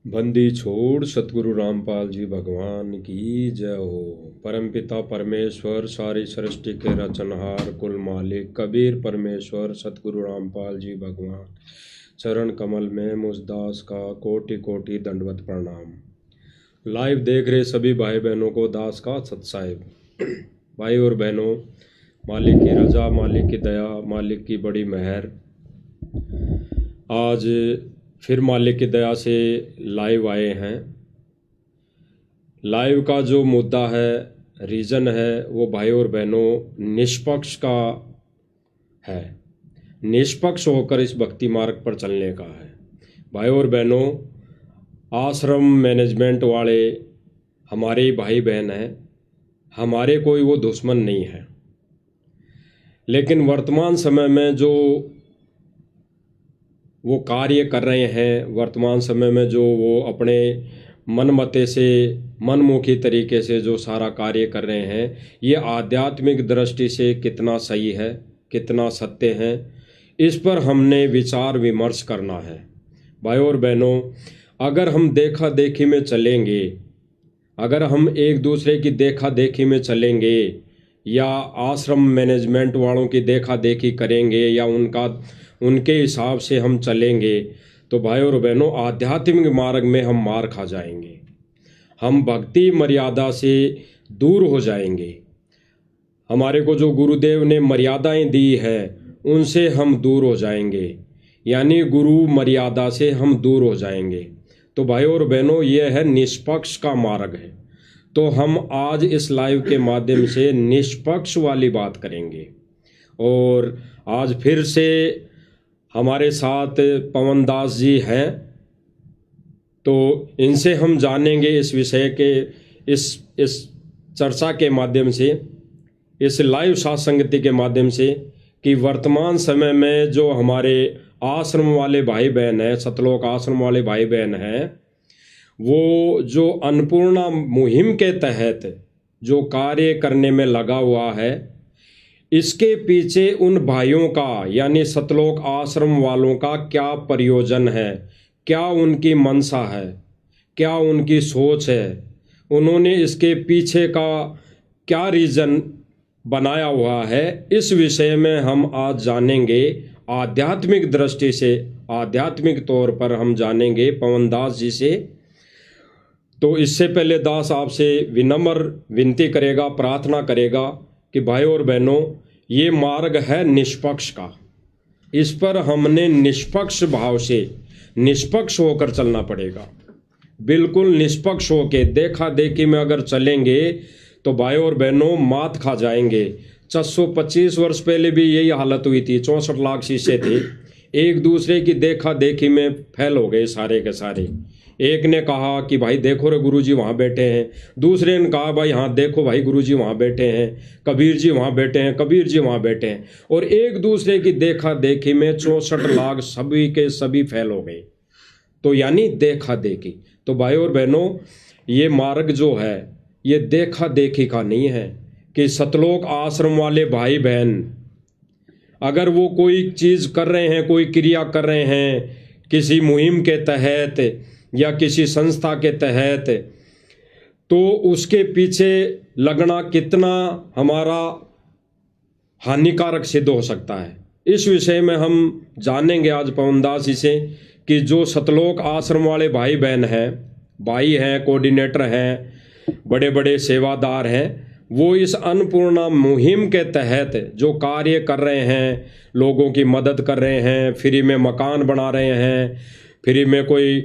बंदी छोड़ सतगुरु रामपाल जी भगवान की जय हो। परमपिता परमेश्वर सारी सृष्टि के रचनहार कुल मालिक कबीर परमेश्वर सतगुरु रामपाल जी भगवान चरण कमल में मुझदास का कोटि कोटि दंडवत प्रणाम। लाइव देख रहे सभी भाई बहनों को दास का सत्साहिब। भाई और बहनों, मालिक की रजा, मालिक की दया, मालिक की बड़ी मेहर, आज फिर मालिक की दया से लाइव आए हैं। लाइव का जो मुद्दा है, रीज़न है, वो भाई और बहनों निष्पक्ष का है। निष्पक्ष होकर इस भक्ति मार्ग पर चलने का है। भाई और बहनों, आश्रम मैनेजमेंट वाले हमारे भाई बहन हैं, हमारे कोई वो दुश्मन नहीं है। लेकिन वर्तमान समय में जो वो कार्य कर रहे हैं, वर्तमान समय में जो वो अपने मनमते से, मनमुखी तरीके से जो सारा कार्य कर रहे हैं, ये आध्यात्मिक दृष्टि से कितना सही है, कितना सत्य है, इस पर हमने विचार विमर्श करना है। भाई और बहनों, अगर हम देखा देखी में चलेंगे, अगर हम एक दूसरे की देखा देखी में चलेंगे या आश्रम मैनेजमेंट वालों की देखा देखी करेंगे या उनके हिसाब से हम चलेंगे, तो भाई और बहनों आध्यात्मिक मार्ग में हम मार खा जाएंगे। हम भक्ति मर्यादा से दूर हो जाएंगे। हमारे को जो गुरुदेव ने मर्यादाएं दी है, उनसे हम दूर हो जाएंगे, यानी गुरु मर्यादा से हम दूर हो जाएंगे। तो भाई और बहनों, ये है निष्पक्ष का मार्ग है। तो हम आज इस लाइव के माध्यम से निष्पक्ष वाली बात करेंगे। और आज फिर से हमारे साथ पवन दास जी हैं, तो इनसे हम जानेंगे इस विषय के, इस चर्चा के माध्यम से, इस लाइव सत्संगति के माध्यम से, कि वर्तमान समय में जो हमारे आश्रम वाले भाई बहन हैं, सतलोक आश्रम वाले भाई बहन हैं, वो जो अन्नपूर्णा मुहिम के तहत जो कार्य करने में लगा हुआ है, इसके पीछे उन भाइयों का, यानी सतलोक आश्रम वालों का क्या प्रयोजन है, क्या उनकी मंशा है, क्या उनकी सोच है, उन्होंने इसके पीछे का क्या रीज़न बनाया हुआ है, इस विषय में हम आज जानेंगे। आध्यात्मिक दृष्टि से, आध्यात्मिक तौर पर हम जानेंगे पवन दास जी से। तो इससे पहले दास आपसे विनम्र विनती करेगा, प्रार्थना करेगा कि भाई और बहनों, ये मार्ग है निष्पक्ष का। इस पर हमने निष्पक्ष भाव से, निष्पक्ष होकर चलना पड़ेगा। बिल्कुल निष्पक्ष होकर, देखा देखी में अगर चलेंगे तो भाई और बहनों मात खा जाएंगे। 425 वर्ष पहले भी यही हालत हुई थी। 64 लाख शीशे थे, एक दूसरे की देखा देखी में फैल हो गए सारे के सारे। एक ने कहा कि भाई देखो रे गुरुजी वहाँ बैठे हैं, दूसरे ने कहा भाई हाँ देखो भाई गुरुजी वहाँ बैठे हैं, कबीर जी वहाँ बैठे हैं, कबीर जी वहाँ बैठे हैं, और एक दूसरे की देखा देखी में 64 लाख सभी के सभी फैल हो गए। तो यानी देखा देखी। तो भाई और बहनों, ये मार्ग जो है, ये देखा देखी का नहीं है। कि सतलोक आश्रम वाले भाई बहन अगर वो कोई चीज़ कर रहे हैं, कोई क्रिया कर रहे हैं किसी मुहिम के तहत या किसी संस्था के तहत, तो उसके पीछे लगना कितना हमारा हानिकारक सिद्ध हो सकता है, इस विषय में हम जानेंगे आज पवन दास जी से। कि जो सतलोक आश्रम वाले भाई बहन हैं, भाई हैं, कोऑर्डिनेटर हैं, बड़े बड़े सेवादार हैं, वो इस अन्नपूर्णा मुहिम के तहत जो कार्य कर रहे हैं, लोगों की मदद कर रहे हैं, फ्री में मकान बना रहे हैं, फ्री में कोई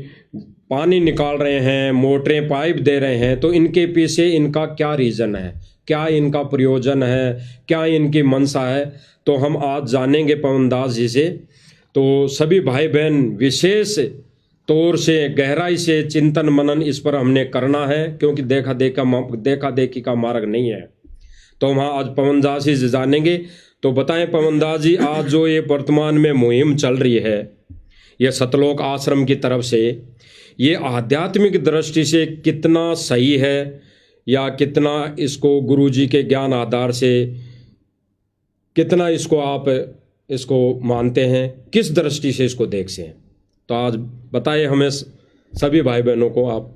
पानी निकाल रहे हैं, मोटरें पाइप दे रहे हैं, तो इनके पीछे इनका क्या रीज़न है, क्या इनका प्रयोजन है, क्या इनकी मंशा है, तो हम आज जानेंगे पवन दास जी से। तो सभी भाई बहन विशेष तौर से गहराई से चिंतन मनन इस पर हमने करना है, क्योंकि देखा देखी का मार्ग नहीं है। तो हम आज पवन दास जी से जानेंगे। तो बताएं पवन दास जी, आज जो ये वर्तमान में मुहिम चल रही है, ये सतलोक आश्रम की तरफ से, ये आध्यात्मिक दृष्टि से कितना सही है, या कितना इसको गुरु जी के ज्ञान आधार से कितना इसको आप इसको मानते हैं, किस दृष्टि से इसको देखते हैं? तो आज बताइए हमें सभी भाई बहनों को आप।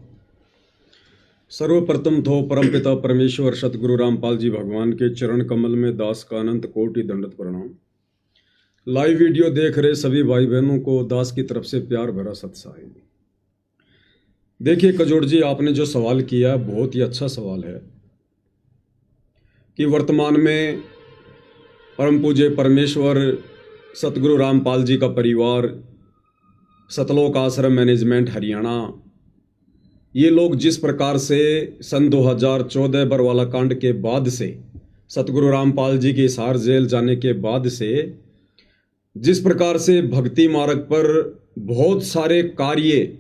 सर्वप्रथम तो परमपिता परमेश्वर सतगुरु रामपाल जी भगवान के चरण कमल में दास का अनंत कोटि दंडवत प्रणाम। लाइव वीडियो देख रहे सभी भाई बहनों को दास की तरफ से प्यार भरा सत्साई। देखिए कजोड़ जी, आपने जो सवाल किया बहुत ही अच्छा सवाल है कि वर्तमान में परम पूज्य परमेश्वर सतगुरु रामपाल जी का परिवार, सतलोक आश्रम मैनेजमेंट हरियाणा, ये लोग जिस प्रकार से सन 2014 बरवाला कांड के बाद से, सतगुरु रामपाल जी की हिसार जेल जाने के बाद से जिस प्रकार से भक्ति मार्ग पर बहुत सारे कार्य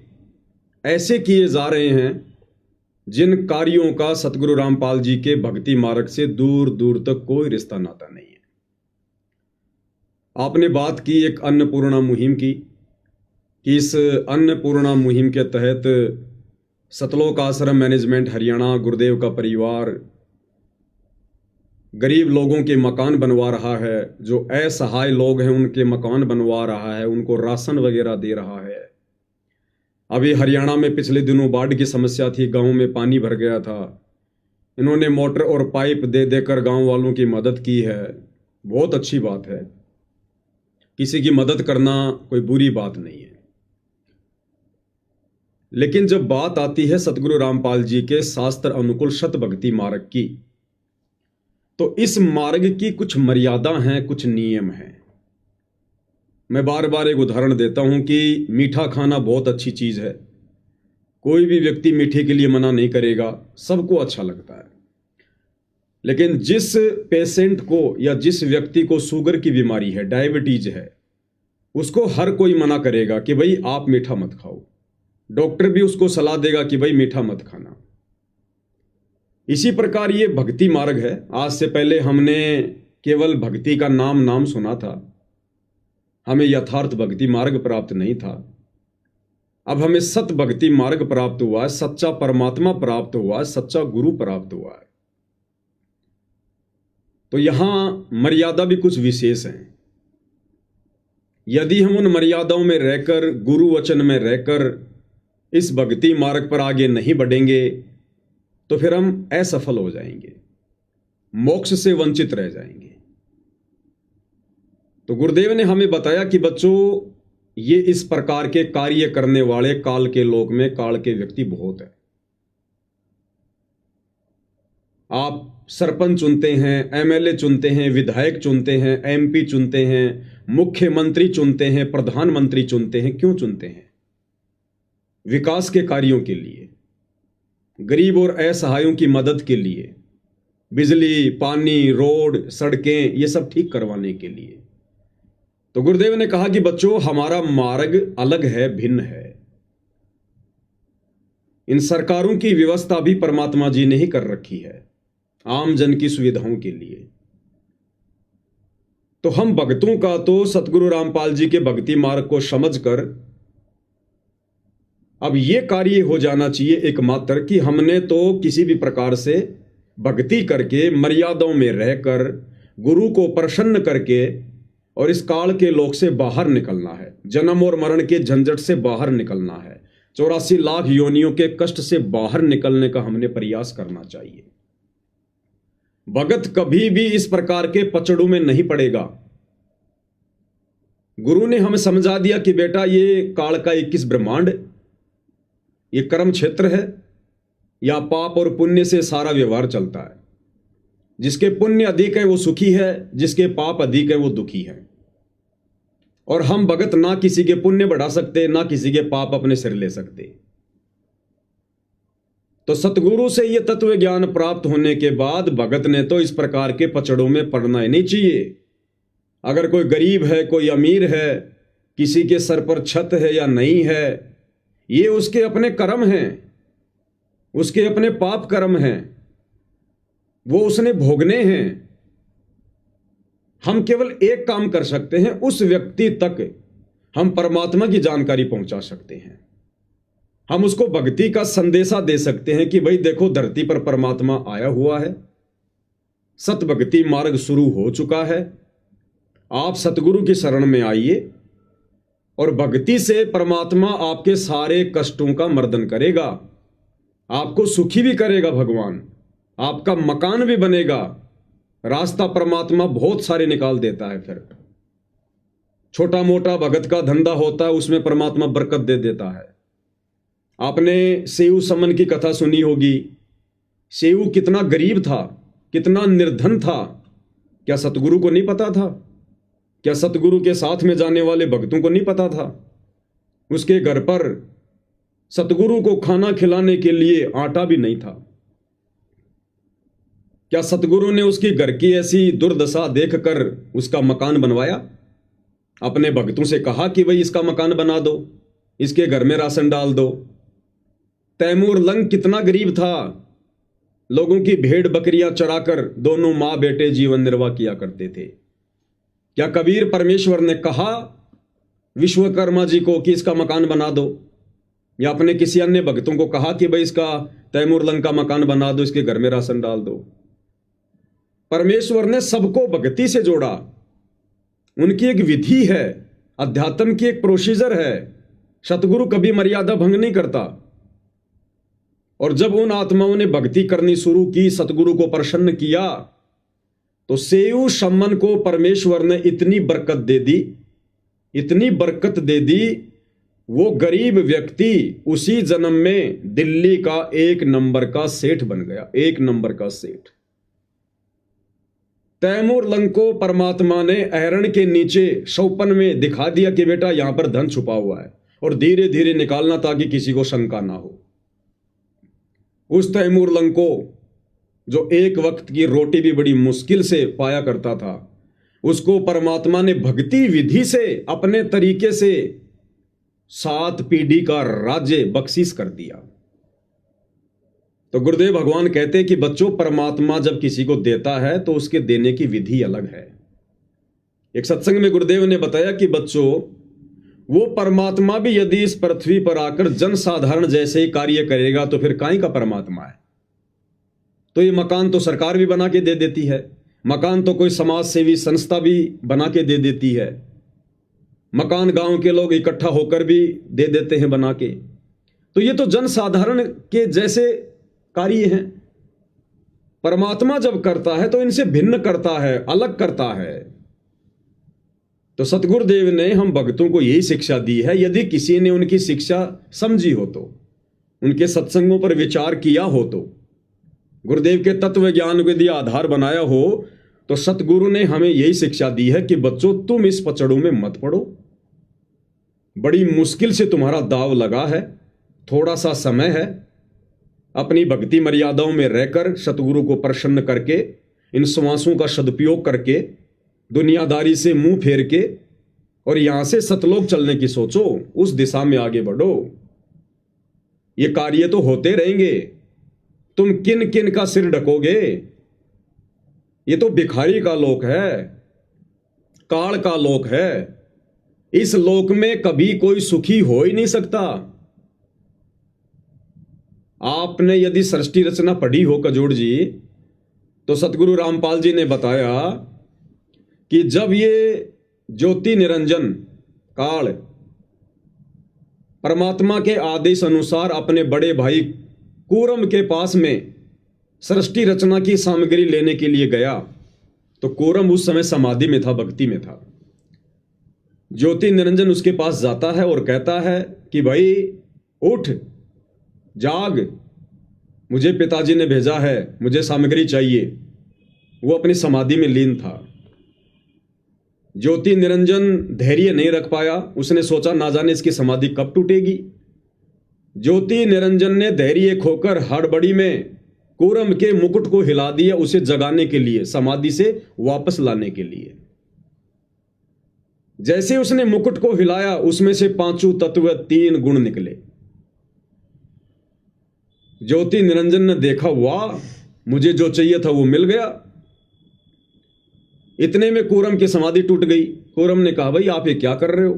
ऐसे किए जा रहे हैं जिन कार्यों का सतगुरु रामपाल जी के भक्ति मार्ग से दूर दूर तक कोई रिश्ता नाता नहीं है। आपने बात की एक अन्नपूर्णा मुहिम की कि इस अन्नपूर्णा मुहिम के तहत सतलोक आश्रम मैनेजमेंट हरियाणा, गुरुदेव का परिवार गरीब लोगों के मकान बनवा रहा है, जो असहाय लोग हैं उनके मकान बनवा रहा है, उनको राशन वगैरह दे रहा है। अभी हरियाणा में पिछले दिनों बाढ़ की समस्या थी, गांव में पानी भर गया था, इन्होंने मोटर और पाइप दे देकर गांव वालों की मदद की है। बहुत अच्छी बात है, किसी की मदद करना कोई बुरी बात नहीं है। लेकिन जब बात आती है सतगुरु रामपाल जी के शास्त्र अनुकूल शत भक्ति मार्ग की, तो इस मार्ग की कुछ मर्यादा हैं, कुछ नियम हैं। मैं बार बार एक उदाहरण देता हूं कि मीठा खाना बहुत अच्छी चीज है, कोई भी व्यक्ति मीठे के लिए मना नहीं करेगा, सबको अच्छा लगता है। लेकिन जिस पेशेंट को या जिस व्यक्ति को शुगर की बीमारी है, डायबिटीज है, उसको हर कोई मना करेगा कि भाई आप मीठा मत खाओ। डॉक्टर भी उसको सलाह देगा कि भाई मीठा मत खाना। इसी प्रकार ये भक्ति मार्ग है। आज से पहले हमने केवल भक्ति का नाम सुना था, हमें यथार्थ भक्ति मार्ग प्राप्त नहीं था। अब हमें सत भक्ति मार्ग प्राप्त हुआ है, सच्चा परमात्मा प्राप्त हुआ है, सच्चा गुरु प्राप्त हुआ है। तो यहां मर्यादा भी कुछ विशेष हैं। यदि हम उन मर्यादाओं में रहकर, गुरु वचन में रहकर इस भक्ति मार्ग पर आगे नहीं बढ़ेंगे तो फिर हम असफल हो जाएंगे, मोक्ष से वंचित रह जाएंगे। तो गुरुदेव ने हमें बताया कि बच्चों, ये इस प्रकार के कार्य करने वाले काल के लोक में काल के व्यक्ति बहुत है। आप सरपंच चुनते हैं, एमएलए चुनते हैं, विधायक चुनते हैं, एमपी चुनते हैं, मुख्यमंत्री चुनते हैं, प्रधानमंत्री चुनते हैं। क्यों चुनते हैं? विकास के कार्यों के लिए, गरीब और असहायों की मदद के लिए, बिजली, पानी, रोड, सड़कें, ये सब ठीक करवाने के लिए। तो गुरुदेव ने कहा कि बच्चों, हमारा मार्ग अलग है, भिन्न है। इन सरकारों की व्यवस्था भी परमात्मा जी ने ही कर रखी है आम जन की सुविधाओं के लिए। तो हम भक्तों का तो सतगुरु रामपाल जी के भक्ति मार्ग को समझकर अब ये कार्य हो जाना चाहिए एकमात्र कि हमने तो किसी भी प्रकार से भक्ति करके, मर्यादाओं में रहकर, गुरु को प्रसन्न करके और इस काल के लोक से बाहर निकलना है, जन्म और मरण के झंझट से बाहर निकलना है, 84 लाख योनियों के कष्ट से बाहर निकलने का हमने प्रयास करना चाहिए। भगत कभी भी इस प्रकार के पचड़ों में नहीं पड़ेगा। गुरु ने हमें समझा दिया कि बेटा, ये काल का 21 ब्रह्मांड, ये कर्म क्षेत्र है, या पाप और पुण्य से सारा व्यवहार चलता है। जिसके पुण्य अधिक है वो सुखी है, जिसके पाप अधिक है वो दुखी है। और हम भगत ना किसी के पुण्य बढ़ा सकते, ना किसी के पाप अपने सिर ले सकते। तो सतगुरु से ये तत्व ज्ञान प्राप्त होने के बाद भगत ने तो इस प्रकार के पचड़ों में पड़ना ही नहीं चाहिए। अगर कोई गरीब है, कोई अमीर है, किसी के सर पर छत है या नहीं है, ये उसके अपने कर्म हैं, उसके अपने पाप कर्म हैं, वो उसने भोगने हैं। हम केवल एक काम कर सकते हैं, उस व्यक्ति तक हम परमात्मा की जानकारी पहुंचा सकते हैं। हम उसको भक्ति का संदेशा दे सकते हैं कि भाई देखो, धरती पर परमात्मा आया हुआ है, सत भक्ति मार्ग शुरू हो चुका है, आप सतगुरु की शरण में आइए, और भक्ति से परमात्मा आपके सारे कष्टों का मर्दन करेगा, आपको सुखी भी करेगा भगवान, आपका मकान भी बनेगा। रास्ता परमात्मा बहुत सारे निकाल देता है। फिर छोटा मोटा भगत का धंधा होता है, उसमें परमात्मा बरकत दे देता है। आपने सेऊ समन की कथा सुनी होगी। सेऊ कितना गरीब था, कितना निर्धन था, क्या सतगुरु को नहीं पता था? क्या सतगुरु के साथ में जाने वाले भक्तों को नहीं पता था? उसके घर पर सतगुरु को खाना खिलाने के लिए आटा भी नहीं था। क्या सतगुरु ने उसके घर की ऐसी दुर्दशा देखकर उसका मकान बनवाया? अपने भक्तों से कहा कि भाई इसका मकान बना दो, इसके घर में राशन डाल दो। तैमूर लंग कितना गरीब था, लोगों की भेड़ बकरियां चराकर दोनों मां बेटे जीवन निर्वाह किया करते थे। क्या कबीर परमेश्वर ने कहा विश्वकर्मा जी को कि इसका मकान बना दो, या अपने किसी अन्य भक्तों को कहा कि भाई इसका तैमूर लंग का मकान बना दो, इसके घर में राशन डाल दो? परमेश्वर ने सबको भक्ति से जोड़ा। उनकी एक विधि है, अध्यात्म की एक प्रोसीजर है। सतगुरु कभी मर्यादा भंग नहीं करता। और जब उन आत्माओं ने भक्ति करनी शुरू की, सतगुरु को प्रसन्न किया, तो सेऊ शमन को परमेश्वर ने इतनी बरकत दे दी, इतनी बरकत दे दी, वो गरीब व्यक्ति उसी जन्म में दिल्ली का 1 नंबर का सेठ बन गया। 1 नंबर का सेठ। तैमूर लंग को परमात्मा ने अहरण के नीचे शौपन में दिखा दिया कि बेटा यहां पर धन छुपा हुआ है, और धीरे धीरे निकालना ताकि किसी को शंका ना हो। उस तैमूर लंग को, जो एक वक्त की रोटी भी बड़ी मुश्किल से पाया करता था, उसको परमात्मा ने भक्ति विधि से अपने तरीके से 7 पीढ़ी का राज्य बख्शीश कर दिया। तो गुरुदेव भगवान कहते हैं कि बच्चों, परमात्मा जब किसी को देता है तो उसके देने की विधि अलग है। एक सत्संग में गुरुदेव ने बताया कि बच्चों, वो परमात्मा भी यदि इस पृथ्वी पर आकर जनसाधारण जैसे ही कार्य करेगा तो फिर काहे का परमात्मा है? तो ये मकान तो सरकार भी बना के दे देती है, मकान तो कोई समाज सेवी संस्था भी बना के दे देती है, मकान गांव के लोग इकट्ठा होकर भी दे देते हैं बना के। तो ये तो जनसाधारण के जैसे कार्य हैं। परमात्मा जब करता है तो इनसे भिन्न करता है, अलग करता है। तो सतगुरुदेव ने हम भक्तों को यही शिक्षा दी है। यदि किसी ने उनकी शिक्षा समझी हो, तो उनके सत्संगों पर विचार किया हो, तो गुरुदेव के तत्व ज्ञान को यदि आधार बनाया हो, तो सतगुरु ने हमें यही शिक्षा दी है कि बच्चों, तुम इस पचड़ों में मत पड़ो। बड़ी मुश्किल से तुम्हारा दाव लगा है, थोड़ा सा समय है। अपनी भक्ति मर्यादाओं में रहकर सतगुरु को प्रसन्न करके, इन श्वासों का सदुपयोग करके, दुनियादारी से मुंह फेर के, और यहां से सतलोक चलने की सोचो, उस दिशा में आगे बढ़ो। ये कार्य तो होते रहेंगे, तुम किन किन का सिर ढकोगे? ये तो भिखारी का लोक है, काल का लोक है। इस लोक में कभी कोई सुखी हो ही नहीं सकता। आपने यदि सृष्टि रचना पढ़ी हो कजोड़ जी, तो सतगुरु रामपाल जी ने बताया कि जब ये ज्योति निरंजन काल परमात्मा के आदेश अनुसार अपने बड़े भाई कूरम के पास में सृष्टि रचना की सामग्री लेने के लिए गया, तो कूरम उस समय समाधि में था, भक्ति में था। ज्योति निरंजन उसके पास जाता है और कहता है कि भाई उठ, जाग, मुझे पिताजी ने भेजा है, मुझे सामग्री चाहिए। वो अपनी समाधि में लीन था। ज्योति निरंजन धैर्य नहीं रख पाया। उसने सोचा ना जाने इसकी समाधि कब टूटेगी। ज्योति निरंजन ने धैर्य खोकर हड़बड़ी में कूरम के मुकुट को हिला दिया, उसे जगाने के लिए, समाधि से वापस लाने के लिए। जैसे उसने मुकुट को हिलाया, उसमें से 5 तत्व 3 गुण निकले। ज्योति निरंजन ने देखा, वाह, मुझे जो चाहिए था वो मिल गया। इतने में कूरम की समाधि टूट गई। कूरम ने कहा, भाई आप ये क्या कर रहे हो?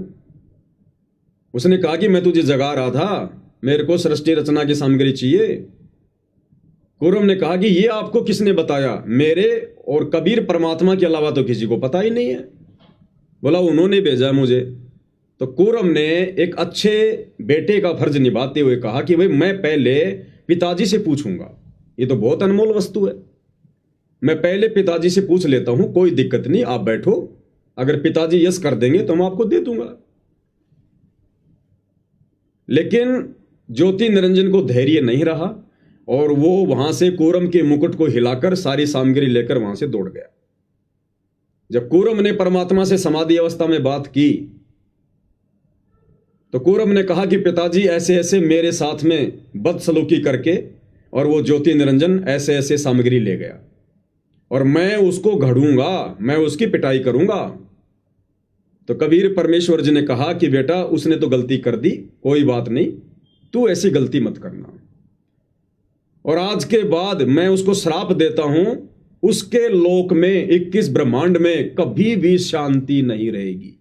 उसने कहा कि मैं तुझे जगा रहा था, मेरे को सृष्टि रचना की सामग्री चाहिए। कूरम ने कहा कि ये आपको किसने बताया? मेरे और कबीर परमात्मा के अलावा तो किसी को पता ही नहीं है। बोला, उन्होंने भेजा मुझे। तो कूरम ने एक अच्छे बेटे का फर्ज निभाते हुए कहा कि भाई मैं पहले पिताजी से पूछूंगा, ये तो बहुत अनमोल वस्तु है, मैं पहले पिताजी से पूछ लेता हूं, कोई दिक्कत नहीं, आप बैठो, अगर पिताजी यस कर देंगे तो मैं आपको दे दूंगा। लेकिन ज्योति निरंजन को धैर्य नहीं रहा और वो वहां से कूरम के मुकुट को हिलाकर सारी सामग्री लेकर वहां से दौड़ गया। जब कूरम ने परमात्मा से समाधि अवस्था में बात की तो कूरम ने कहा कि पिताजी ऐसे ऐसे मेरे साथ में बदसलूकी करके और वो ज्योति निरंजन ऐसे ऐसे सामग्री ले गया और मैं उसको घड़ूंगा, मैं उसकी पिटाई करूंगा। तो कबीर परमेश्वर जी ने कहा कि बेटा उसने तो गलती कर दी, कोई बात नहीं, तू ऐसी गलती मत करना, और आज के बाद मैं उसको श्राप देता हूं, उसके लोक में 21 ब्रह्मांड में कभी भी शांति नहीं रहेगी।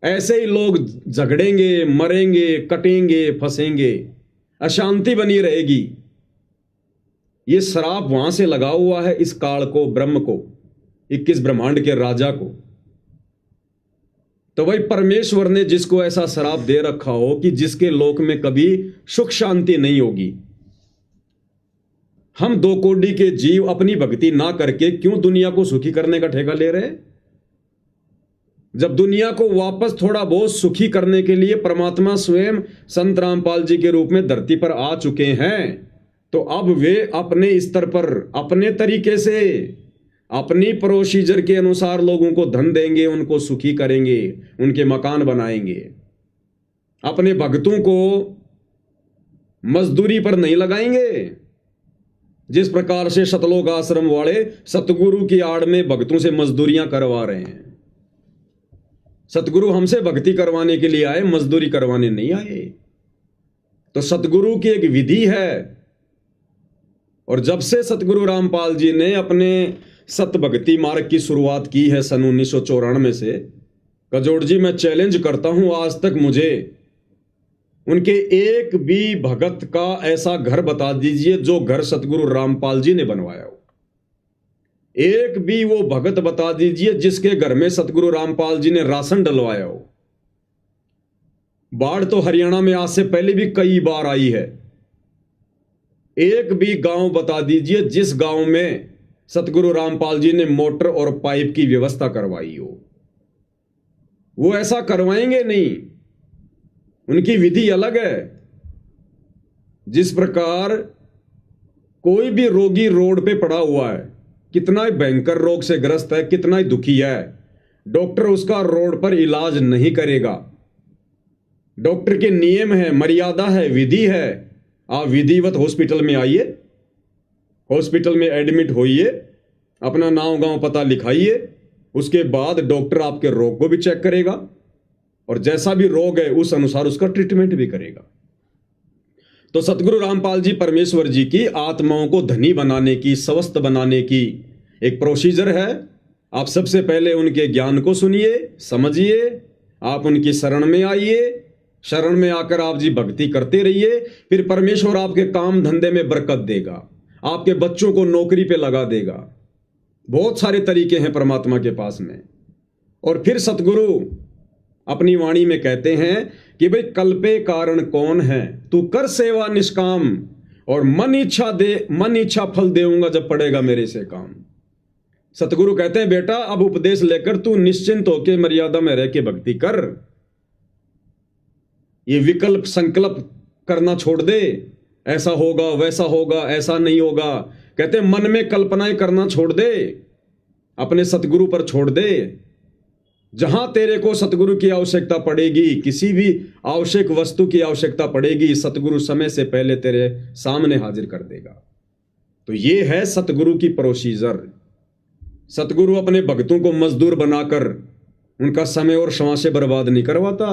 ऐसे ही लोग झगड़ेंगे, मरेंगे, कटेंगे, फंसेंगे, अशांति बनी रहेगी। ये श्राप वहां से लगा हुआ है इस काल को, ब्रह्म को, 21 ब्रह्मांड के राजा को। तो भाई परमेश्वर ने जिसको ऐसा श्राप दे रखा हो कि जिसके लोक में कभी सुख शांति नहीं होगी, हम 2 कोटि के जीव अपनी भक्ति ना करके क्यों दुनिया को सुखी करने का ठेका ले रहे हैं? जब दुनिया को वापस थोड़ा बहुत सुखी करने के लिए परमात्मा स्वयं संत रामपाल जी के रूप में धरती पर आ चुके हैं, तो अब वे अपने स्तर पर, अपने तरीके से, अपनी प्रोसीजर के अनुसार लोगों को धन देंगे, उनको सुखी करेंगे, उनके मकान बनाएंगे, अपने भक्तों को मजदूरी पर नहीं लगाएंगे। जिस प्रकार से सतलोक आश्रम वाले सतगुरु की आड़ में भक्तों से मजदूरियां करवा रहे हैं। सतगुरु हमसे भक्ति करवाने के लिए आए, मजदूरी करवाने नहीं आए। तो सतगुरु की एक विधि है, और जब से सतगुरु रामपाल जी ने अपने सत भक्ति मार्ग की शुरुआत की है सन 1994 से, कजोड़ जी मैं चैलेंज करता हूं, आज तक मुझे उनके एक भी भगत का ऐसा घर बता दीजिए जो घर सतगुरु रामपाल जी ने बनवाया हो। एक भी वो भगत बता दीजिए जिसके घर में सतगुरु रामपाल जी ने राशन डलवाया हो। बाढ़ तो हरियाणा में आज से पहले भी कई बार आई है। एक भी गांव बता दीजिए जिस गांव में सतगुरु रामपाल जी ने मोटर और पाइप की व्यवस्था करवाई हो। वो ऐसा करवाएंगे नहीं, उनकी विधि अलग है। जिस प्रकार कोई भी रोगी रोड पे पड़ा हुआ है, कितना ही भयंकर रोग से ग्रस्त है, कितना ही दुखी है, डॉक्टर उसका रोड पर इलाज नहीं करेगा। डॉक्टर के नियम है, मर्यादा है, विधि है। आप विधिवत हॉस्पिटल में आइए, हॉस्पिटल में एडमिट होइए, अपना नाम गांव पता लिखाइए, उसके बाद डॉक्टर आपके रोग को भी चेक करेगा और जैसा भी रोग है उस अनुसार उसका ट्रीटमेंट भी करेगा। तो सतगुरु रामपाल जी परमेश्वर जी की आत्माओं को धनी बनाने की, स्वस्थ बनाने की एक प्रोसीजर है। आप सबसे पहले उनके ज्ञान को सुनिए, समझिए, आप उनकी शरण में आइए, शरण में आकर आप जी भक्ति करते रहिए, फिर परमेश्वर आपके काम धंधे में बरकत देगा, आपके बच्चों को नौकरी पे लगा देगा। बहुत सारे तरीके हैं परमात्मा के पास में। और फिर सतगुरु अपनी वाणी में कहते हैं कि भाई कल्पे कारण कौन है, तू कर सेवा निष्काम और मन इच्छा फल देऊंगा जब पड़ेगा मेरे से काम। सतगुरु कहते हैं बेटा अब उपदेश लेकर तू निश्चिंत होकर मर्यादा में रह के भक्ति कर। ये विकल्प संकल्प करना छोड़ दे, ऐसा होगा वैसा होगा, ऐसा नहीं होगा। कहते हैं मन में कल्पनाएं करना छोड़ दे, अपने सतगुरु पर छोड़ दे। जहां तेरे को सतगुरु की आवश्यकता पड़ेगी, किसी भी आवश्यक वस्तु की आवश्यकता पड़ेगी, सतगुरु समय से पहले तेरे सामने हाजिर कर देगा। तो ये है सतगुरु की प्रोसीजर। सतगुरु अपने भक्तों को मजदूर बनाकर उनका समय और श्वासें बर्बाद नहीं करवाता।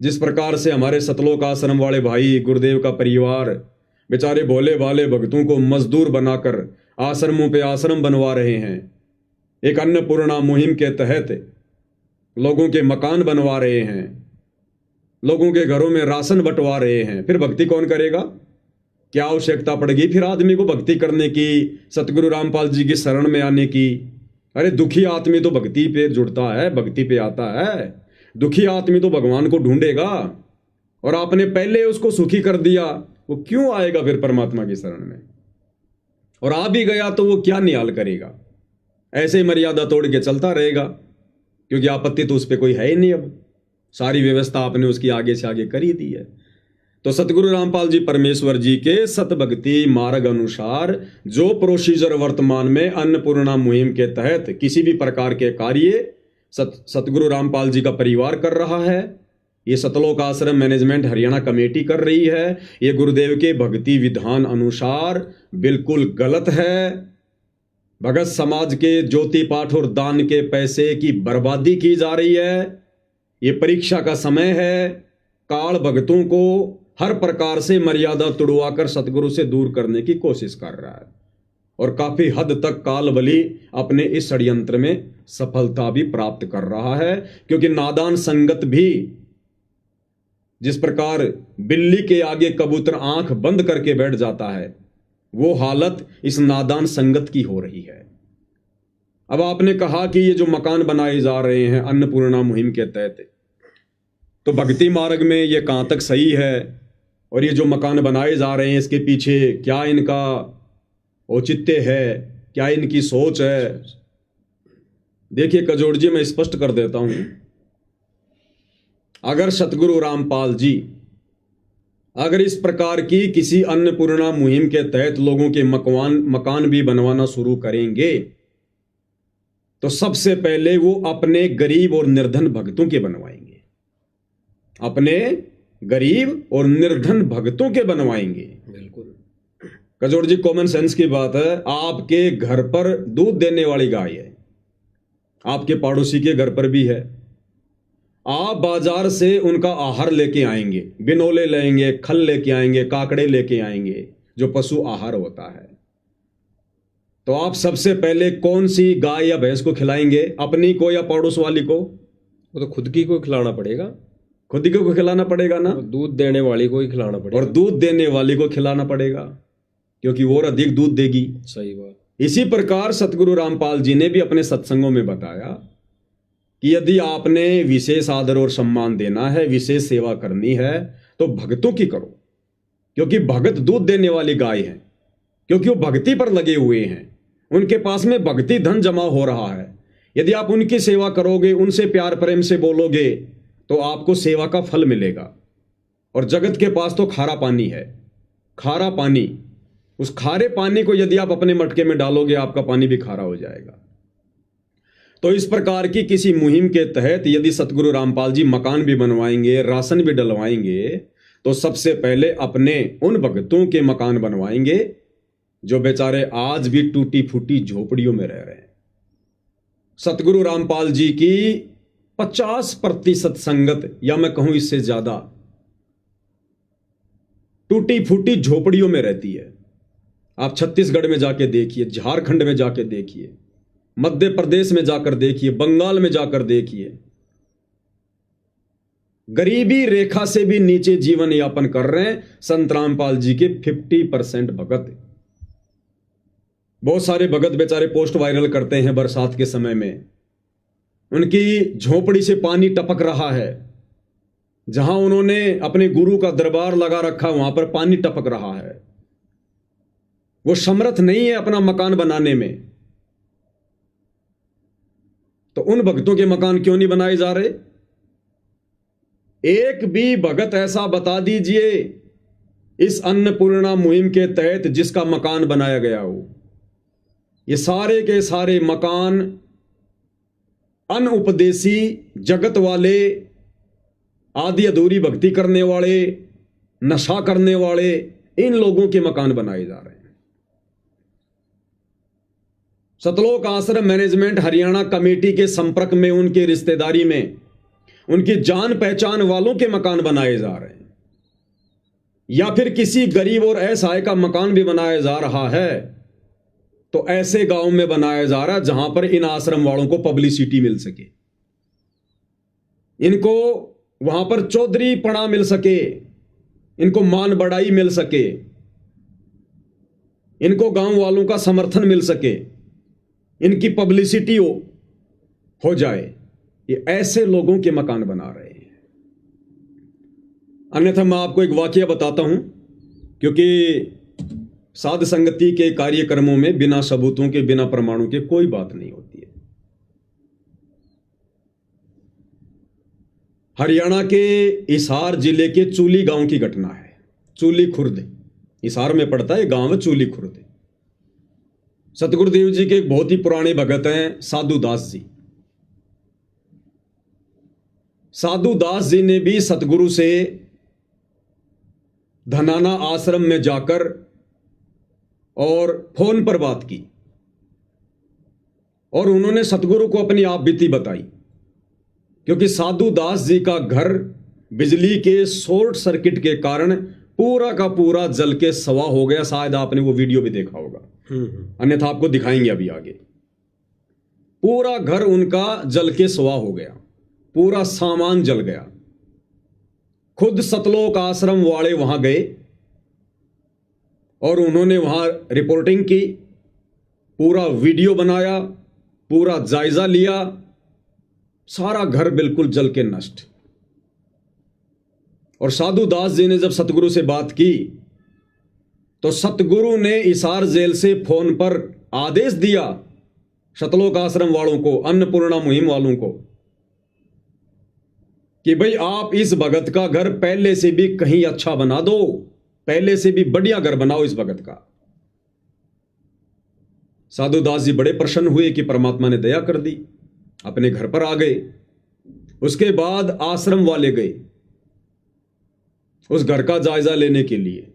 जिस प्रकार से हमारे सतलोक आश्रम वाले भाई, गुरुदेव का परिवार बेचारे भोले भाले भक्तों को मजदूर बनाकर आश्रमों पे आश्रम बनवा रहे हैं। एक अन्नपूर्णा मुहिम के तहत लोगों के मकान बनवा रहे हैं, लोगों के घरों में राशन बंटवा रहे हैं। फिर भक्ति कौन करेगा? क्या आवश्यकता पड़ेगी फिर आदमी को भक्ति करने की, सतगुरु रामपाल जी की शरण में आने की? अरे दुखी आदमी तो भक्ति पे जुड़ता है, भक्ति पे आता है। दुखी आदमी तो भगवान को ढूंढेगा, और आपने पहले उसको सुखी कर दिया, वो क्यों आएगा फिर परमात्मा की शरण में? और आ भी गया तो वो क्या निहाल करेगा? ऐसे ही मर्यादा तोड़ के चलता रहेगा, क्योंकि आपत्ति तो उस पर कोई है ही नहीं। अब सारी व्यवस्था आपने उसकी आगे से आगे कर ही दी है। तो सतगुरु रामपाल जी परमेश्वर जी के सतभक्ति मार्ग अनुसार जो प्रोसीजर वर्तमान में अन्नपूर्णा मुहिम के तहत किसी भी प्रकार के कार्य सतगुरु रामपाल जी का परिवार कर रहा है, ये सतलोक आश्रम मैनेजमेंट हरियाणा कमेटी कर रही है, ये गुरुदेव के भक्ति विधान अनुसार बिल्कुल गलत है। भगत समाज के ज्योति पाठ और दान के पैसे की बर्बादी की जा रही है। ये परीक्षा का समय है। काल भगतों को हर प्रकार से मर्यादा तुड़वाकर सतगुरु से दूर करने की कोशिश कर रहा है, और काफी हद तक काल बली अपने इस षड्यंत्र में सफलता भी प्राप्त कर रहा है। क्योंकि नादान संगत भी, जिस प्रकार बिल्ली के आगे कबूतर आंख बंद करके बैठ जाता है, वो हालत इस नादान संगत की हो रही है। अब आपने कहा कि ये जो मकान बनाए जा रहे हैं अन्नपूर्णा मुहिम के तहत, तो भक्ति मार्ग में ये कहां तक सही है, और ये जो मकान बनाए जा रहे हैं इसके पीछे क्या इनका औचित्य है, क्या इनकी सोच है? देखिए कजोड़ जी, मैं स्पष्ट कर देता हूं, अगर सतगुरु रामपाल जी अगर इस प्रकार की किसी अन्नपूर्णा मुहिम के तहत लोगों के मकान भी बनवाना शुरू करेंगे, तो सबसे पहले वो अपने गरीब और निर्धन भक्तों के बनवाएंगे, अपने गरीब और निर्धन भक्तों के बनवाएंगे। बिल्कुल कजोड़ जी, कॉमन सेंस की बात है। आपके घर पर दूध देने वाली गाय है, आपके पड़ोसी के घर पर भी है। आप बाजार से उनका आहार लेके आएंगे, बिनोले लेंगे, खल लेके आएंगे, काकड़े लेके आएंगे, जो पशु आहार होता है। तो आप सबसे पहले कौन सी गाय या भैंस को खिलाएंगे? अपनी को या पड़ोस वाली को? वो तो खुद की को खिलाना पड़ेगा, खुद ही को खिलाना पड़ेगा ना, दूध देने वाली को ही खिलाना पड़ेगा, और दूध देने वाली को खिलाना पड़ेगा, क्योंकि वो और अधिक दूध देगी। सही बात। इसी प्रकार सतगुरु रामपाल जी ने भी अपने सत्संगों में बताया कि यदि आपने विशेष आदर और सम्मान देना है, विशेष सेवा करनी है, तो भक्तों की करो, क्योंकि भगत दूध देने वाली गाय है, क्योंकि वो भक्ति पर लगे हुए हैं, उनके पास में भक्ति धन जमा हो रहा है। यदि आप उनकी सेवा करोगे, उनसे प्यार प्रेम से बोलोगे, तो आपको सेवा का फल मिलेगा। और जगत के पास तो खारा पानी है, खारा पानी, उस खारे पानी को यदि आप अपने मटके में डालोगे, आपका पानी भी खारा हो जाएगा। तो इस प्रकार की किसी मुहिम के तहत यदि सतगुरु रामपाल जी मकान भी बनवाएंगे, राशन भी डलवाएंगे, तो सबसे पहले अपने उन भक्तों के मकान बनवाएंगे जो बेचारे आज भी टूटी फूटी झोपड़ियों में रह रहे हैं। सतगुरु रामपाल जी की 50% संगत, या मैं कहूं इससे ज्यादा, टूटी फूटी झोपड़ियों में रहती है। आप छत्तीसगढ़ में जाके देखिए, झारखंड में जाके देखिए, मध्य प्रदेश में जाकर देखिए, बंगाल में जाकर देखिए, गरीबी रेखा से भी नीचे जीवन यापन कर रहे हैं संत रामपाल जी के 50% भगत। बहुत सारे भगत बेचारे पोस्ट वायरल करते हैं बरसात के समय में, उनकी झोपड़ी से पानी टपक रहा है, जहां उन्होंने अपने गुरु का दरबार लगा रखा, वहां पर पानी टपक रहा है। वो समर्थ नहीं है अपना मकान बनाने में, तो उन भक्तों के मकान क्यों नहीं बनाए जा रहे? एक भी भगत ऐसा बता दीजिए इस अन्नपूर्णा मुहिम के तहत जिसका मकान बनाया गया हो। ये सारे के सारे मकान अनउपदेशी, जगत वाले, आधी अधूरी भक्ति करने वाले, नशा करने वाले, इन लोगों के मकान बनाए जा रहे हैं। सतलोक आश्रम मैनेजमेंट हरियाणा कमेटी के संपर्क में, उनके रिश्तेदारी में, उनकी जान पहचान वालों के मकान बनाए जा रहे हैं, या फिर किसी गरीब और असहाय का मकान भी बनाया जा रहा है, तो ऐसे गांव में बनाया जा रहा है जहां पर इन आश्रम वालों को पब्लिसिटी मिल सके, इनको वहां पर चौधरी पना मिल सके, इनको मान बढ़ाई मिल सके, इनको गांव वालों का समर्थन मिल सके, इनकी पब्लिसिटी हो जाए। ये ऐसे लोगों के मकान बना रहे हैं। अन्यथा मैं आपको एक वाकया बताता हूं, क्योंकि साध संगति के कार्यक्रमों में बिना सबूतों के, बिना प्रमाणों के कोई बात नहीं होती है। हरियाणा के हिसार जिले के चूली गांव की घटना है। चूली खुर्द, हिसार में पड़ता है गांव, चूली खुर्द। सतगुरुदेव जी के एक बहुत ही पुराने भगत हैं साधु दास जी। साधु दास जी ने भी सतगुरु से धनाना आश्रम में जाकर और फोन पर बात की, और उन्होंने सतगुरु को अपनी आप बीती बताई, क्योंकि साधु दास जी का घर बिजली के शॉर्ट सर्किट के कारण पूरा का पूरा जल के सवा हो गया। शायद आपने वो वीडियो भी देखा होगा, अन्यथा आपको दिखाएंगे अभी आगे। पूरा घर उनका जल के सवा हो गया, पूरा सामान जल गया। खुद सतलोक आश्रम वाले वहां गए और उन्होंने वहां रिपोर्टिंग की, पूरा वीडियो बनाया, पूरा जायजा लिया। सारा घर बिल्कुल जल के नष्ट। और साधु दास जी ने जब सतगुरु से बात की तो सतगुरु ने हिसार जेल से फोन पर आदेश दिया सतलोक आश्रम वालों को, अन्नपूर्णा मुहिम वालों को, कि भाई आप इस भगत का घर पहले से भी कहीं अच्छा बना दो, पहले से भी बढ़िया घर बनाओ इस भगत का। साधु दास जी बड़े प्रसन्न हुए कि परमात्मा ने दया कर दी, अपने घर पर आ गए। उसके बाद आश्रम वाले गए उस घर का जायजा लेने के लिए।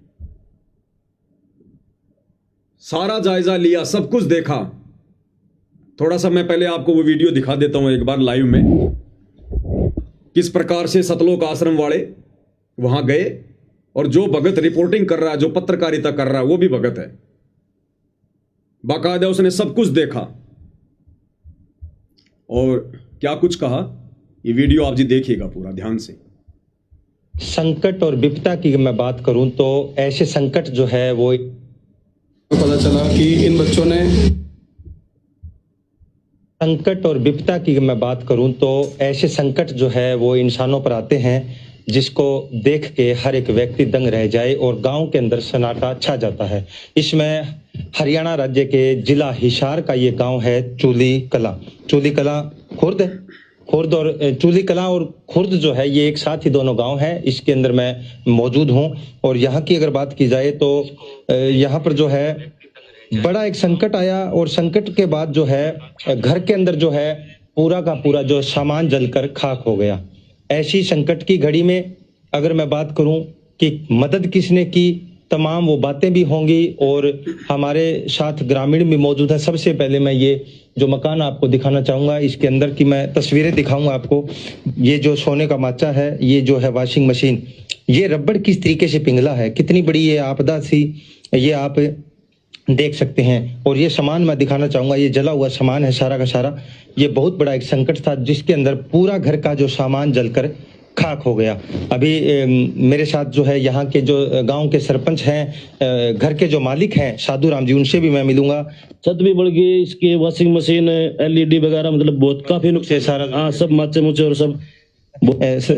सारा जायजा लिया, सब कुछ देखा। थोड़ा सा मैं पहले आपको वो वीडियो दिखा देता हूं एक बार लाइव में, किस प्रकार से सतलोक आश्रम वाले वहां गए और जो भगत रिपोर्टिंग कर रहा है, जो पत्रकारिता कर रहा है, वो भी भगत है, बाकायदा उसने सब कुछ देखा और क्या कुछ कहा। ये वीडियो आप जी देखिएगा पूरा ध्यान से। संकट और विपदा की मैं बात करूं तो ऐसे संकट जो है वो पता चला कि इन बच्चों ने संकट और विपदा की मैं बात करूं तो ऐसे संकट जो है वो इंसानों पर आते हैं जिसको देख के हर एक व्यक्ति दंग रह जाए और गांव के अंदर सन्नाटा छा जाता है। इसमें हरियाणा राज्य के जिला हिसार का ये गांव है चूली कला। चूली कला खुर्द और चूली कला और खुर्द जो है ये एक साथ ही दोनों गांव हैं। इसके अंदर मैं मौजूद हूं और यहाँ की अगर बात की जाए तो यहाँ पर जो है बड़ा एक संकट आया और संकट के बाद जो है घर के अंदर जो है पूरा का पूरा जो सामान जलकर खाक हो गया। ऐसी संकट की घड़ी में अगर मैं बात करूं कि मदद किसने की, तमाम वो बातें भी होंगी और हमारे साथ ग्रामीण भी मौजूद है। सबसे पहले मैं ये जो मकान आपको दिखाना चाहूँगा, इसके अंदर की मैं तस्वीरें दिखाऊंगा आपको। ये जो सोने का माचा है, ये जो है वॉशिंग मशीन, ये रबड़ किस तरीके से पिघला है, कितनी बड़ी ये आपदा थी, ये आप देख सकते हैं। और ये सामान मैं दिखाना चाहूँगा, ये जला हुआ सामान है सारा का सारा। ये बहुत बड़ा एक संकट था जिसके अंदर पूरा घर का जो सामान जलकर खाक हो गया। अभी मेरे साथ जो है यहाँ के जो गांव के सरपंच हैं, घर के जो मालिक हैं साधु राम जी, उनसे भी मैं मिलूंगा। छत भी बढ़ गई, इसके वॉशिंग मशीन, एलईडी वगैरह, मतलब बहुत काफी नुकसान सारा। हाँ, सब माचे मुचे और सब।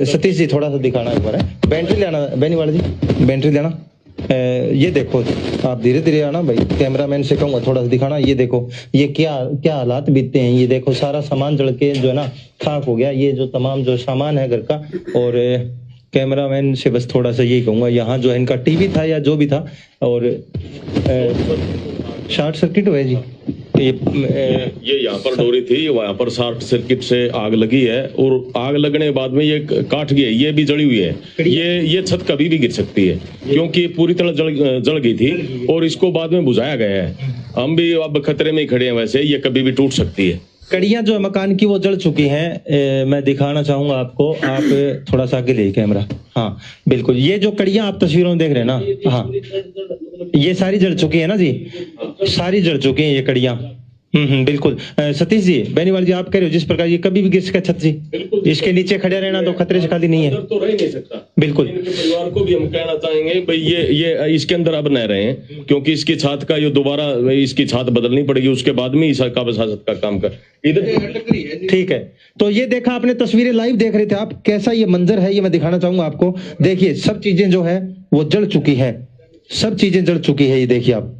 सतीश जी थोड़ा सा दिखाना एक बार है। बैटरी लेना बेनीवाल जी, बैटरी लेना। ये देखो, आप धीरे धीरे आना भाई, कैमरामैन से कहूँगा थोड़ा सा दिखाना। ये देखो ये क्या क्या हालात बीतते हैं। ये देखो सारा सामान जल के जो है ना खाक हो गया। ये जो तमाम जो सामान है घर का, और कैमरामैन से बस थोड़ा सा यही कहूँगा, यहाँ जो है इनका टीवी था या जो भी था और शॉर्ट सर्किट हुआ है जी। ये यहाँ पर डोरी थी, वहाँ पर शॉर्ट सर्किट से आग लगी है और आग लगने के बाद में ये काट गई है, ये भी जली हुई है। ये छत कभी भी गिर सकती है क्योंकि पूरी तरह जल गई थी और इसको बाद में बुझाया गया है। हम भी अब खतरे में ही खड़े हैं, वैसे ये कभी भी टूट सकती है। कड़ियां जो है मकान की वो जल चुकी हैं। मैं दिखाना चाहूंगा आपको, आप थोड़ा सा आगे ले कैमरा। हाँ बिल्कुल, ये जो कड़ियां आप तस्वीरों में देख रहे हैं ना, हाँ ये सारी जल चुकी है ना जी, सारी जल चुकी हैं ये कड़ियां। बिल्कुल। सतीश जी, बेनीवाल जी, आप कह रहे हो जिस प्रकार ये कभी भी गिर सका छत जी, बिल्कुल। इसके नीचे खड़े रहना तो खतरे से खाली नहीं है। अंदर तो रह नहीं सकता। बिल्कुल। इनके परिवार को भी हम कहना चाहेंगे भाई ये इसके अंदर अब न रहे, क्योंकि इसकी छत का ये दोबारा इसकी छत बदलनी पड़ेगी, उसके बाद में इस का बसात का काम कर इधर। ठीक है, तो ये देखा आपने, तस्वीरें लाइव देख रहे थे आप, कैसा ये मंजर है ये मैं दिखाना चाहूंगा आपको। देखिए सब चीजें जो है वो जल चुकी है, सब चीजें जल चुकी है। ये देखिए आप,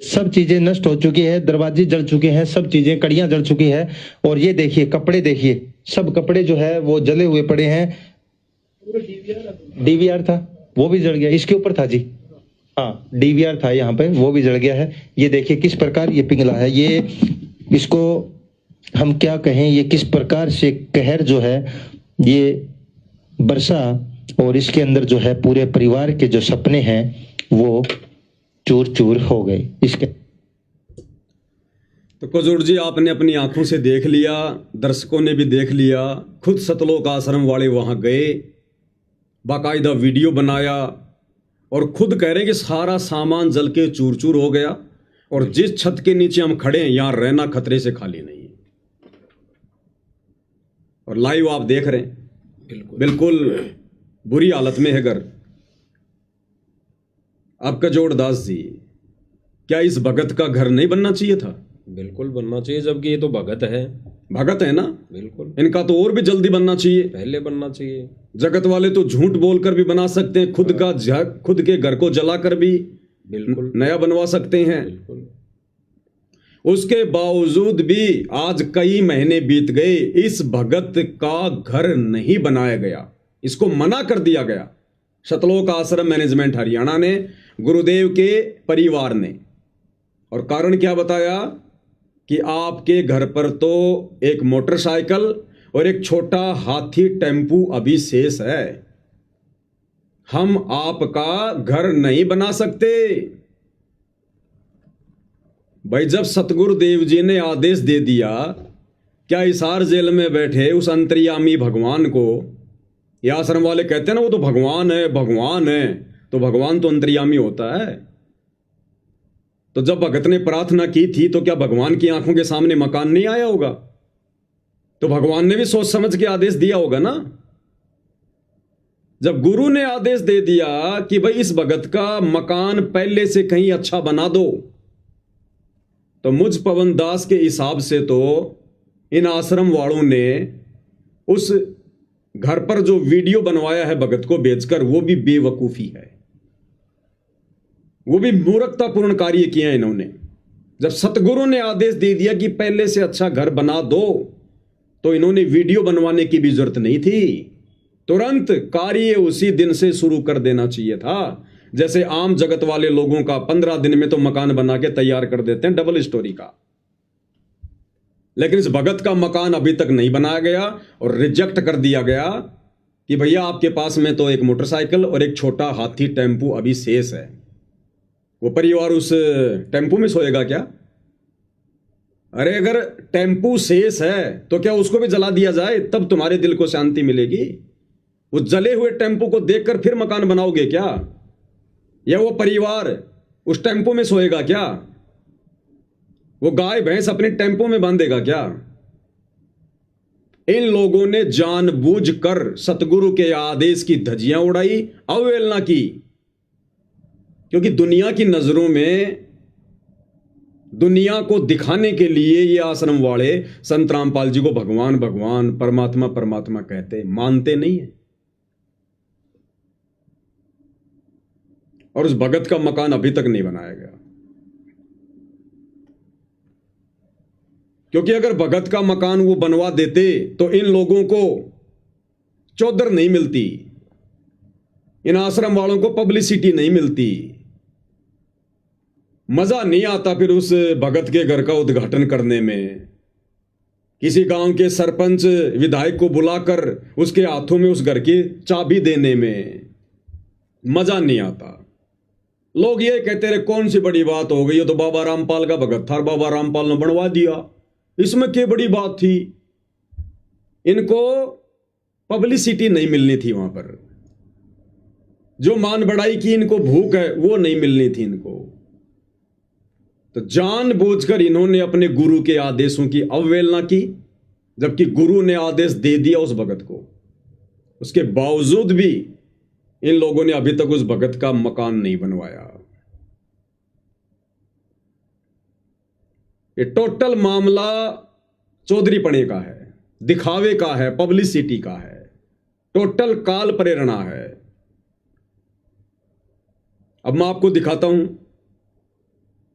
सब चीजें नष्ट हो चुकी है, दरवाजे जल चुके हैं, सब चीजें, कड़ियां जल चुकी है। और ये देखिए कपड़े, देखिए सब कपड़े जो है वो जले हुए पड़े हैं। डीवीआर था वो भी जल गया, इसके ऊपर था जी, हाँ डीवीआर था यहाँ पे, वो भी जल गया है। ये देखिए किस प्रकार ये पिघला है, ये इसको हम क्या कहें, ये किस प्रकार से कहर जो है ये बरसा, और इसके अंदर जो है पूरे परिवार के जो सपने हैं वो चूर चूर हो गए इसके। तो कुजूर जी, आपने अपनी आंखों से देख लिया, दर्शकों ने भी देख लिया, खुद सतलोक आश्रम वाले वहां गए, बाकायदा वीडियो बनाया और खुद कह रहे हैं कि सारा सामान जल के चूर चूर हो गया, और जिस छत के नीचे हम खड़े हैं यहां रहना खतरे से खाली नहीं है। और लाइव आप देख रहे हैं, बिल्कुल बुरी हालत में है घर। आपका जोड़दास जी, क्या इस भगत का घर नहीं बनना चाहिए था? बिल्कुल बनना चाहिए, जबकि ये तो भगत है। भगत है ना, बिल्कुल, इनका तो और भी जल्दी बनना चाहिए। पहले बनना चाहिए। जगत वाले तो झूठ बोलकर भी बना सकते हैं, खुद के घर को जलाकर भी बिल्कुल नया बनवा सकते हैं। बिल्कुल। उसके बावजूद भी आज कई महीने बीत गए, इस भगत का घर नहीं बनाया गया, इसको मना कर दिया गया सतलोक आश्रम मैनेजमेंट हरियाणा ने, गुरुदेव के परिवार ने। और कारण क्या बताया कि आपके घर पर तो एक मोटरसाइकिल और एक छोटा हाथी टेम्पू अभी शेष है, हम आपका घर नहीं बना सकते। भाई, जब सतगुरुदेव जी ने आदेश दे दिया, क्या हिसार जेल में बैठे उस अंतर्यामी भगवान को, ये आश्रम वाले कहते हैं ना वो तो भगवान है, भगवान है, तो भगवान तो अंतर्यामी होता है। तो जब भगत ने प्रार्थना की थी तो क्या भगवान की आंखों के सामने मकान नहीं आया होगा? तो भगवान ने भी सोच समझ के आदेश दिया होगा ना। जब गुरु ने आदेश दे दिया कि भाई इस भगत का मकान पहले से कहीं अच्छा बना दो, तो मुझ पवन दास के हिसाब से तो इन आश्रम वालों ने उस घर पर जो वीडियो बनवाया है भगत को बेचकर, वो भी बेवकूफी है, वो भी मूर्खतापूर्ण कार्य किया इन्होंने। जब सतगुरु ने आदेश दे दिया कि पहले से अच्छा घर बना दो, तो इन्होंने वीडियो बनवाने की भी जरूरत नहीं थी, तुरंत कार्य उसी दिन से शुरू कर देना चाहिए था। जैसे आम जगत वाले लोगों का 15 दिन में तो मकान बना के तैयार कर देते हैं डबल स्टोरी का, लेकिन इस भगत का मकान अभी तक नहीं बनाया गया और रिजेक्ट कर दिया गया कि भैया आपके पास में तो एक मोटरसाइकिल और एक छोटा हाथी टेम्पू अभी शेष है। वो परिवार उस टेम्पू में सोएगा क्या? अरे अगर टेम्पू शेष है तो क्या उसको भी जला दिया जाए, तब तुम्हारे दिल को शांति मिलेगी? उस जले हुए टेम्पू को देखकर फिर मकान बनाओगे क्या? या वो परिवार उस टेम्पो में सोएगा क्या? वो गाय भैंस अपने टेम्पो में बांधेगा क्या? इन लोगों ने जानबूझकर सतगुरु के आदेश की धज्जियां उड़ाई, अवहेलना की, क्योंकि दुनिया की नजरों में, दुनिया को दिखाने के लिए ये आश्रम वाले संत रामपाल जी को भगवान भगवान, परमात्मा परमात्मा कहते, मानते नहीं है। और उस भगत का मकान अभी तक नहीं बनाया गया, क्योंकि अगर भगत का मकान वो बनवा देते तो इन लोगों को चौधर नहीं मिलती, इन आश्रम वालों को पब्लिसिटी नहीं मिलती, मजा नहीं आता फिर उस भगत के घर का उद्घाटन करने में, किसी गांव के सरपंच विधायक को बुलाकर उसके हाथों में उस घर की चाबी देने में मजा नहीं आता। लोग ये कहते रहे कौन सी बड़ी बात हो गई, ये तो बाबा रामपाल का भगत था, बाबा रामपाल ने बनवा दिया, इसमें क्या बड़ी बात थी? इनको पब्लिसिटी नहीं मिलनी थी, वहां पर जो मान बढ़ाई की इनको भूख है वो नहीं मिलनी थी इनको। तो जानबूझकर इन्होंने अपने गुरु के आदेशों की अवहेलना की, जबकि गुरु ने आदेश दे दिया उस भगत को। उसके बावजूद भी इन लोगों ने अभी तक उस भगत का मकान नहीं बनवाया। ये टोटल मामला चौधरीपणे का है, दिखावे का है, पब्लिसिटी का है, टोटल काल प्रेरणा है। अब मैं आपको दिखाता हूं,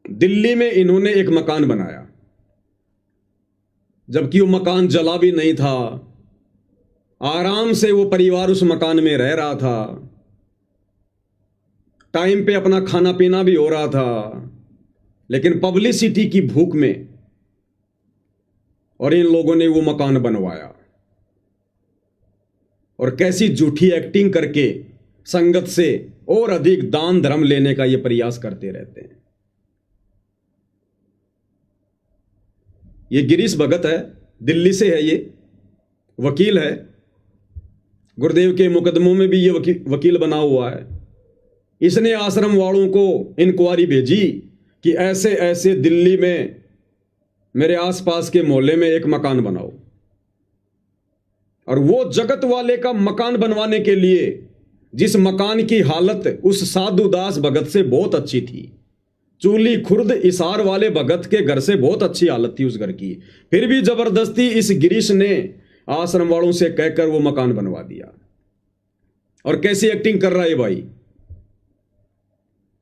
दिल्ली में इन्होंने एक मकान बनाया, जबकि वो मकान जला भी नहीं था, आराम से वो परिवार उस मकान में रह रहा था, टाइम पे अपना खाना पीना भी हो रहा था, लेकिन पब्लिसिटी की भूख में और इन लोगों ने वो मकान बनवाया। और कैसी झूठी एक्टिंग करके संगत से और अधिक दान धर्म लेने का ये प्रयास करते रहते हैं। ये गिरीश भगत है, दिल्ली से है, ये वकील है, गुरुदेव के मुकदमों में भी ये वकील बना हुआ है। इसने आश्रम वालों को इंक्वायरी भेजी कि ऐसे ऐसे दिल्ली में मेरे आसपास के मोहल्ले में एक मकान बनाओ, और वो जगत वाले का मकान बनवाने के लिए, जिस मकान की हालत उस साधुदास भगत से बहुत अच्छी थी, चूली खुर्द इसार वाले भगत के घर से बहुत अच्छी हालत थी उस घर की, फिर भी जबरदस्ती इस गिरीश ने आश्रम वालों से कहकर वो मकान बनवा दिया। और कैसी एक्टिंग कर रहा है भाई,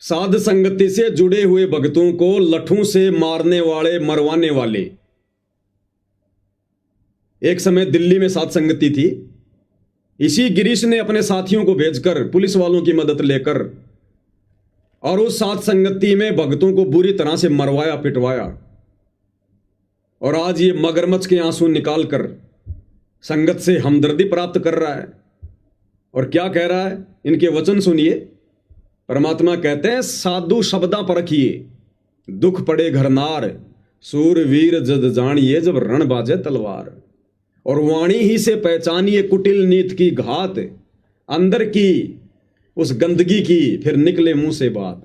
साध संगति से जुड़े हुए भक्तों को लठों से मारने वाले, मरवाने वाले। एक समय दिल्ली में साध संगति थी, इसी गिरीश ने अपने साथियों को भेजकर पुलिस वालों की मदद लेकर और उस साध संगति में भक्तों को बुरी तरह से मरवाया, पिटवाया। और आज ये मगरमच्छ के आंसू निकालकर संगत से हमदर्दी प्राप्त कर रहा है। और क्या कह रहा है, इनके वचन सुनिए। परमात्मा कहते हैं, साधु शब्दा परखिए, दुख पड़े घरनार, सूरवीर जद जानिए जब रण बाजे तलवार। और वाणी ही से पहचानिए कुटिल नीत की घात, अंदर की उस गंदगी की फिर निकले मुंह से बात।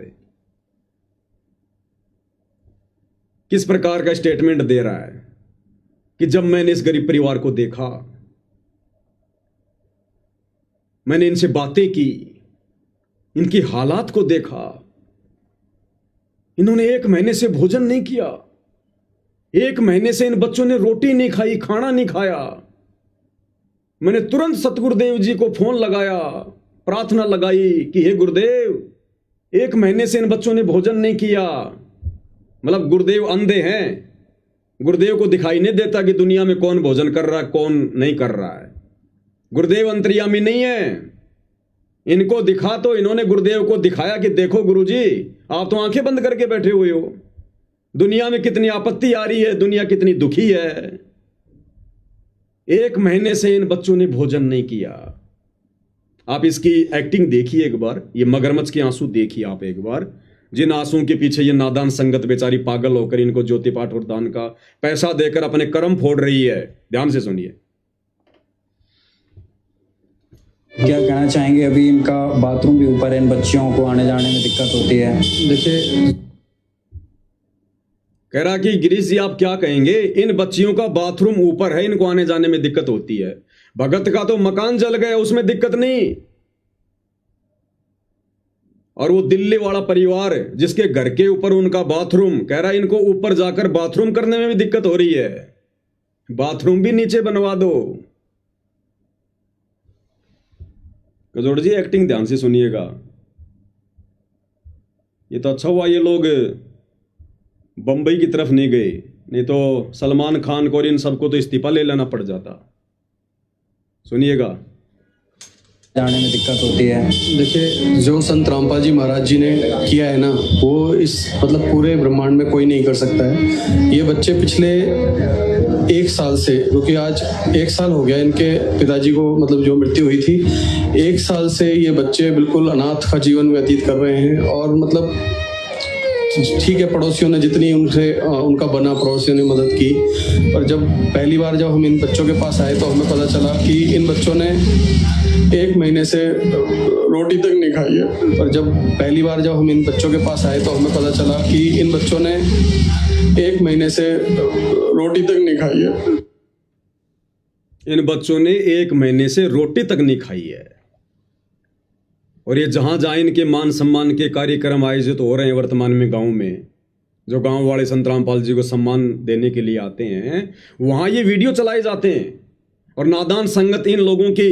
किस प्रकार का स्टेटमेंट दे रहा है कि जब मैंने इस गरीब परिवार को देखा, मैंने इनसे बातें की, इनकी हालात को देखा, इन्होंने 1 महीने से भोजन नहीं किया, 1 महीने से इन बच्चों ने रोटी नहीं खाई, खाना नहीं खाया। मैंने तुरंत सतगुरुदेव जी को फोन लगाया, प्रार्थना लगाई कि हे गुरुदेव, 1 महीने से इन बच्चों ने भोजन नहीं किया। मतलब गुरुदेव अंधे हैं, गुरुदेव को दिखाई नहीं देता कि दुनिया में कौन भोजन कर रहा है, कौन नहीं कर रहा है। गुरुदेव अंतर्यामी नहीं है, इनको दिखा तो इन्होंने गुरुदेव को दिखाया कि देखो गुरुजी, आप तो आंखें बंद करके बैठे हुए हो, दुनिया में कितनी आपत्ति आ रही है, दुनिया कितनी दुखी है। 1 महीने से इन बच्चों ने भोजन नहीं किया। आप इसकी एक्टिंग देखिए एक बार, ये मगरमच्छ के आंसू देखिए आप एक बार, जिन आंसुओं के पीछे ये नादान संगत बेचारी पागल होकर इनको ज्योति पाठ और दान का पैसा देकर अपने कर्म फोड़ रही है। ध्यान से सुनिए। क्या कहना चाहेंगे? अभी इनका बाथरूम भी ऊपर है, इन बच्चियों को आने जाने में दिक्कत होती है। देखिए, कह रहा कि गिरीश जी आप क्या कहेंगे, इन बच्चियों का बाथरूम ऊपर है, इनको आने जाने में दिक्कत होती है। भगत का तो मकान जल गया, उसमें दिक्कत नहीं। और वो दिल्ली वाला परिवार जिसके घर के ऊपर उनका बाथरूम, कह रहा इनको ऊपर जाकर बाथरूम करने में भी दिक्कत हो रही है, बाथरूम भी नीचे बनवा दो। गजोड़ जी एक्टिंग ध्यान से सुनिएगा। ये तो अच्छा हुआ ये लोग बंबई की तरफ नहीं गए, नहीं तो सलमान खान को और इन सबको तो इस्तीफा ले लेना पड़ जाता। सुनिएगा। जाने में दिक्कत होती है। देखिए, जो संत रामपाल जी महाराज जी ने किया है ना, वो इस मतलब पूरे ब्रह्मांड में कोई नहीं कर सकता है। ये बच्चे पिछले 1 साल से, क्योंकि आज 1 साल हो गया इनके पिताजी को मतलब जो मृत्यु हुई थी, 1 साल से ये बच्चे बिल्कुल अनाथ का जीवन व्यतीत कर रहे हैं। और मतलब ठीक है, पड़ोसियों ने जितनी उनसे उनका बना, पड़ोसियों ने मदद की। पर जब पहली बार जब हम इन बच्चों के पास आए तो हमें पता चला कि इन बच्चों ने 1 महीने से रोटी तक नहीं खाई है। पर जब पहली बार जब हम इन बच्चों के पास आए तो हमें पता चला कि इन बच्चों ने 1 महीने से रोटी तक नहीं खाई है। इन बच्चों ने 1 महीने से रोटी तक नहीं खाई है। और ये जहां जहां इनके मान सम्मान के कार्यक्रम आयोजित हो रहे हैं वर्तमान में गांव में, जो गांव वाले संत रामपाल जी को सम्मान देने के लिए आते हैं, वहां ये वीडियो चलाए जाते हैं। और नादान संगत इन लोगों की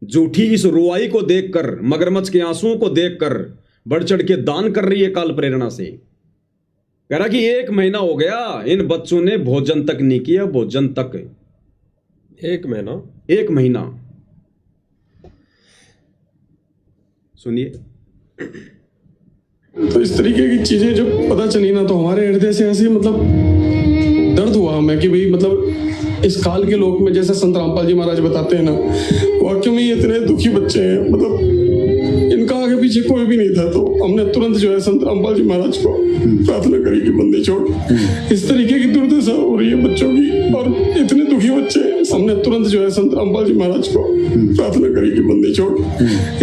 झूठी इस रुआई को देखकर, मगरमच्छ के आंसुओं को देखकर बढ़ चढ़ के दान कर रही है काल प्रेरणा से। कह रहा कि 1 महीना हो गया इन बच्चों ने भोजन तक नहीं किया, भोजन तक। 1 महीना? 1 महीना। सुनिए। तो इस तरीके की चीजें जब पता चली ना, तो हमारे हृदय से ऐसे मतलब दर्द हुआ हमें कि भाई मतलब इस काल के लोक में, जैसे संत रामपाल जी महाराज बताते हैं ना, वाकई में ये इतने दुखी बच्चे हैं, मतलब इनका आगे पीछे कोई भी नहीं था। तो हमने तुरंत जो है संत रामपाल जी महाराज को प्रार्थना करी कि बंदी छोड़, इस तरीके की दुर्दशा हो रही है बच्चों की और इतने दुखी बच्चे। हमने तुरंत जो है संत रामपाल जी महाराज को प्रार्थना करी कि बंदी छोड़,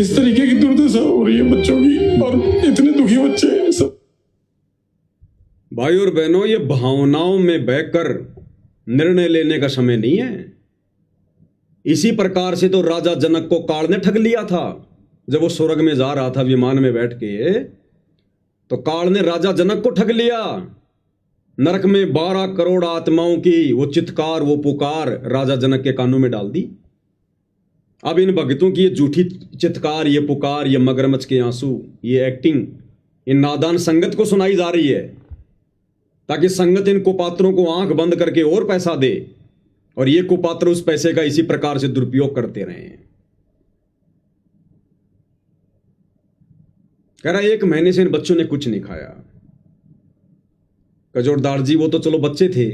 इस तरीके की दुर्दशा हो रही है बच्चों की और इतने दुखी बच्चे सब। भाई और बहनों, ये भावनाओं में बहकर निर्णय लेने का समय नहीं है। इसी प्रकार से तो राजा जनक को काल ने ठग लिया था। जब वो स्वर्ग में जा रहा था विमान में बैठ के, तो काल ने राजा जनक को ठग लिया। नरक में 12 करोड़ आत्माओं की वो चित्कार, वो पुकार राजा जनक के कानों में डाल दी। अब इन भक्तों की ये झूठी चित्कार, ये पुकार, ये मगरमच्छ के आंसू, ये एक्टिंग इन नादान संगत को सुनाई जा रही है, ताकि संगत इन कुपात्रों को आंख बंद करके और पैसा दे, और ये कुपात्र उस पैसे का इसी प्रकार से दुरुपयोग करते रहे हैं। कह रहा 1 महीने से इन बच्चों ने कुछ नहीं खाया। कजोरदार जी वो तो चलो बच्चे थे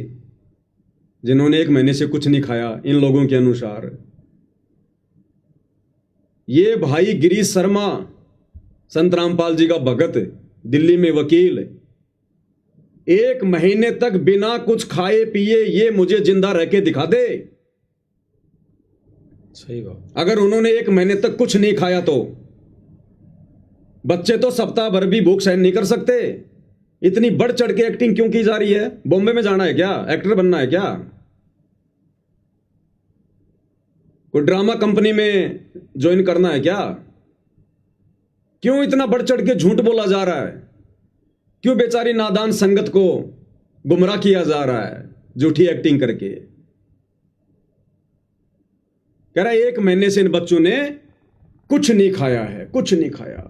जिन्होंने 1 महीने से कुछ नहीं खाया इन लोगों के अनुसार। ये भाई गिरीश शर्मा, संत रामपाल जी का भगत, दिल्ली में वकील, 1 महीने तक बिना कुछ खाए पिए ये मुझे जिंदा रह के दिखा दे। सही बात। अगर उन्होंने 1 महीने तक कुछ नहीं खाया तो बच्चे तो सप्ताह भर भी भूख सहन नहीं कर सकते। इतनी बढ़ चढ़ के एक्टिंग क्यों की जा रही है? बॉम्बे में जाना है क्या? एक्टर बनना है क्या? कोई ड्रामा कंपनी में ज्वाइन करना है क्या? क्यों इतना बढ़ चढ़ के झूठ बोला जा रहा है? क्यों बेचारी नादान संगत को गुमराह किया जा रहा है झूठी एक्टिंग करके? कह रहा है 1 महीने से इन बच्चों ने कुछ नहीं खाया है, कुछ नहीं खाया।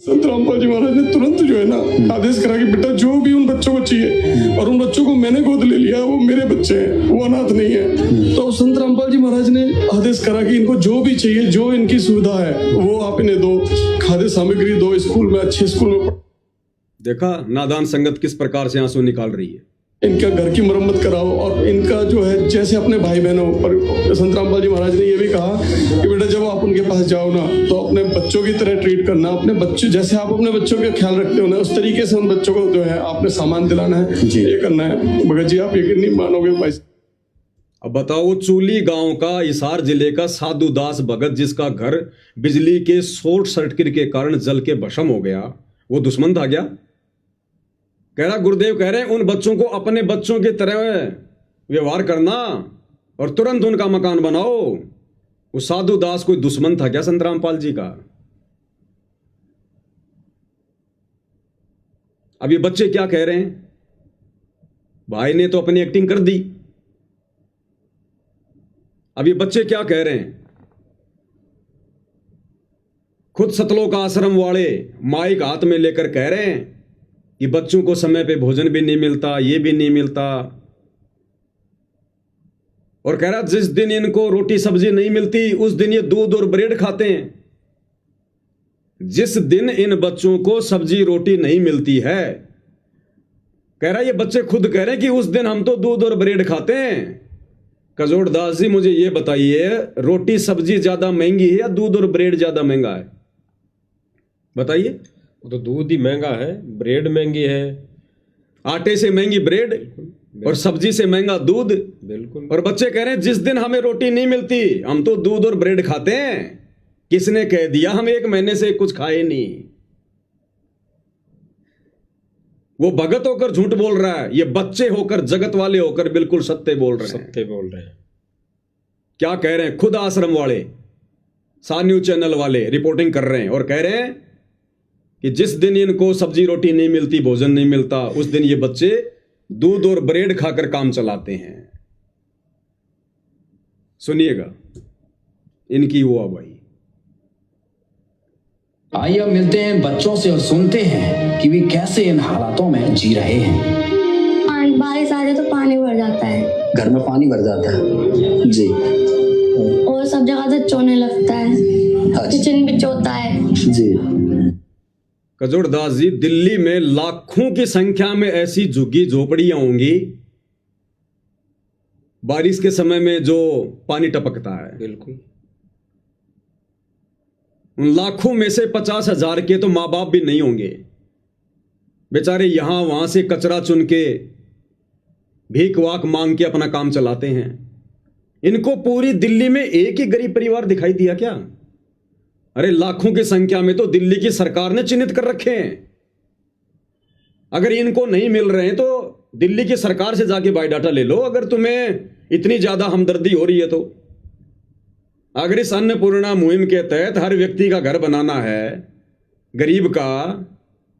संत रामपाल जी महाराज ने तुरंत जो है ना आदेश करा कि बेटा जो भी उन बच्चों को चाहिए, और उन बच्चों को मैंने गोद ले लिया, वो मेरे बच्चे हैं, वो अनाथ नहीं है। तो संत रामपाल जी महाराज ने आदेश करा कि इनको जो भी चाहिए, जो इनकी सुविधा है वो आप इन्हें दो, खाद्य सामग्री दो, स्कूल में अच्छे स्कूल में। देखा नादान संगत किस प्रकार से आंसू निकाल रही है। इनका घर की मरम्मत कराओ, और इनका जो है जैसे अपने भाई बहनों पर संत रामपाल जी महाराज ने ये भी कहा कि बेटा जब आप उनके पास जाओ ना, तो अपने बच्चों की तरह ट्रीट करना। अपने बच्चे जैसे आप अपने बच्चों का ख्याल रखते हो ना, उस तरीके से उन बच्चों को जो है आपने सामान दिलाना है, ये करना है। भगत जी आप यकीन नहीं मानोगे भाई। अब बताओ, चूली गांव का, हिसार जिले का साधु दास भगत, जिसका घर बिजली के शॉर्ट सर्किट के कारण जल के भस्म हो गया, वो दुश्मन था क्या? कह रहा गुरुदेव कह रहे हैं उन बच्चों को अपने बच्चों की तरह व्यवहार करना और तुरंत उनका मकान बनाओ। वो साधु दास कोई दुश्मन था क्या संत रामपाल जी का? अब ये बच्चे क्या कह रहे हैं? भाई ने तो अपनी एक्टिंग कर दी। अब ये बच्चे क्या कह रहे हैं? खुद सतलोक आश्रम वाले माइक हाथ में लेकर कह रहे हैं कि बच्चों को समय पे भोजन भी नहीं मिलता, ये भी नहीं मिलता। और कह रहा जिस दिन इनको रोटी सब्जी नहीं मिलती उस दिन ये दूध और ब्रेड खाते हैं। जिस दिन इन बच्चों को सब्जी रोटी नहीं मिलती है, कह रहा ये बच्चे खुद कह रहे हैं कि उस दिन हम तो दूध और ब्रेड खाते हैं। कजोड़ दास जी मुझे ये बताइए, रोटी सब्जी ज्यादा महंगी है या दूध और ब्रेड ज्यादा महंगा है? बताइए। वो तो दूध ही महंगा है, ब्रेड महंगी है, आटे से महंगी ब्रेड और सब्जी से महंगा दूध। बिल्कुल। और बच्चे कह रहे हैं जिस दिन हमें रोटी नहीं मिलती हम तो दूध और ब्रेड खाते हैं। किसने कह दिया? हम 1 महीने से कुछ खाए नहीं। वो भगत होकर झूठ बोल रहा है, ये बच्चे होकर जगत वाले होकर बिल्कुल सत्य बोल रहे हैं। सत्य बोल रहे हैं। क्या कह रहे हैं? खुद आश्रम वाले, सान न्यूज चैनल वाले रिपोर्टिंग कर रहे हैं और कह रहे हैं कि जिस दिन इनको सब्जी रोटी नहीं मिलती, भोजन नहीं मिलता, उस दिन ये बच्चे दूध और ब्रेड खाकर काम चलाते हैं। सुनिएगा इनकी वो भाई। आइए अब मिलते हैं बच्चों से और सुनते हैं कि वे कैसे इन हालातों में जी रहे हैं। बारिश आ जाए तो पानी भर जाता है, घर में पानी भर जाता है जी, और सब जगह से चोने लगता है, किचन भी चोता है जी। कजोड़दास जी, दिल्ली में लाखों की संख्या में ऐसी झुग्गी झोपड़ियां होंगी बारिश के समय में जो पानी टपकता है। बिल्कुल। उन लाखों में से 50,000 के तो माँ बाप भी नहीं होंगे, बेचारे यहां वहां से कचरा चुन के भीख वाक मांग के अपना काम चलाते हैं। इनको पूरी दिल्ली में एक ही गरीब परिवार दिखाई दिया क्या? अरे लाखों की संख्या में तो दिल्ली की सरकार ने चिन्हित कर रखे हैं। अगर इनको नहीं मिल रहे हैं तो दिल्ली की सरकार से जाके बायोडाटा ले लो, अगर तुम्हें इतनी ज्यादा हमदर्दी हो रही है तो। अगर इस अन्नपूर्णा मुहिम के तहत हर व्यक्ति का घर बनाना है गरीब का,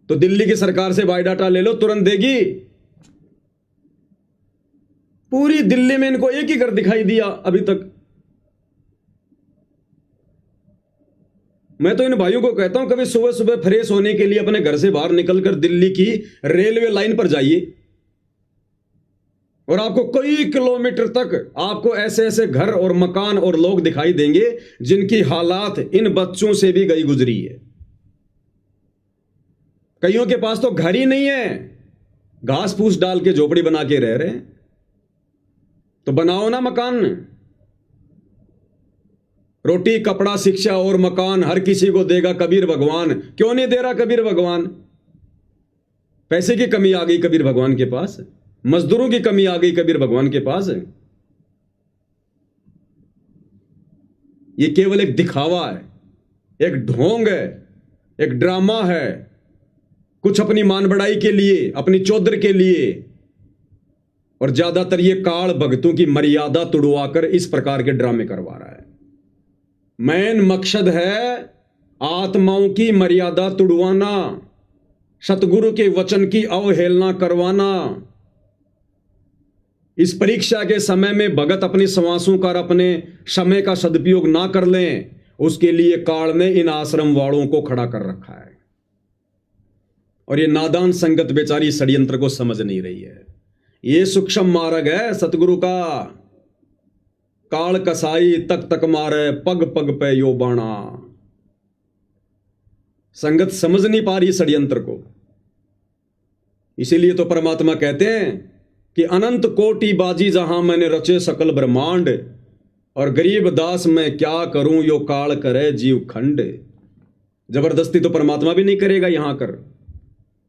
तो दिल्ली की सरकार से बायोडाटा ले लो, तुरंत देगी। पूरी दिल्ली में इनको एक ही घर दिखाई दिया अभी तक। मैं तो इन भाइयों को कहता हूं कभी सुबह सुबह फ्रेश होने के लिए अपने घर से बाहर निकलकर दिल्ली की रेलवे लाइन पर जाइए और आपको कई किलोमीटर तक आपको ऐसे ऐसे घर और मकान और लोग दिखाई देंगे जिनकी हालात इन बच्चों से भी गई गुजरी है। कईयों के पास तो घर ही नहीं है, घास फूस डाल के झोपड़ी बना के रह रहे हैं। तो बनाओ ना मकान। रोटी कपड़ा शिक्षा और मकान हर किसी को देगा कबीर भगवान। क्यों नहीं दे रहा कबीर भगवान? पैसे की कमी आ गई कबीर भगवान के पास, मजदूरों की कमी आ गई कबीर भगवान के पास। ये केवल एक दिखावा है, एक ढोंग है, एक ड्रामा है, कुछ अपनी मान बढ़ाई के लिए, अपनी चौधर के लिए। और ज्यादातर ये काल भक्तों की मर्यादा तुड़वाकर इस प्रकार के ड्रामे करवा रहा है। मेन मकसद है आत्माओं की मर्यादा तुड़वाना, सतगुरु के वचन की अवहेलना करवाना। इस परीक्षा के समय में भगत अपनी श्वासों का, अपने समय का सदुपयोग ना कर लें, उसके लिए काल ने इन आश्रम वालों को खड़ा कर रखा है। और ये नादान संगत बेचारी षड्यंत्र को समझ नहीं रही है। ये सूक्ष्म मार्ग है सतगुरु का। काल कसाई तक तक मारे, पग पग पे यो बाणा। संगत समझ नहीं पा रही षड्यंत्र को। इसीलिए तो परमात्मा कहते हैं कि अनंत कोटि बाजी जहां मैंने रचे सकल ब्रह्मांड, और गरीब दास मैं क्या करूं यो काल करे जीव खंड। जबरदस्ती तो परमात्मा भी नहीं करेगा यहां कर।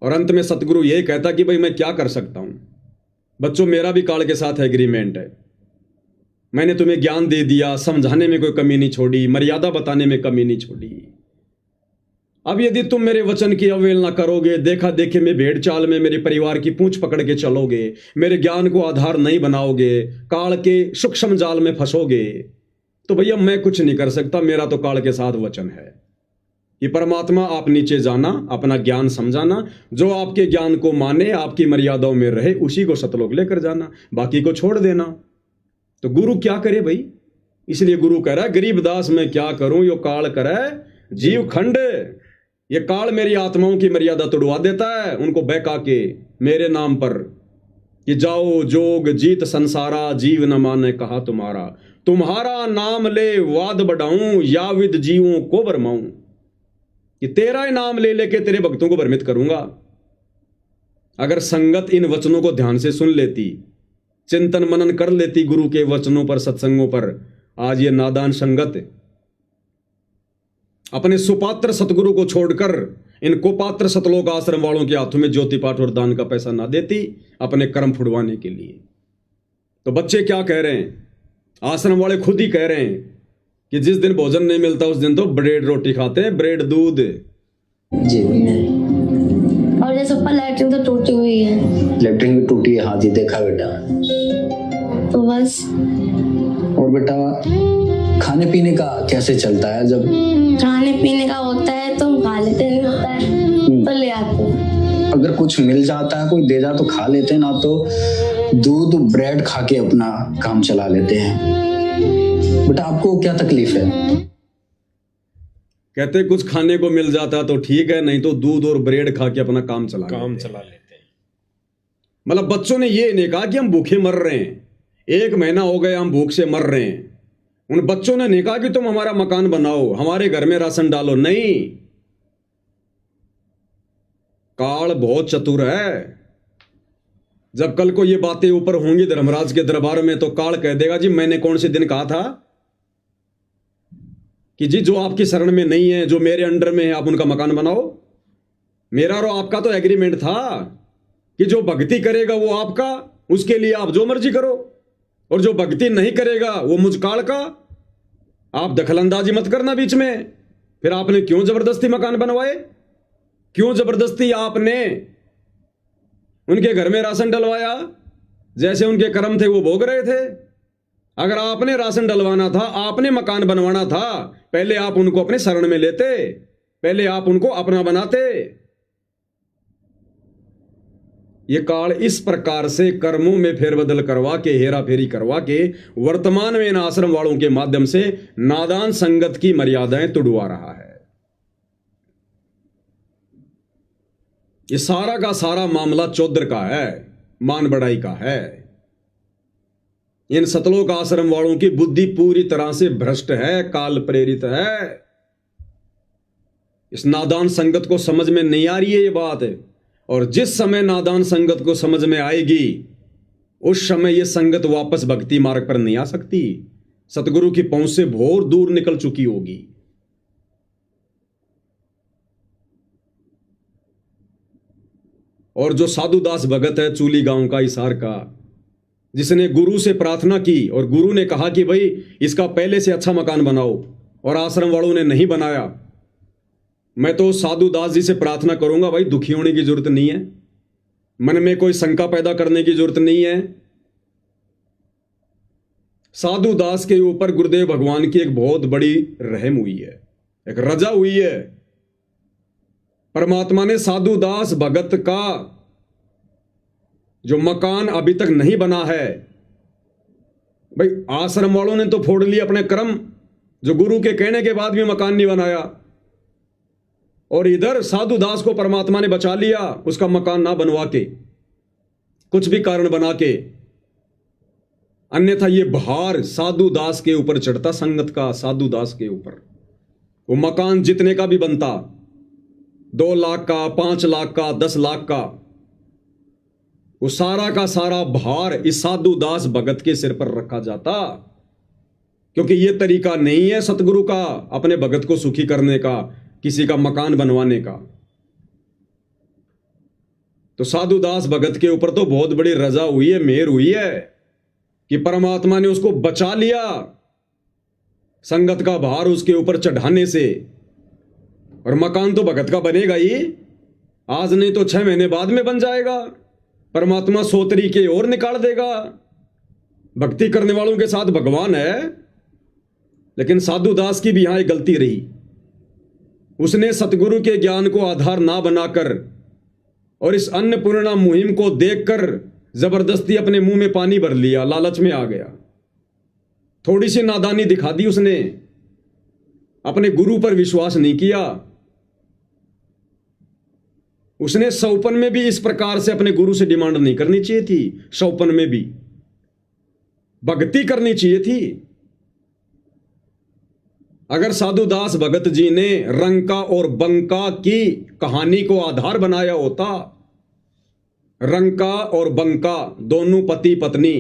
और अंत में सतगुरु यही कहता कि भाई मैं क्या कर सकता हूं बच्चों, मेरा भी काल के साथ एग्रीमेंट है। मैंने तुम्हें ज्ञान दे दिया, समझाने में कोई कमी नहीं छोड़ी, मर्यादा बताने में कमी नहीं छोड़ी। अब यदि तुम मेरे वचन की अवहेलना करोगे, देखा देखे में भेड़ चाल में मेरे परिवार की पूंछ पकड़ के चलोगे, मेरे ज्ञान को आधार नहीं बनाओगे, काल के सूक्ष्म जाल में फंसोगे, तो भैया मैं कुछ नहीं कर सकता। मेरा तो काल के साथ वचन है कि परमात्मा आप नीचे जाना, अपना ज्ञान समझाना, जो आपके ज्ञान को माने, आपकी मर्यादाओं में रहे, उसी को सतलोक लेकर जाना, बाकी को छोड़ देना। तो गुरु क्या करे भाई? इसलिए गुरु कह रहा है गरीबदास मैं क्या करूं यो काल करे जीव खंड। ये काल मेरी आत्माओं की मर्यादा तोड़वा देता है, उनको बहका के मेरे नाम पर कि जाओ जोग जीत संसारा, जीव न माने कहा तुम्हारा, तुम्हारा नाम ले वाद बढ़ाऊं, या विद जीवों को भरमाऊं। कि तेरा ही नाम ले लेके तेरे भक्तों को भ्रमित करूंगा। अगर संगत इन वचनों को ध्यान से सुन लेती, चिंतन मनन कर लेती गुरु के वचनों पर, सत्संगों पर, आज ये नादान संगत अपने सुपात्र सतगुरु को छोड़कर इन कुपात्र सतलोक आश्रम वालों के हाथों में ज्योति पाठ और दान का पैसा ना देती अपने कर्म फुड़वाने के लिए। तो बच्चे क्या कह रहे हैं, आश्रम वाले खुद ही कह रहे हैं कि जिस दिन भोजन नहीं मिलता उस दिन तो ब्रेड रोटी खाते हैं, ब्रेड दूध। जी और जैसे ऊपर लैट्रिन तो टूटी हुई है, लेटरिन भी टूटी है, हाँ जी देखा बेटा। तो बस। और बेटा खाने पीने का कैसे चलता है? जब खाने पीने का होता है तो हम खा लेते, नहीं होता है तो ले आते हैं। अगर कुछ मिल जाता है, कोई दे जा तो खा लेते हैं, ना तो दूध ब्रेड खा के अपना काम चला लेते हैं। बेटा आपको क्या तकलीफ है? कहते कुछ खाने को मिल जाता तो ठीक है, नहीं तो दूध और ब्रेड खा के अपना काम चला काम लेते हैं। चला लेते हैं। मतलब बच्चों ने ये नहीं कहा कि हम भूखे मर रहे हैं, 1 महीना हो गया हम भूख से मर रहे हैं। उन बच्चों ने नहीं कहा कि तुम हमारा मकान बनाओ, हमारे घर में राशन डालो, नहीं। काल बहुत चतुर है। जब कल को ये बातें ऊपर होंगी धर्मराज के दरबार में तो काल कह देगा जी मैंने कौन से दिन कहा था कि जी जो आपकी शरण में नहीं है, जो मेरे अंडर में है, आप उनका मकान बनाओ। मेरा और आपका तो एग्रीमेंट था कि जो भक्ति करेगा वो आपका, उसके लिए आप जो मर्जी करो, और जो भक्ति नहीं करेगा वो मुझ काल का। आप दखलंदाजी मत करना बीच में। फिर आपने क्यों जबरदस्ती मकान बनवाए? क्यों जबरदस्ती आपने उनके घर में राशन डलवाया? जैसे उनके कर्म थे वो भोग रहे थे। अगर आपने राशन डलवाना था, आपने मकान बनवाना था, पहले आप उनको अपने शरण में लेते, पहले आप उनको अपना बनाते। ये काल इस प्रकार से कर्मों में फेरबदल करवा के, हेरा फेरी करवा के, वर्तमान में इन आश्रम वालों के माध्यम से नादान संगत की मर्यादाएं तुड़वा रहा है। ये सारा का सारा मामला चौधर का है, मान बढ़ाई का है। इन सतलोक आश्रम वालों की बुद्धि पूरी तरह से भ्रष्ट है, काल प्रेरित है। इस नादान संगत को समझ में नहीं आ रही है ये बात है। और जिस समय नादान संगत को समझ में आएगी उस समय ये संगत वापस भक्ति मार्ग पर नहीं आ सकती। सतगुरु की पहुंच से बहुत दूर निकल चुकी होगी। और जो साधुदास भगत है चूली गांव का, हिसार का, जिसने गुरु से प्रार्थना की और गुरु ने कहा कि भाई इसका पहले से अच्छा मकान बनाओ, और आश्रम वालों ने नहीं बनाया, मैं तो साधुदास जी से प्रार्थना करूंगा भाई दुखी होने की जरूरत नहीं है, मन में कोई शंका पैदा करने की जरूरत नहीं है। साधुदास के ऊपर गुरुदेव भगवान की एक बहुत बड़ी रहम हुई है, एक रजा हुई है। परमात्मा ने साधुदास भगत का जो मकान अभी तक नहीं बना है, भाई आश्रम वालों ने तो फोड़ लिए अपने कर्म, जो गुरु के कहने के बाद भी मकान नहीं बनाया, और इधर साधुदास को परमात्मा ने बचा लिया उसका मकान ना बनवा के, कुछ भी कारण बना के। अन्यथा ये भार साधुदास के ऊपर चढ़ता, संगत का साधुदास के ऊपर। वो मकान जितने का भी बनता, 2 लाख का, 5 लाख का, 10 लाख का, वो सारा का सारा भार इस साधुदास भगत के सिर पर रखा जाता। क्योंकि ये तरीका नहीं है सतगुरु का अपने भगत को सुखी करने का, किसी का मकान बनवाने का। तो साधुदास भगत के ऊपर तो बहुत बड़ी रजा हुई है, मेहर हुई है कि परमात्मा ने उसको बचा लिया संगत का भार उसके ऊपर चढ़ाने से। और मकान तो भगत का बनेगा ही, आज नहीं तो 6 महीने बाद में बन जाएगा। परमात्मा 100 तरीके और निकाल देगा। भक्ति करने वालों के साथ भगवान है। लेकिन साधुदास की भी यहां एक गलती रही, उसने सतगुरु के ज्ञान को आधार ना बनाकर और इस अन्नपूर्णा मुहिम को देखकर जबरदस्ती अपने मुंह में पानी भर लिया, लालच में आ गया। थोड़ी सी नादानी दिखा दी उसने, अपने गुरु पर विश्वास नहीं किया। उसने सौपन में भी इस प्रकार से अपने गुरु से डिमांड नहीं करनी चाहिए थी। सौपन में भी भक्ति करनी चाहिए थी। अगर साधुदास भगत जी ने रंका और बंका की कहानी को आधार बनाया होता, रंका और बंका दोनों पति पत्नी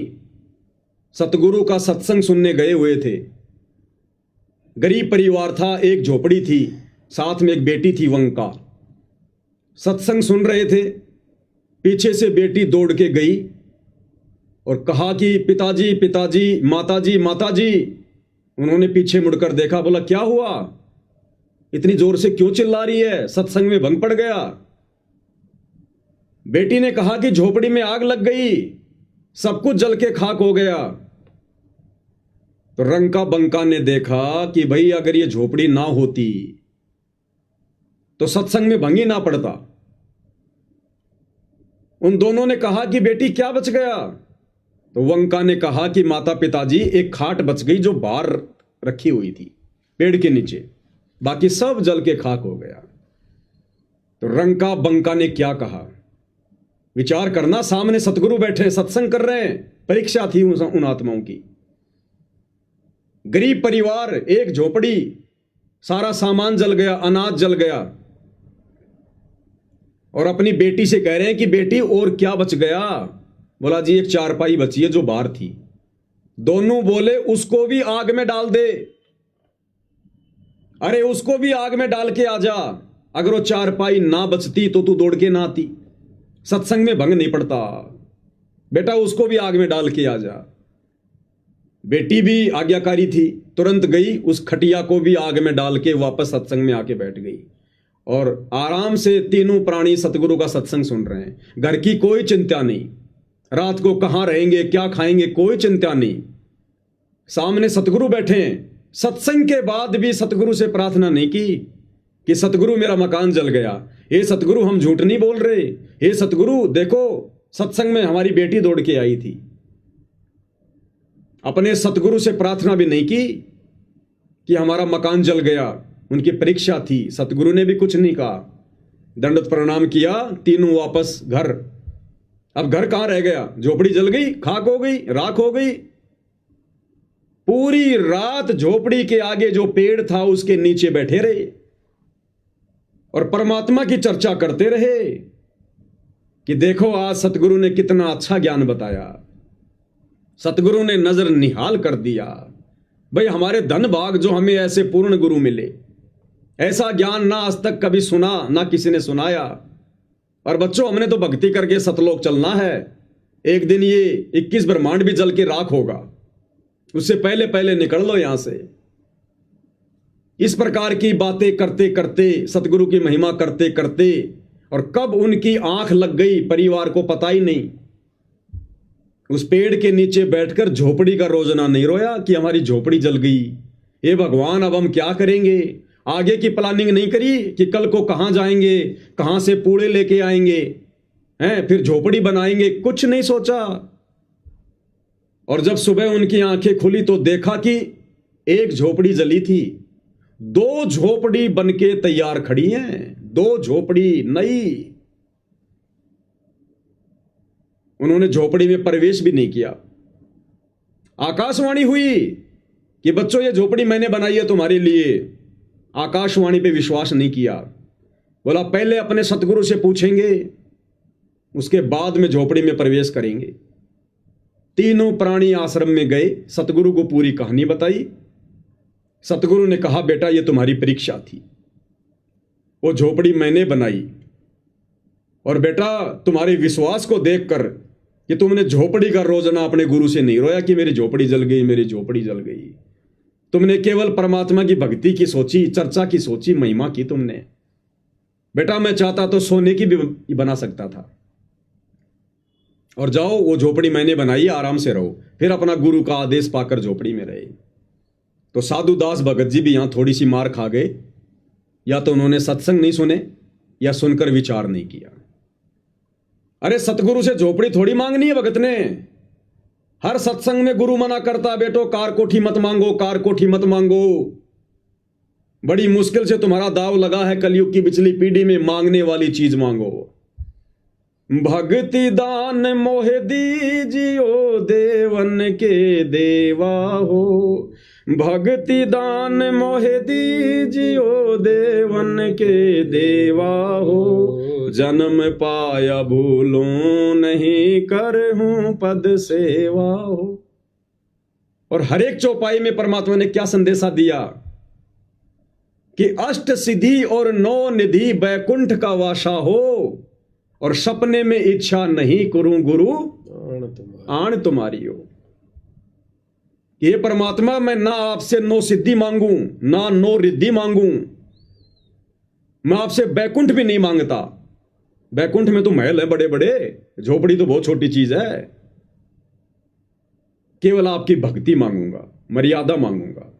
सतगुरु का सत्संग सुनने गए हुए थे। गरीब परिवार था, एक झोपड़ी थी, साथ में एक बेटी थी वंका। सत्संग सुन रहे थे, पीछे से बेटी दौड़ के गई और कहा कि पिताजी पिताजी, माताजी माताजी। उन्होंने पीछे मुड़कर देखा, बोला क्या हुआ, इतनी जोर से क्यों चिल्ला रही है, सत्संग में भंग पड़ गया। बेटी ने कहा कि झोपड़ी में आग लग गई, सब कुछ जल के खाक हो गया। तो रंका बंका ने देखा कि भाई अगर ये झोपड़ी ना होती तो सत्संग में भंग ही ना पड़ता। उन दोनों ने कहा कि बेटी क्या बच गया। तो वंका ने कहा कि माता पिताजी एक खाट बच गई जो बाहर रखी हुई थी पेड़ के नीचे, बाकी सब जल के खाक हो गया। तो रंका बंका ने क्या कहा, विचार करना, सामने सतगुरु बैठे सत्संग कर रहे हैं, परीक्षा थी उन आत्माओं की। गरीब परिवार, एक झोपड़ी, सारा सामान जल गया, अनाज जल गया, और अपनी बेटी से कह रहे हैं कि बेटी और क्या बच गया। बोला जी एक चारपाई बची है जो बाहर थी। दोनों बोले उसको भी आग में डाल दे, अरे उसको भी आग में डाल के आ जा। अगर वो चारपाई ना बचती तो तू दौड़ के ना आती, सत्संग में भंग नहीं पड़ता। बेटा उसको भी आग में डाल के आ जा। बेटी भी आज्ञाकारी थी, तुरंत गई, उस खटिया को भी आग में डाल के वापस सत्संग में आके बैठ गई। और आराम से तीनों प्राणी सतगुरु का सत्संग सुन रहे हैं। घर की कोई चिंता नहीं, रात को कहां रहेंगे, क्या खाएंगे, कोई चिंता नहीं। सामने सतगुरु बैठे हैं। सत्संग के बाद भी सतगुरु से प्रार्थना नहीं की कि सतगुरु मेरा मकान जल गया, हे सतगुरु हम झूठ नहीं बोल रहे, हे सतगुरु देखो सत्संग में हमारी बेटी दौड़ के आई थी। अपने सतगुरु से प्रार्थना भी नहीं की कि हमारा मकान जल गया। उनकी परीक्षा थी, सतगुरु ने भी कुछ नहीं कहा, दंडवत प्रणाम किया, तीनों वापस घर। अब घर कहां रह गया, झोपड़ी जल गई, खाक हो गई, राख हो गई। पूरी रात झोपड़ी के आगे जो पेड़ था उसके नीचे बैठे रहे और परमात्मा की चर्चा करते रहे कि देखो आज सतगुरु ने कितना अच्छा ज्ञान बताया, सतगुरु ने नजर निहाल कर दिया। भाई हमारे धन भाग जो हमें ऐसे पूर्ण गुरु मिले, ऐसा ज्ञान ना आज तक कभी सुना, ना किसी ने सुनाया। और बच्चों हमने तो भक्ति करके सतलोक चलना है, एक दिन ये 21 ब्रह्मांड भी जल के राख होगा, उससे पहले पहले निकल लो यहां से। इस प्रकार की बातें करते करते, सतगुरु की महिमा करते करते, और कब उनकी आंख लग गई परिवार को पता ही नहीं। उस पेड़ के नीचे बैठकर झोपड़ी का रोजना नहीं रोया कि हमारी झोपड़ी जल गई, हे भगवान अब हम क्या करेंगे। आगे की प्लानिंग नहीं करी कि कल को कहां जाएंगे, कहां से पूड़े लेके आएंगे, हैं फिर झोपड़ी बनाएंगे, कुछ नहीं सोचा। और जब सुबह उनकी आंखें खुली तो देखा कि एक झोपड़ी जली थी, 2 झोपड़ी बनके तैयार खड़ी हैं, 2 झोपड़ी नई। उन्होंने झोपड़ी में प्रवेश भी नहीं किया। आकाशवाणी हुई कि बच्चों ये झोपड़ी मैंने बनाई है तुम्हारे लिए। आकाशवाणी पे विश्वास नहीं किया, बोला पहले अपने सतगुरु से पूछेंगे, उसके बाद में झोपड़ी में प्रवेश करेंगे। तीनों प्राणी आश्रम में गए, सतगुरु को पूरी कहानी बताई। सतगुरु ने कहा बेटा ये तुम्हारी परीक्षा थी, वो झोपड़ी मैंने बनाई, और बेटा तुम्हारे विश्वास को देखकर कि तुमने झोपड़ी का रोजना अपने गुरु से नहीं रोया कि मेरी झोपड़ी जल गई, मेरी झोपड़ी जल गई। तुमने केवल परमात्मा की भक्ति की सोची, चर्चा की सोची, महिमा की तुमने। बेटा मैं चाहता तो सोने की भी बना सकता था, और जाओ वो झोपड़ी मैंने बनाई, आराम से रहो। फिर अपना गुरु का आदेश पाकर झोपड़ी में रहे। तो साधु दास भगत जी भी यहां थोड़ी सी मार खा गए, या तो उन्होंने सत्संग नहीं सुने या सुनकर विचार नहीं किया। अरे सतगुरु से झोपड़ी थोड़ी मांगनी है भगत ने। हर सत्संग में गुरु मना करता, बेटो कार कोठी मत मांगो, कार कोठी मत मांगो, बड़ी मुश्किल से तुम्हारा दाव लगा है, कलयुग की पिछली पीढ़ी में मांगने वाली चीज मांगो। भक्ति दान मोहे दीजियो देवन के देवा हो, भक्ति दान मोहे दीजियो देवन के देवा हो, जन्म पाया भूलो नहीं करहूं पद सेवा हो। और हर एक चौपाई में परमात्मा ने क्या संदेशा दिया, कि अष्ट सिद्धि और 9 निधि बैकुंठ का वासा हो, और सपने में इच्छा नहीं करूं गुरु आण तुम्हारी हो। ये परमात्मा, मैं ना आपसे 9 सिद्धि मांगू, ना 9 रिद्धि मांगू, मैं आपसे बैकुंठ भी नहीं मांगता। बैकुंठ में तो महल है बड़े बड़े, झोपड़ी तो बहुत छोटी चीज है। केवल आपकी भक्ति मांगूंगा, मर्यादा मांगूंगा।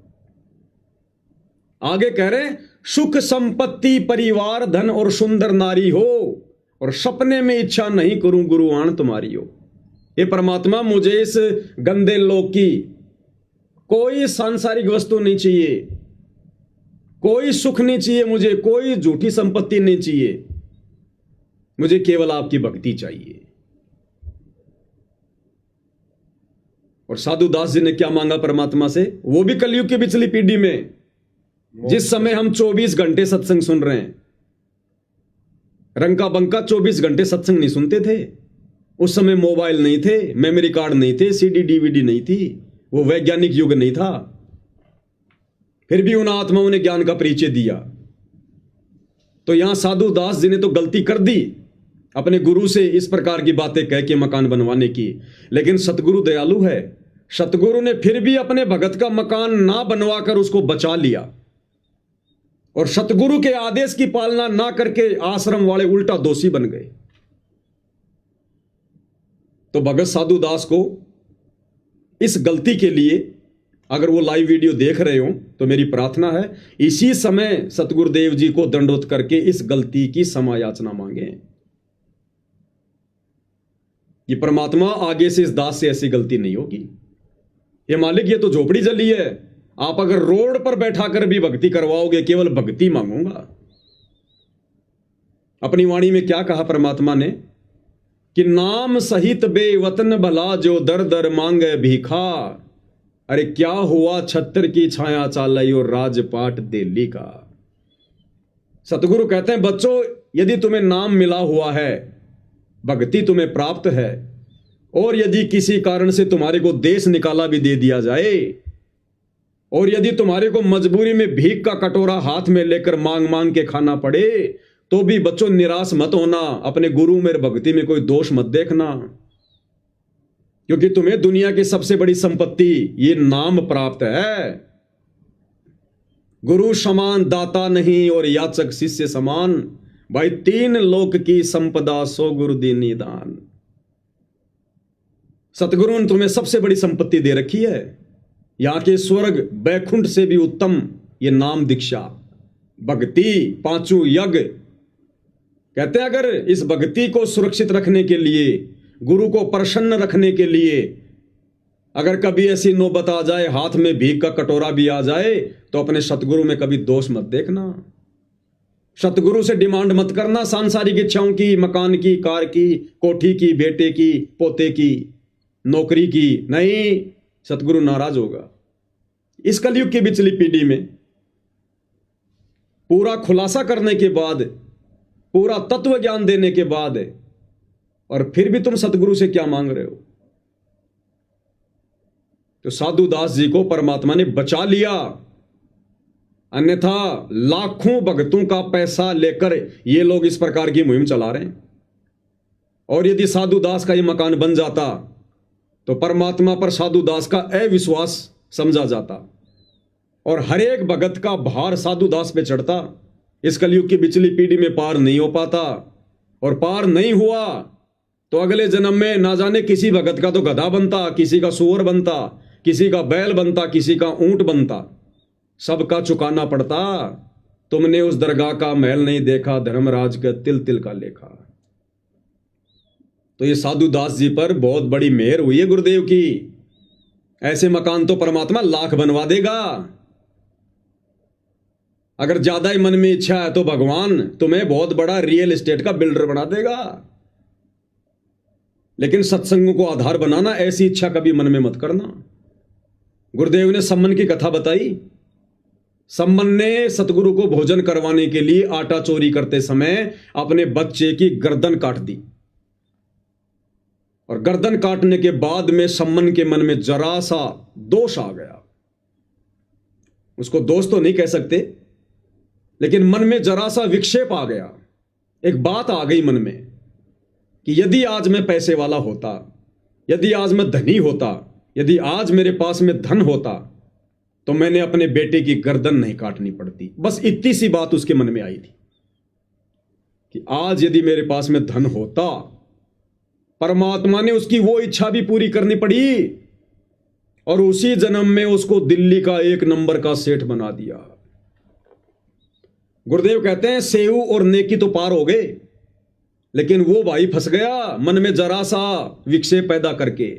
आगे कह रहे, सुख संपत्ति परिवार धन और सुंदर नारी हो, और सपने में इच्छा नहीं करूं गुरु आण तुम्हारी हो। ये परमात्मा, मुझे इस गंदे लोक की कोई सांसारिक वस्तु नहीं चाहिए, कोई सुख नहीं चाहिए, मुझे कोई झूठी संपत्ति नहीं चाहिए, मुझे केवल आपकी भक्ति चाहिए। और साधु दास जी ने क्या मांगा परमात्मा से? वो भी कलयुग की पिछली पीढ़ी में, जिस समय हम 24 घंटे सत्संग सुन रहे हैं। रंका बंका 24 घंटे सत्संग नहीं सुनते थे। उस समय मोबाइल नहीं थे, मेमोरी कार्ड नहीं थे, सीडी डीवीडी नहीं थी, वो वैज्ञानिक युग नहीं था। फिर भी उन आत्माओं ने ज्ञान का परिचय दिया। तो यहां साधु दास जी ने तो गलती कर दी अपने गुरु से इस प्रकार की बातें कह के मकान बनवाने की, लेकिन सतगुरु दयालु है। सतगुरु ने फिर भी अपने भगत का मकान ना बनवाकर उसको बचा लिया, और सतगुरु के आदेश की पालना ना करके आश्रम वाले उल्टा दोषी बन गए। तो भगत साधु दास को इस गलती के लिए, अगर वो लाइव वीडियो देख रहे हो तो मेरी प्रार्थना है, इसी समय सतगुरुदेव जी को दंडोत करके इस गलती की क्षमा याचना मांगे। ये परमात्मा, आगे से इस दास से ऐसी गलती नहीं होगी। ये मालिक, ये तो झोपड़ी जली है, आप अगर रोड पर बैठा कर भी भक्ति करवाओगे, केवल भक्ति मांगूंगा। अपनी वाणी में क्या कहा परमात्मा ने कि नाम सहित बेवतन भला जो दर दर मांगे भीखा। अरे क्या हुआ छत्र की छाया चालई और राजपाट दिल्ली का। सतगुरु कहते हैं, बच्चों, यदि तुम्हें नाम मिला हुआ है, भक्ति तुम्हें प्राप्त है, और यदि किसी कारण से तुम्हारे को देश निकाला भी दे दिया जाए, और यदि तुम्हारे को मजबूरी में भीख का कटोरा हाथ में लेकर मांग मांग के खाना पड़े, तो भी बच्चों निराश मत होना। अपने गुरु में भक्ति में कोई दोष मत देखना, क्योंकि तुम्हें दुनिया की सबसे बड़ी संपत्ति ये नाम प्राप्त है। गुरु समान दाता नहीं और याचक शिष्य समान, भाई 3 लोक की संपदा सो गुरु दीनी दान। सतगुरु ने तुम्हें सबसे बड़ी संपत्ति दे रखी है, यहां के स्वर्ग बैकुंठ से भी उत्तम ये नाम दीक्षा, भक्ति, 5 यज्ञ। कहते हैं अगर इस भक्ति को सुरक्षित रखने के लिए, गुरु को प्रसन्न रखने के लिए, अगर कभी ऐसी नौबत आ जाए, हाथ में भीख का कटोरा भी आ जाए, तो अपने सतगुरु में कभी दोष मत देखना। सतगुरु से डिमांड मत करना सांसारिक इच्छाओं की, मकान की, कार की, कोठी की, बेटे की, पोते की, नौकरी की। नहीं, सतगुरु नाराज होगा। इस कलयुग की पिछली पीढ़ी में पूरा खुलासा करने के बाद, पूरा तत्व ज्ञान देने के बाद, और फिर भी तुम सतगुरु से क्या मांग रहे हो? तो साधु दास जी को परमात्मा ने बचा लिया, अन्यथा लाखों भक्तों का पैसा लेकर ये लोग इस प्रकार की मुहिम चला रहे हैं। और यदि साधु दास का ये मकान बन जाता तो परमात्मा पर साधु दास का अविश्वास समझा जाता, और हर एक भगत का भार साधु दास पे चढ़ता। इस कलयुग की पिछली पीढ़ी में पार नहीं हो पाता, और पार नहीं हुआ तो अगले जन्म में ना जाने किसी भगत का तो गधा बनता, किसी का सूअर बनता, किसी का बैल बनता, किसी का ऊंट बनता, सबका चुकाना पड़ता। तुमने उस दरगाह का महल नहीं देखा, धर्मराज का तिल तिल का लेखा। तो ये साधु दास जी पर बहुत बड़ी मेहर हुई है गुरुदेव की। ऐसे मकान तो परमात्मा लाख बनवा देगा। अगर ज्यादा ही मन में इच्छा है तो भगवान तुम्हें बहुत बड़ा रियल एस्टेट का बिल्डर बना देगा। लेकिन सत्संग को आधार बनाना, ऐसी इच्छा कभी मन में मत करना। गुरुदेव ने सम्मन की कथा बताई। सम्मन ने सतगुरु को भोजन करवाने के लिए आटा चोरी करते समय अपने बच्चे की गर्दन काट दी, और गर्दन काटने के बाद में सम्मन के मन में जरा सा दोष आ गया। उसको दोष तो नहीं कह सकते, लेकिन मन में जरा सा विक्षेप आ गया, एक बात आ गई मन में कि यदि आज मैं पैसे वाला होता, यदि आज मैं धनी होता, यदि आज मेरे पास में धन होता, तो मैंने अपने बेटे की गर्दन नहीं काटनी पड़ती। बस इतनी सी बात उसके मन में आई थी कि आज यदि मेरे पास में धन होता, परमात्मा ने उसकी वो इच्छा भी पूरी करनी पड़ी और उसी जन्म में उसको दिल्ली का 1 नंबर का सेठ बना दिया। गुरुदेव कहते हैं सेऊ और नेकी तो पार हो गए, लेकिन वो भाई फंस गया मन में जरा सा विक्षेप पैदा करके।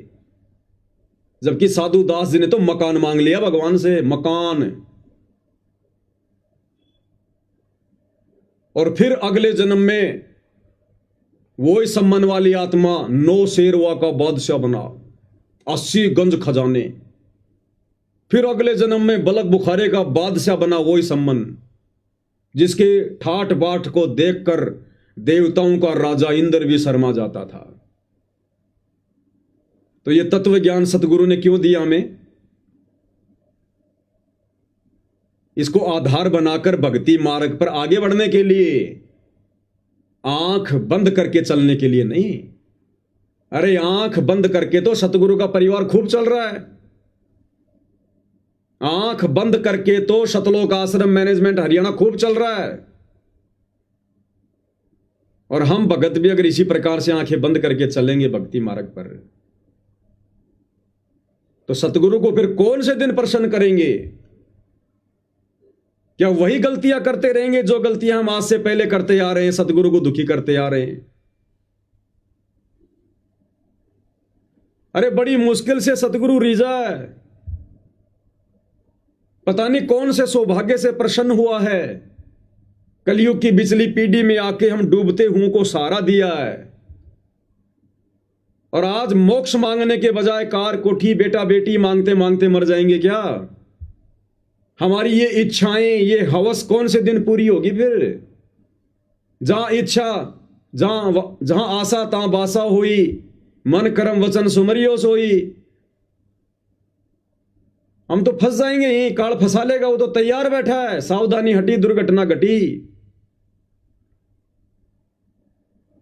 जबकि साधु दास जी ने तो मकान मांग लिया भगवान से, मकान। और फिर अगले जन्म में वो ही सम्मान वाली आत्मा 9 शेरवा का बादशाह बना, 80 गंज खजाने। फिर अगले जन्म में बलक बुखारे का बादशाह बना वही सम्मन, जिसके ठाट बाट को देखकर देवताओं का राजा इंद्र भी शर्मा जाता था। तो ये तत्व ज्ञान सतगुरु ने क्यों दिया हमें? इसको आधार बनाकर भक्ति मार्ग पर आगे बढ़ने के लिए, आंख बंद करके चलने के लिए नहीं। अरे आंख बंद करके तो सतगुरु का परिवार खूब चल रहा है। आंख बंद करके तो शतलोक आश्रम मैनेजमेंट हरियाणा खूब चल रहा है। और हम भगत भी अगर इसी प्रकार से आंखें बंद करके चलेंगे भक्ति मार्ग पर, तो सतगुरु को फिर कौन से दिन प्रसन्न करेंगे? क्या वही गलतियां करते रहेंगे जो गलतियां हम आज से पहले करते आ रहे हैं, सतगुरु को दुखी करते आ रहे हैं? अरे बड़ी मुश्किल से सतगुरु रीझा है, पता नहीं कौन से सौभाग्य से प्रसन्न हुआ है। कलयुग की बिचली पीढ़ी में आके हम डूबते हुओं को सहारा दिया है, और आज मोक्ष मांगने के बजाय कार कोठी बेटा बेटी मांगते मांगते मर जाएंगे क्या? हमारी ये इच्छाएं, ये हवस कौन से दिन पूरी होगी फिर? जहां इच्छा, जहां आशा तहां बासा हुई, मन कर्म वचन सुमरियो सोई। हम तो फंस जाएंगे, यही काल फंसा लेगा, वो तो तैयार बैठा है, सावधानी हटी दुर्घटना घटी।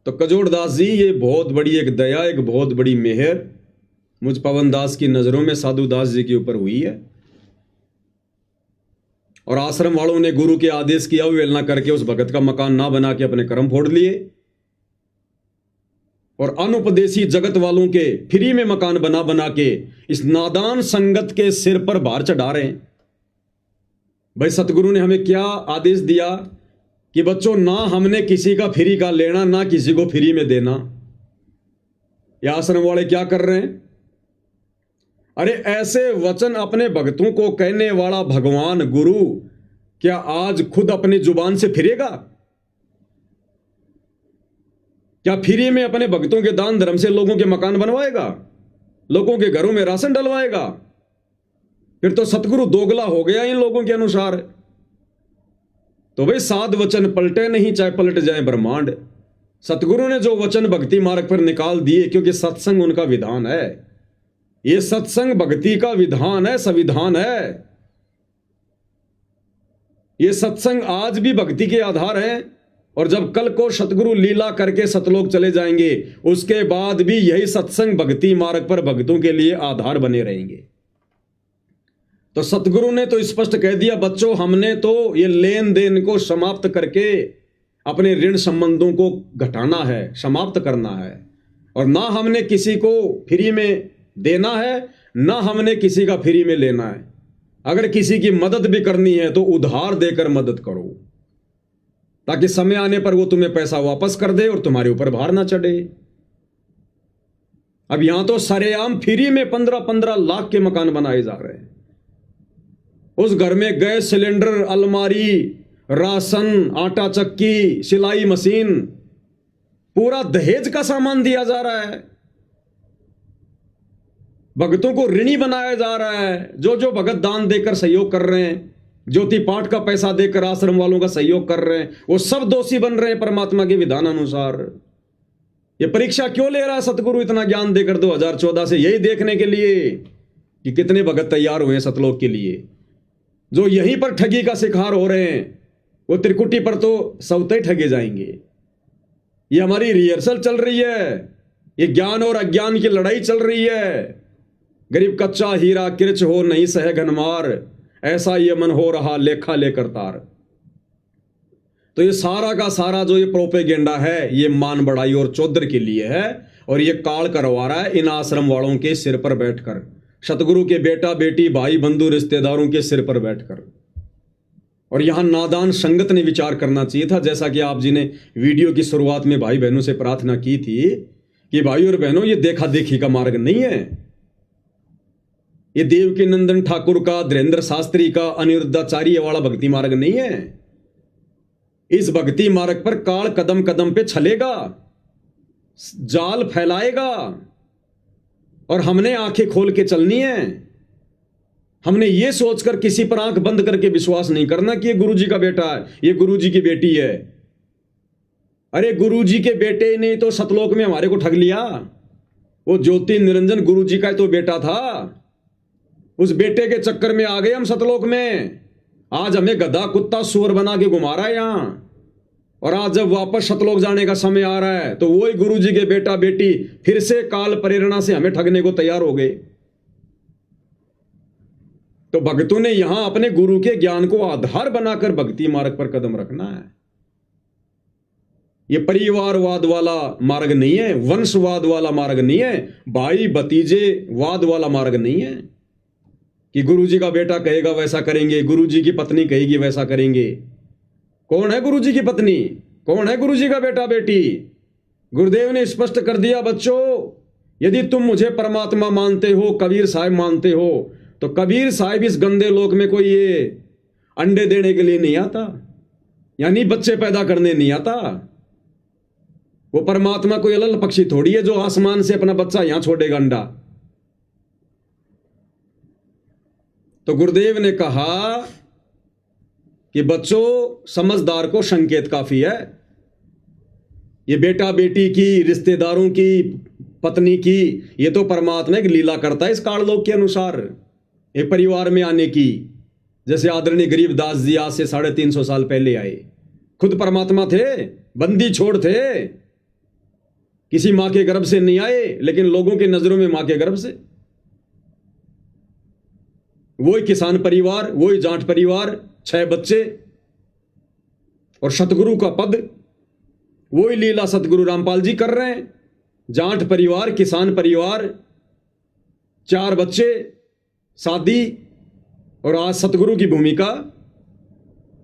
तो कजोड़ दास जी, ये बहुत बड़ी एक दया, एक बहुत बड़ी मेहर मुझ पवन दास की नजरों में साधु दास जी के ऊपर हुई है। और आश्रम वालों ने गुरु के आदेश की अवहेलना करके उस भगत का मकान ना बना के अपने कर्म फोड़ लिए, और अनुपदेशी जगत वालों के फ्री में मकान बना बना के इस नादान संगत के सिर पर भार चढ़ा रहे हैं। भाई सतगुरु ने हमें क्या आदेश दिया कि बच्चों, ना हमने किसी का फ्री का लेना, ना किसी को फ्री में देना। ये आश्रम वाले क्या कर रहे हैं? अरे ऐसे वचन अपने भक्तों को कहने वाला भगवान गुरु क्या आज खुद अपनी जुबान से फिरेगा? क्या फ्री में अपने भक्तों के दान धर्म से लोगों के मकान बनवाएगा, लोगों के घरों में राशन डलवाएगा? फिर तो सतगुरु दोगला हो गया इन लोगों के अनुसार। तो भाई साध वचन पलटे नहीं, चाहे पलट जाए ब्रह्मांड। सतगुरु ने जो वचन भक्ति मार्ग पर निकाल दिए, क्योंकि सत्संग उनका विधान है। ये सत्संग भक्ति का विधान है, संविधान है। ये सत्संग आज भी भक्ति के आधार है, और जब कल को सतगुरु लीला करके सतलोक चले जाएंगे, उसके बाद भी यही सत्संग भक्ति मार्ग पर भक्तों के लिए आधार बने रहेंगे। तो सतगुरु ने तो स्पष्ट कह दिया, बच्चों हमने तो ये लेन देन को समाप्त करके अपने ऋण संबंधों को घटाना है, समाप्त करना है। और ना हमने किसी को फ्री में देना है, ना हमने किसी का फ्री में लेना है। अगर किसी की मदद भी करनी है तो उधार देकर मदद करो, ताकि समय आने पर वो तुम्हें पैसा वापस कर दे और तुम्हारे ऊपर भार ना चढ़े। अब यहां तो सरेआम फ्री में 15-15 लाख के मकान बनाए जा रहे हैं। उस घर में गैस सिलेंडर, अलमारी, राशन, आटा चक्की, सिलाई मशीन, पूरा दहेज का सामान दिया जा रहा है। भक्तों को ऋणी बनाया जा रहा है। जो जो भगत दान देकर सहयोग कर रहे हैं, ज्योति पाठ का पैसा देकर आश्रम वालों का सहयोग कर रहे हैं, वो सब दोषी बन रहे हैं परमात्मा के विधान अनुसार। ये परीक्षा क्यों ले रहा है सतगुरु इतना ज्ञान देकर 2014 से? यही देखने के लिए कि कितने भगत तैयार हुए हैं सतलोक के लिए, जो यहीं पर ठगी का शिकार हो रहे हैं, वो त्रिकुटी पर तो सौते ठगे जाएंगे। ये हमारी रिहर्सल चल रही है, ये ज्ञान और अज्ञान की लड़ाई चल रही है। गरीब कच्चा हीरा किरच हो नहीं सह घनमार, ऐसा ये मन हो रहा लेखा लेकर तार। तो ये सारा का सारा जो ये प्रोपेगेंडा है, ये मान बढ़ाई और चौधर के लिए है, और ये काल करवा रहा है इन आश्रम वालों के सिर पर बैठकर, सतगुरु के बेटा बेटी भाई बंधु रिश्तेदारों के सिर पर बैठकर। और यहां नादान संगत ने विचार करना चाहिए था, जैसा कि आप जी ने वीडियो की शुरुआत में भाई बहनों से प्रार्थना की थी कि भाई और बहनों, ये देखा देखी का मार्ग नहीं है। ये देवकी नंदन ठाकुर का, धीरेन्द्र शास्त्री का, अनिरुद्धाचार्य वाला भक्ति मार्ग नहीं है। इस भक्ति मार्ग पर काल कदम कदम पे चलेगा, जाल फैलाएगा, और हमने आंखें खोल के चलनी है। हमने ये सोचकर किसी पर आंख बंद करके विश्वास नहीं करना कि ये गुरुजी का बेटा है, ये गुरुजी की बेटी है। अरे गुरुजी के बेटे ने तो सतलोक में हमारे को ठग लिया। वो ज्योति निरंजन गुरुजी का तो बेटा था, उस बेटे के चक्कर में आ गए हम सतलोक में। आज हमें गधा कुत्ता सुअर बना के घुमा रहा है यहां, और आज जब वापस सतलोक जाने का समय आ रहा है तो वही गुरुजी के बेटा बेटी फिर से काल प्रेरणा से हमें ठगने को तैयार हो गए। तो भक्तों ने यहां अपने गुरु के ज्ञान को आधार बनाकर भक्ति मार्ग पर कदम रखना है। यह परिवारवाद वाला मार्ग नहीं है, वंशवाद वाला मार्ग नहीं है, भाई भतीजे वाद वाला मार्ग नहीं है कि गुरुजी का बेटा कहेगा वैसा करेंगे, गुरुजी की पत्नी कहेगी वैसा करेंगे। कौन है गुरुजी की पत्नी, कौन है गुरुजी का बेटा बेटी? गुरुदेव ने स्पष्ट कर दिया, बच्चों यदि तुम मुझे परमात्मा मानते हो, कबीर साहब मानते हो, तो कबीर साहब इस गंदे लोक में कोई ये अंडे देने के लिए नहीं आता, यानी बच्चे पैदा करने नहीं आता। वो परमात्मा कोई अलग पक्षी थोड़ी है जो आसमान से अपना बच्चा यहां छोड़ेगा अंडा। तो गुरुदेव ने कहा कि बच्चों, समझदार को संकेत काफी है। ये बेटा बेटी की, रिश्तेदारों की, पत्नी की, ये तो परमात्मा एक लीला करता है इस काललोक के अनुसार, एक परिवार में आने की। जैसे आदरणीय गरीबदास जी आज से 350 साल पहले आए, खुद परमात्मा थे, बंदी छोड़ थे, किसी मां के गर्भ से नहीं आए, लेकिन लोगों की नजरों में मां के गर्भ से। वही किसान परिवार, वही जाट परिवार, 6 बच्चे और सतगुरु का पद। वही लीला सतगुरु रामपाल जी कर रहे हैं। जाट परिवार, किसान परिवार, 4 बच्चे, शादी, और आज सतगुरु की भूमिका।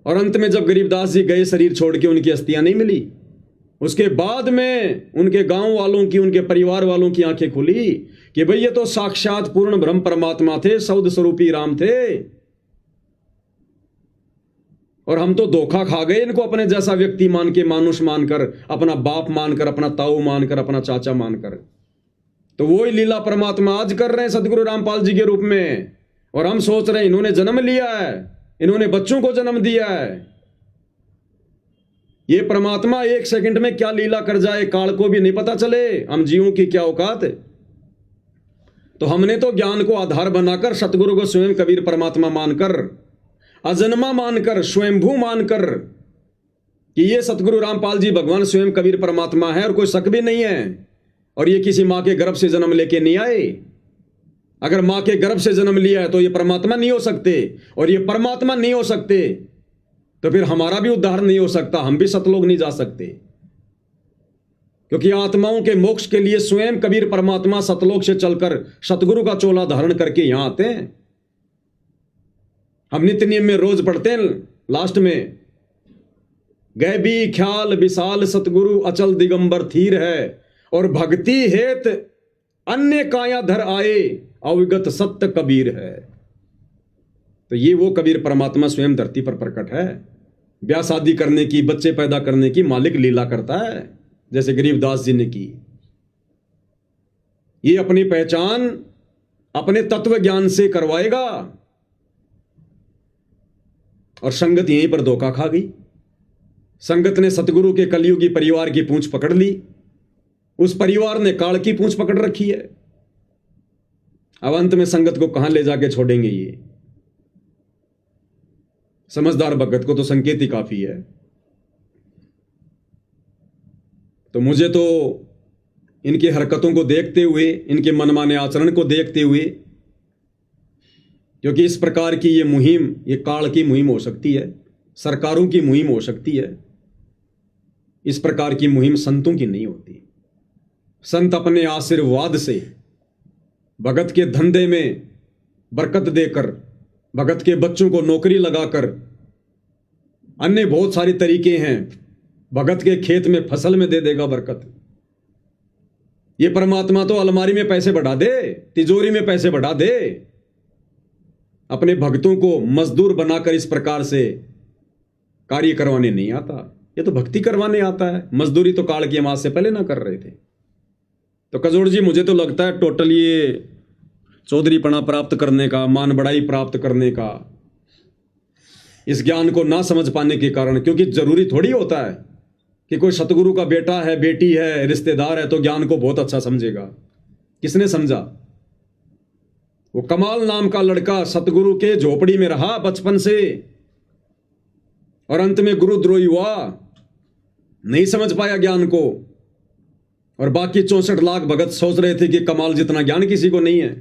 और अंत में जब गरीबदास जी गए शरीर छोड़ के, उनकी अस्थियां नहीं मिली, उसके बाद में उनके गांव वालों की, उनके परिवार वालों की आंखें खुली कि भाई ये तो साक्षात पूर्ण ब्रह्म परमात्मा थे, सौद स्वरूपी राम थे, और हम तो धोखा खा गए इनको अपने जैसा व्यक्ति मान के, मानुष मानकर, अपना बाप मानकर, अपना ताऊ मानकर, अपना चाचा मानकर। तो वही लीला परमात्मा आज कर रहे हैं सतगुरु रामपाल जी के रूप में। और हम सोच रहे हैं इन्होंने जन्म लिया है, इन्होंने बच्चों को जन्म दिया है। ये परमात्मा 1 सेकंड में क्या लीला कर जाए, काल को भी नहीं पता चले हम जीवों की क्या औकात। तो हमने तो ज्ञान को आधार बनाकर, सतगुरु को स्वयं कबीर परमात्मा मानकर, अजन्मा मानकर, स्वयंभू मानकर कि ये सतगुरु रामपाल जी भगवान स्वयं कबीर परमात्मा है, और कोई शक भी नहीं है। और ये किसी मां के गर्भ से जन्म लेके नहीं आए। अगर मां के गर्भ से जन्म लिया है तो ये परमात्मा नहीं हो सकते, और ये परमात्मा नहीं हो सकते तो फिर हमारा भी उद्धार नहीं हो सकता, हम भी सतलोक नहीं जा सकते। क्योंकि आत्माओं के मोक्ष के लिए स्वयं कबीर परमात्मा सतलोक से चलकर सतगुरु का चोला धारण करके यहां आते हैं। हम नित्य नियम में रोज पढ़ते हैं लास्ट में, गैबी ख्याल विशाल सतगुरु अचल दिगंबर थीर है, और भक्ति हेत अन्य काया धर आए, अविगत सत्य कबीर है। तो ये वो कबीर परमात्मा स्वयं धरती पर प्रकट है। ब्याह शादी करने की, बच्चे पैदा करने की मालिक लीला करता है, जैसे गरीबदास जी ने की। ये अपनी पहचान अपने तत्व ज्ञान से करवाएगा, और संगत यहीं पर धोखा खा गई। संगत ने सतगुरु के कलयुगी परिवार की पूंछ पकड़ ली, उस परिवार ने काल की पूंछ पकड़ रखी है। अब अंत में संगत को कहां ले जाके छोड़ेंगे ये? समझदार भगत को तो संकेत ही काफी है। तो मुझे तो इनकी हरकतों को देखते हुए, इनके मनमाने आचरण को देखते हुए, क्योंकि इस प्रकार की ये मुहिम, ये काल की मुहिम हो सकती है, सरकारों की मुहिम हो सकती है, इस प्रकार की मुहिम संतों की नहीं होती। संत अपने आशीर्वाद से भगत के धंधे में बरकत देकर, भगत के बच्चों को नौकरी लगाकर, अन्य बहुत सारे तरीके हैं, भगत के खेत में फसल में दे देगा बरकत। ये परमात्मा तो अलमारी में पैसे बढ़ा दे, तिजोरी में पैसे बढ़ा दे, अपने भक्तों को मजदूर बनाकर इस प्रकार से कार्य करवाने नहीं आता। ये तो भक्ति करवाने आता है। मजदूरी तो काल की अमावस से पहले ना कर रहे थे। तो कजोड़ जी, मुझे तो लगता है टोटल ये चौधरीपना प्राप्त करने का, मान बढ़ाई प्राप्त करने का, इस ज्ञान को ना समझ पाने के कारण, क्योंकि जरूरी थोड़ी होता है कि कोई सतगुरु का बेटा है, बेटी है, रिश्तेदार है तो ज्ञान को बहुत अच्छा समझेगा। किसने समझा? वो कमाल नाम का लड़का सतगुरु के झोपड़ी में रहा बचपन से और अंत में गुरुद्रोही हुआ, नहीं समझ पाया ज्ञान को। और बाकी 64 लाख भगत सोच रहे थे कि कमाल जितना ज्ञान किसी को नहीं है।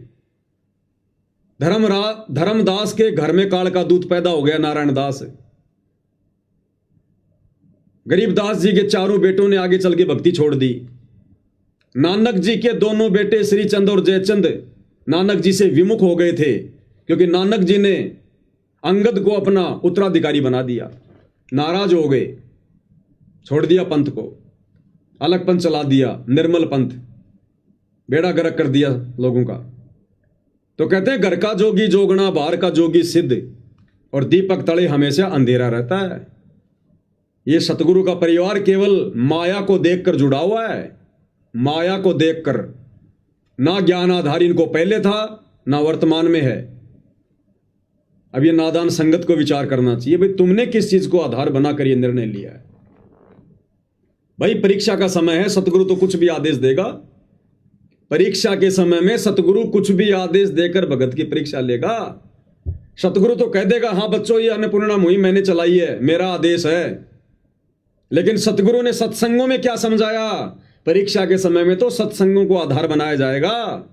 धर्मदास के घर में काल का दूत पैदा हो गया, नारायण दास। गरीबदास जी के चारों बेटों ने आगे चल के भक्ति छोड़ दी। नानक जी के दोनों बेटे श्रीचंद और जयचंद नानक जी से विमुख हो गए थे, क्योंकि नानक जी ने अंगद को अपना उत्तराधिकारी बना दिया। नाराज हो गए, छोड़ दिया पंथ को, अलग पंथ चला दिया, निर्मल पंथ, बेड़ा गर्क कर दिया लोगों का। तो कहते हैं घर का जोगी जोगना, बाहर का जोगी सिद्ध, और दीपक तले हमेशा अंधेरा रहता है। ये सतगुरु का परिवार केवल माया को देखकर जुड़ा हुआ है, माया को देखकर। ना ज्ञान आधार इनको पहले था, ना वर्तमान में है। अब ये नादान संगत को विचार करना चाहिए, भाई तुमने किस चीज को आधार बनाकर ये निर्णय लिया है। भाई परीक्षा का समय है, सतगुरु तो कुछ भी आदेश देगा। परीक्षा के समय में सतगुरु कुछ भी आदेश देकर भगत की परीक्षा लेगा। सतगुरु तो कह देगा, हाँ बच्चों ये अन्नपूर्णा मुहिम मैंने चलाई है, मेरा आदेश है। लेकिन सतगुरु ने सत्संगों में क्या समझाया? परीक्षा के समय में तो सत्संगों को आधार बनाया जाएगा।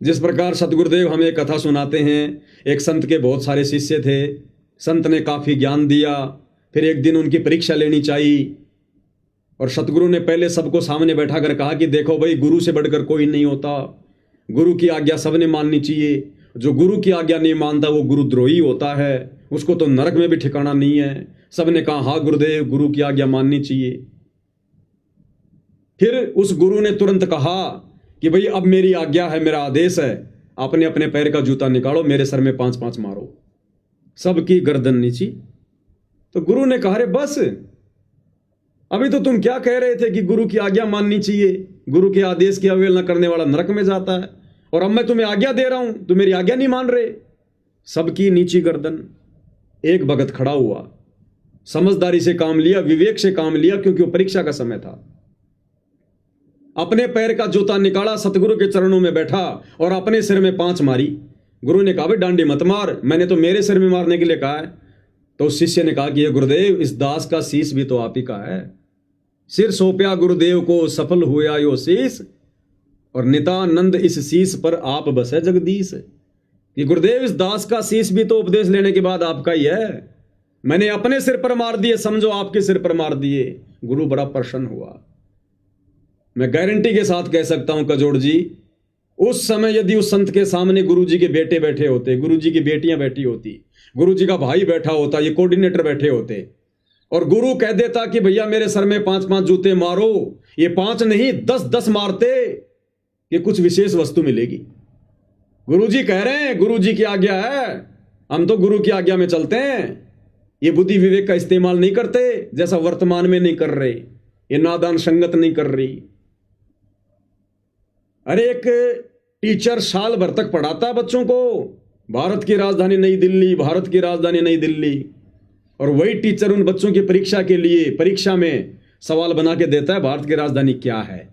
जिस प्रकार सतगुरुदेव हमें एक कथा सुनाते हैं, एक संत के बहुत सारे शिष्य थे, संत ने काफी ज्ञान दिया, फिर एक दिन उनकी परीक्षा लेनी चाहिए और सतगुरु ने पहले सबको सामने बैठा कर कहा कि देखो भाई, गुरु से बढ़कर कोई नहीं होता, गुरु की आज्ञा सबने माननी चाहिए। जो गुरु की आज्ञा नहीं मानता वो गुरुद्रोही होता है, उसको तो नरक में भी ठिकाना नहीं है। सबने कहा हाँ गुरुदेव, गुरु की आज्ञा माननी चाहिए। फिर उस गुरु ने तुरंत कहा कि भाई अब मेरी आज्ञा है, मेरा आदेश है, आपने अपने पैर का जूता निकालो, मेरे सर में 5-5 मारो, सबकी गर्दन नीची। तो गुरु ने कहा, अरे बस, अभी तो तुम क्या कह रहे थे कि गुरु की आज्ञा माननी चाहिए, गुरु के आदेश की अवहेलना करने वाला नरक में जाता है, और अब मैं तुम्हें आज्ञा दे रहा हूं, तुम मेरी आज्ञा नहीं मान रहे। सबकी नीची गर्दन। एक भगत खड़ा हुआ, समझदारी से काम लिया, विवेक से काम लिया, क्योंकि वो परीक्षा का समय था। अपने पैर का जूता निकाला, सतगुरु के चरणों में बैठा और अपने सिर में 5 मारी। गुरु ने कहा, भाई डांडी मत मार, मैंने तो मेरे सिर में मारने के लिए कहा है। तो उस शिष्य ने कहा कि ये गुरुदेव, इस दास का शीश भी तो आप ही का है। सिर सौंपया गुरुदेव को, सफल हुआ यो शीश, और नितानंद इस शीश पर आप बसे जगदीश। कि गुरुदेव, इस दास का शीश भी तो उपदेश लेने के बाद आपका ही है। मैंने अपने सिर पर मार दिए, समझो आपके सिर पर मार दिए। गुरु बड़ा प्रसन्न हुआ। मैं गारंटी के साथ कह सकता हूं कजोड़ जी, उस समय यदि उस संत के सामने गुरु जी के बेटे बैठे होते, गुरु जी की बेटियां बैठी होती, गुरु जी का भाई बैठा होता, ये कोऑर्डिनेटर बैठे होते, और गुरु कह देता कि भैया मेरे सर में 5-5 जूते मारो, ये 5 नहीं 10-10 मारते, ये कुछ विशेष वस्तु मिलेगी। गुरु जी कह रहे हैं, गुरु जी की आज्ञा है, हम तो गुरु की आज्ञा में चलते हैं। ये बुद्धि विवेक का इस्तेमाल नहीं करते, जैसा वर्तमान में नहीं कर रहे, ये नादान संगत नहीं कर रही। अरे एक टीचर साल भर तक पढ़ाता है बच्चों को, भारत की राजधानी नई दिल्ली, भारत की राजधानी नई दिल्ली, और वही टीचर उन बच्चों की परीक्षा के लिए परीक्षा में सवाल बना के देता है, भारत की राजधानी क्या है।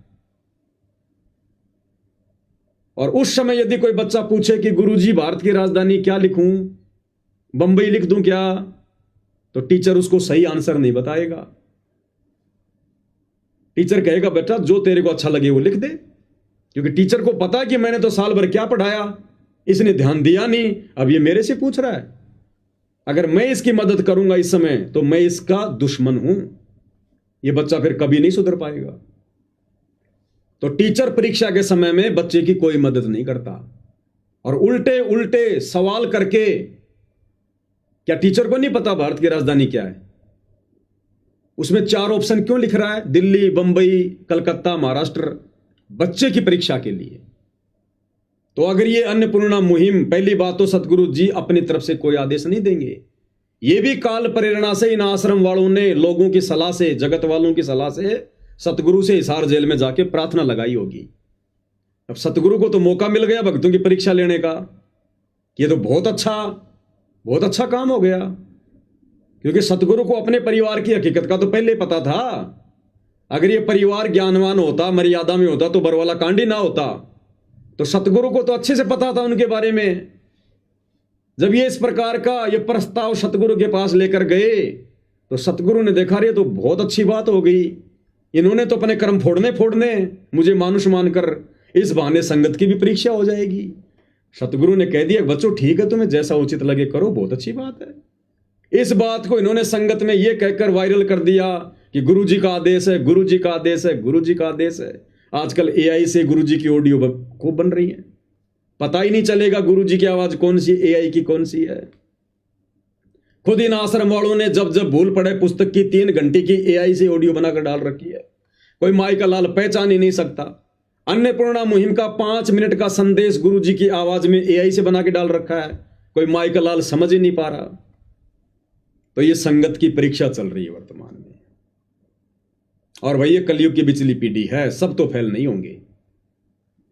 और उस समय यदि कोई बच्चा पूछे कि गुरुजी भारत की राजधानी क्या लिखूं, बम्बई लिख दूं क्या, तो टीचर उसको सही आंसर नहीं बताएगा। टीचर कहेगा बेटा जो तेरे को अच्छा लगे वो लिख दे, क्योंकि टीचर को पता है कि मैंने तो साल भर क्या पढ़ाया, इसने ध्यान दिया नहीं, अब ये मेरे से पूछ रहा है। अगर मैं इसकी मदद करूंगा इस समय तो मैं इसका दुश्मन हूं, ये बच्चा फिर कभी नहीं सुधर पाएगा। तो टीचर परीक्षा के समय में बच्चे की कोई मदद नहीं करता, और उल्टे उल्टे सवाल करके, क्या टीचर को नहीं पता भारत की राजधानी क्या है? उसमें 4 ऑप्शन क्यों लिख रहा है? दिल्ली, बंबई, कलकत्ता, महाराष्ट्र, बच्चे की परीक्षा के लिए। तो अगर ये अन्नपूर्णा मुहिम, पहली बात तो सतगुरु जी अपनी तरफ से कोई आदेश नहीं देंगे, ये भी काल प्रेरणा से इन आश्रम वालों ने लोगों की सलाह से, जगत वालों की सलाह से सतगुरु से हिसार जेल में जाके प्रार्थना लगाई होगी। अब सतगुरु को तो मौका मिल गया भक्तों की परीक्षा लेने का, ये तो बहुत अच्छा काम हो गया, क्योंकि सतगुरु को अपने परिवार की हकीकत का तो पहले पता था। अगर ये परिवार ज्ञानवान होता, मर्यादा में होता, तो बरवाला कांड ही ना होता। तो सतगुरु को तो अच्छे से पता था उनके बारे में। जब ये इस प्रकार का ये प्रस्ताव सतगुरु के पास लेकर गए तो सतगुरु ने देखा रे तो बहुत अच्छी बात हो गई, इन्होंने तो अपने कर्म फोड़ने मुझे मानुष मानकर, इस बहाने संगत की भी परीक्षा हो जाएगी। सतगुरु ने कह दिया बच्चों ठीक है, तुम्हें जैसा उचित लगे करो, बहुत अच्छी बात है। इस बात को इन्होंने संगत में यह कहकर वायरल कर दिया कि गुरु जी का आदेश है, गुरु जी का आदेश है, गुरु जी का आदेश है। आजकल AI से गुरु जी की ऑडियो खूब बन रही है, पता ही नहीं चलेगा गुरु जी की आवाज कौन सी, AI की कौन सी है। खुद इन आश्रम वालों ने जब भूल पड़े पुस्तक की 3 घंटे की AI से ऑडियो बनाकर डाल रखी है, कोई माई का लाल पहचान ही नहीं सकता। अन्नपूर्णा मुहिम का 5 मिनट का संदेश गुरु जी की आवाज में AI से बना के डाल रखा है, कोई माई का लाल समझ ही नहीं पा रहा। तो ये संगत की परीक्षा चल रही है वर्तमान में, और भाई ये कलयुग की बिचली पीढ़ी है, सब तो फेल नहीं होंगे।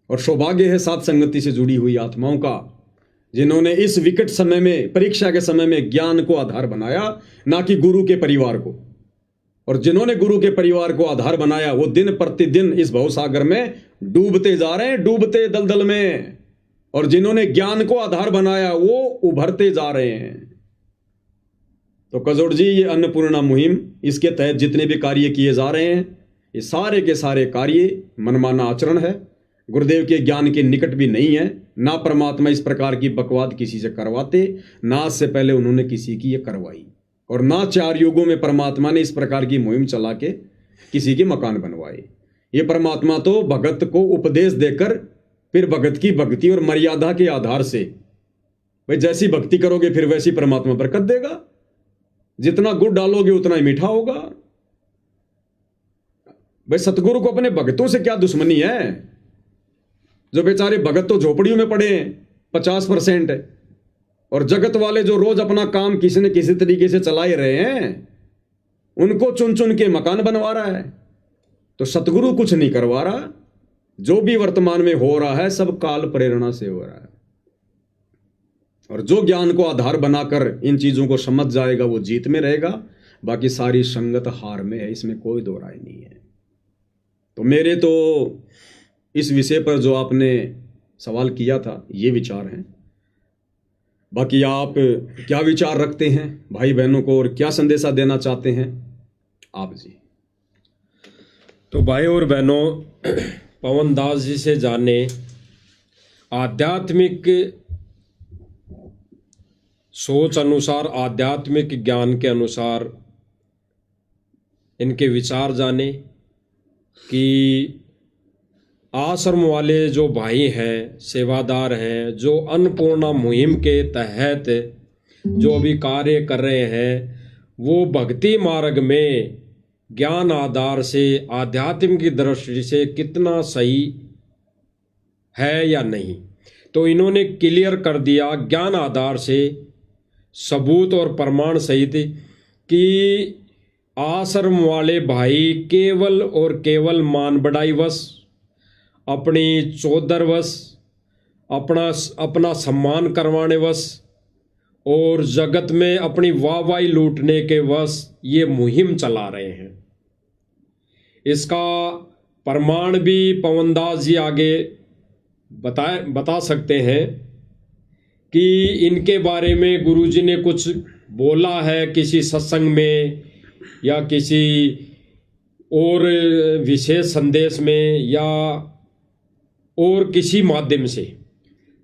और सौभाग्य है साथ संगति से जुड़ी हुई आत्माओं का, जिन्होंने इस विकट समय में, परीक्षा के समय में ज्ञान को आधार बनाया, ना कि गुरु के परिवार को। और जिन्होंने गुरु के परिवार को आधार बनाया वो दिन प्रतिदिन इस भवसागर में डूबते जा रहे हैं, डूबते दलदल में। और जिन्होंने ज्ञान को आधार बनाया वो उभरते जा रहे हैं। तो कजोड़ जी, ये अन्नपूर्णा मुहिम, इसके तहत जितने भी कार्य किए जा रहे हैं, ये सारे के सारे कार्य मनमाना आचरण है, गुरुदेव के ज्ञान के निकट भी नहीं है। ना परमात्मा इस प्रकार की बकवाद किसी से करवाते, ना आज से पहले उन्होंने किसी की ये करवाई, और ना 4 युगों में परमात्मा ने इस प्रकार की मुहिम चला के किसी के मकान बनवाए। ये परमात्मा तो भगत को उपदेश देकर फिर भगत की भक्ति और मर्यादा के आधार से, भाई जैसी भक्ति करोगे फिर वैसी परमात्मा बरकत देगा, जितना गुड़ डालोगे उतना ही मीठा होगा। भाई सतगुरु को अपने भगतों से क्या दुश्मनी है? जो बेचारे भगत तो झोपड़ियों में पड़े हैं 50%, और जगत वाले जो रोज अपना काम किसी न किसी तरीके से चला ही रहे हैं, उनको चुन चुन के मकान बनवा रहा है। तो सतगुरु कुछ नहीं करवा रहा, जो भी वर्तमान में हो रहा है सब काल प्रेरणा से हो रहा है। और जो ज्ञान को आधार बनाकर इन चीजों को समझ जाएगा वो जीत में रहेगा, बाकी सारी संगत हार में है, इसमें कोई दो राय नहीं है। तो मेरे तो इस विषय पर जो आपने सवाल किया था ये विचार हैं। बाकी आप क्या विचार रखते हैं भाई बहनों को, और क्या संदेशा देना चाहते हैं आप जी? तो भाई और बहनों, पवन दास जी से जाने आध्यात्मिक सोच अनुसार, आध्यात्मिक ज्ञान के अनुसार इनके विचार जाने कि आश्रम वाले जो भाई हैं, सेवादार हैं, जो अन्नपूर्णा मुहिम के तहत जो अभी कार्य कर रहे हैं, वो भक्ति मार्ग में ज्ञान आधार से, आध्यात्म की दृष्टि से कितना सही है या नहीं। तो इन्होंने क्लियर कर दिया ज्ञान आधार से, सबूत और प्रमाण सहित, कि आश्रम वाले भाई केवल और केवल मान बढ़ाई वश, अपनी चौधर वश, अपना सम्मान करवाने वश और जगत में अपनी वाहवाही लूटने के वश ये मुहिम चला रहे हैं। इसका प्रमाण भी पवनदास जी आगे बता सकते हैं कि इनके बारे में गुरुजी ने कुछ बोला है किसी सत्संग में या किसी और विशेष संदेश में या और किसी माध्यम से,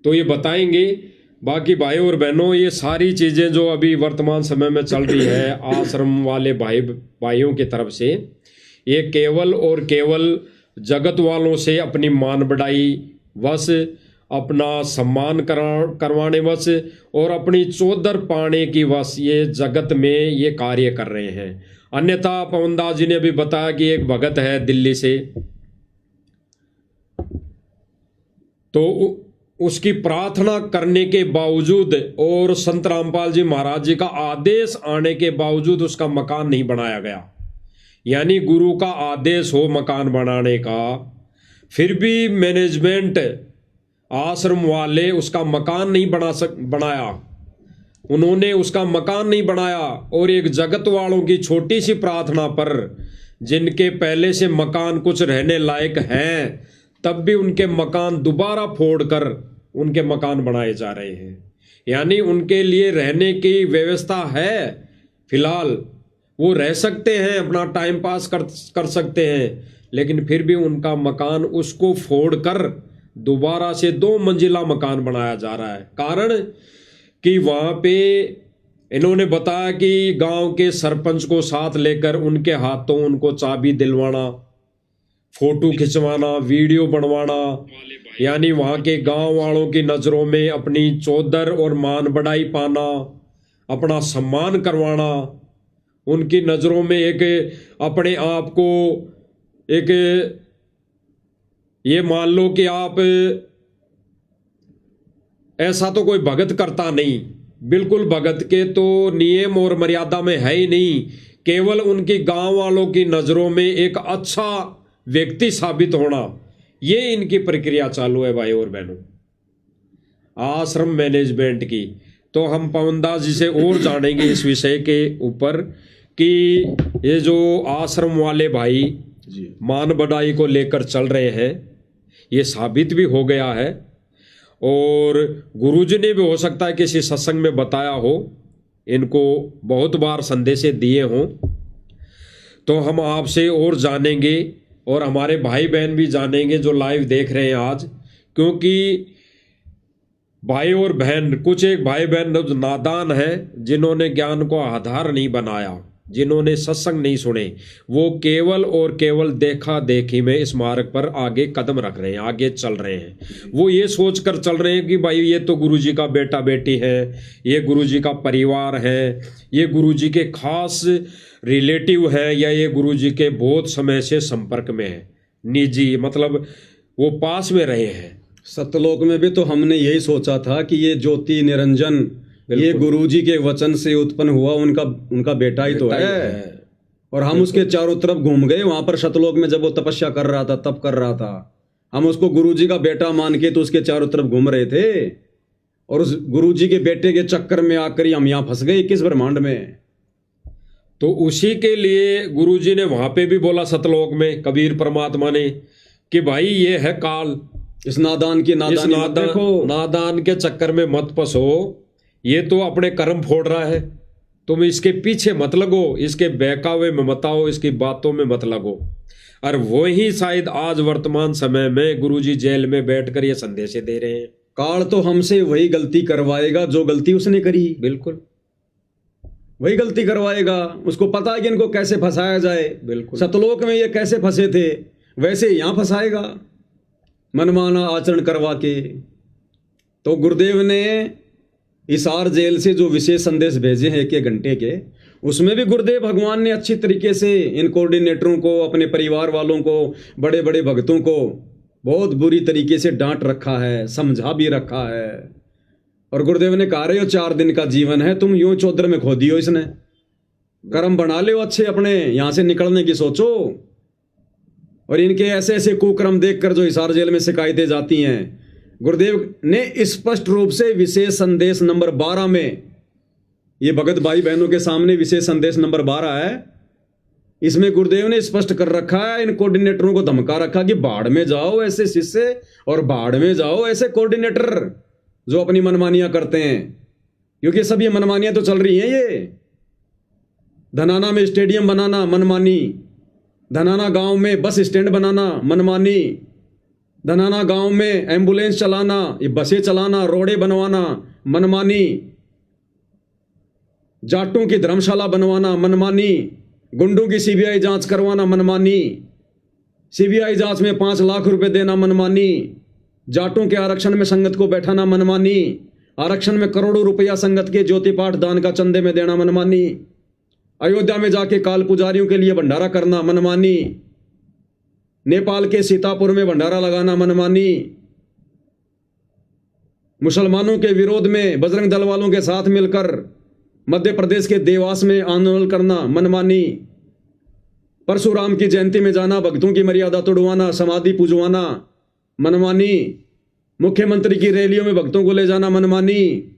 तो ये बताएंगे। बाकी भाई और बहनों, ये सारी चीज़ें जो अभी वर्तमान समय में चल रही है आश्रम वाले भाइयों की तरफ से, ये केवल और केवल जगत वालों से अपनी मान बढ़ाई वश, अपना सम्मान करवाने वश और अपनी चौधर पाने की वश ये जगत में ये कार्य कर रहे हैं। अन्यथा पवनदास जी ने भी बताया कि एक भगत है दिल्ली से, तो उसकी प्रार्थना करने के बावजूद और संत रामपाल जी महाराज जी का आदेश आने के बावजूद उसका मकान नहीं बनाया गया। यानी गुरु का आदेश हो मकान बनाने का, फिर भी मैनेजमेंट आश्रम वाले उसका मकान नहीं बनाया, उन्होंने उसका मकान नहीं बनाया। और एक जगत वालों की छोटी सी प्रार्थना पर, जिनके पहले से मकान कुछ रहने लायक हैं, तब भी उनके मकान दोबारा फोड़कर उनके मकान बनाए जा रहे हैं। यानी उनके लिए रहने की व्यवस्था है, फिलहाल वो रह सकते हैं, अपना टाइम पास कर सकते हैं, लेकिन फिर भी उनका मकान उसको फोड़कर दोबारा से 2 मंजिला मकान बनाया जा रहा है। कारण कि वहाँ पे इन्होंने बताया कि गांव के सरपंच को साथ लेकर उनके हाथों उनको चाबी दिलवाना, फोटो खिंचवाना, वीडियो बनवाना, यानी वहाँ के गांव वालों की नज़रों में अपनी चौधर और मान बढ़ाई पाना, अपना सम्मान करवाना, उनकी नज़रों में एक अपने आप को एक ये मान लो कि आप ऐसा तो कोई भगत करता नहीं, बिल्कुल भगत के तो नियम और मर्यादा में है ही नहीं, केवल उनकी गांव वालों की नज़रों में एक अच्छा व्यक्ति साबित होना, ये इनकी प्रक्रिया चालू है भाई और बहनों आश्रम मैनेजमेंट की। तो हम पवनदास जी से और जानेंगे इस विषय के ऊपर कि ये जो आश्रम वाले भाई मान बढ़ाई को लेकर चल रहे हैं, ये साबित भी हो गया है और गुरुजी ने भी हो सकता है किसी सत्संग में बताया हो, इनको बहुत बार संदेशे दिए हों। तो हम आपसे और जानेंगे और हमारे भाई बहन भी जानेंगे जो लाइव देख रहे हैं आज, क्योंकि भाई और बहन, कुछ एक भाई बहन नादान हैं जिन्होंने ज्ञान को आधार नहीं बनाया, जिन्होंने सत्संग नहीं सुने, वो केवल और केवल देखा देखी में इस मार्ग पर आगे कदम रख रहे हैं, आगे चल रहे हैं। वो ये सोच कर चल रहे हैं कि भाई ये तो गुरुजी का बेटा बेटी है, ये गुरुजी का परिवार है, ये गुरुजी के खास रिलेटिव है, या ये गुरुजी के बहुत समय से संपर्क में है, निजी, मतलब वो पास में रहे हैं। सतलोक में भी तो हमने यही सोचा था कि ये ज्योति निरंजन ये गुरुजी के वचन से उत्पन्न हुआ उनका बेटा ही तो है। और हम उसके चारों तरफ घूम गए, वहां पर सतलोक में जब वो तपस्या कर रहा था, तप कर रहा था, हम उसको गुरुजी का बेटा मान के तो उसके चारों तरफ घूम रहे थे, और उस गुरुजी के बेटे के चक्कर में आकर हम यहाँ फंस गए किस ब्रह्मांड में। तो उसी के लिए गुरुजी ने वहां पे भी बोला सतलोक में, कबीर परमात्मा ने, कि भाई ये है काल, इस नादान की नादान के चक्कर में मत फंसो, ये तो अपने कर्म फोड़ रहा है, तुम इसके पीछे मत लगो, इसके बहकावे में मत आओ, इसकी बातों में मत लगो। और वही शायद आज वर्तमान समय में गुरुजी जेल में बैठकर ये संदेश दे रहे हैं। काल तो हमसे वही गलती करवाएगा जो गलती उसने करी, बिल्कुल वही गलती करवाएगा। उसको पता है कि इनको कैसे फंसाया जाए, बिल्कुल सतलोक में ये कैसे फंसे थे वैसे यहाँ फंसाएगा, मनमाना आचरण करवा के। तो गुरुदेव ने हिसार जेल से जो विशेष संदेश भेजे हैं 1 घंटे के, उसमें भी गुरुदेव भगवान ने अच्छी तरीके से इन कोऑर्डिनेटरों को, अपने परिवार वालों को, बड़े बड़े भक्तों को बहुत बुरी तरीके से डांट रखा है, समझा भी रखा है। और गुरुदेव ने कहा रहे हो 4 दिन का जीवन है, तुम यूं चौधर में खो दियो, इसने कर्म बना ले अच्छे, अपने यहाँ से निकलने की सोचो। और इनके ऐसे ऐसे कुकर्म देखकर जो हिसार जेल में शिकायतें जाती हैं, गुरुदेव ने स्पष्ट रूप से विशेष संदेश नंबर 12 में, ये भगत भाई बहनों के सामने विशेष संदेश नंबर 12 है, इसमें गुरुदेव ने स्पष्ट कर रखा है, इन कोऑर्डिनेटरों को धमका रखा कि बाढ़ में जाओ ऐसे शिष्य और बाढ़ में जाओ ऐसे कोऑर्डिनेटर। जो अपनी मनमानियां करते हैं, क्योंकि सब ये मनमानियां तो चल रही हैं। ये धनाना में स्टेडियम बनाना मनमानी, धनाना गांव में बस स्टैंड बनाना मनमानी, धनाना गांव में एम्बुलेंस चलाना, ये बसें चलाना, रोडें बनवाना मनमानी, जाटों की धर्मशाला बनवाना मनमानी, गुंडों की सीबीआई जांच करवाना मनमानी, सीबीआई जांच में 5 लाख रुपए देना मनमानी, जाटों के आरक्षण में संगत को बैठाना मनमानी, आरक्षण में करोड़ों रुपया संगत के ज्योति पाठ दान का चंदे में देना मनमानी, अयोध्या में जाके काल पुजारियों के लिए भंडारा करना मनमानी, नेपाल के सीतापुर में भंडारा लगाना मनमानी, मुसलमानों के विरोध में बजरंग दल वालों के साथ मिलकर मध्य प्रदेश के देवास में आंदोलन करना मनमानी, परशुराम की जयंती में जाना, भक्तों की मर्यादा तोड़वाना, समाधि पूजवाना मनमानी, मुख्यमंत्री की रैलियों में भक्तों को ले जाना मनमानी,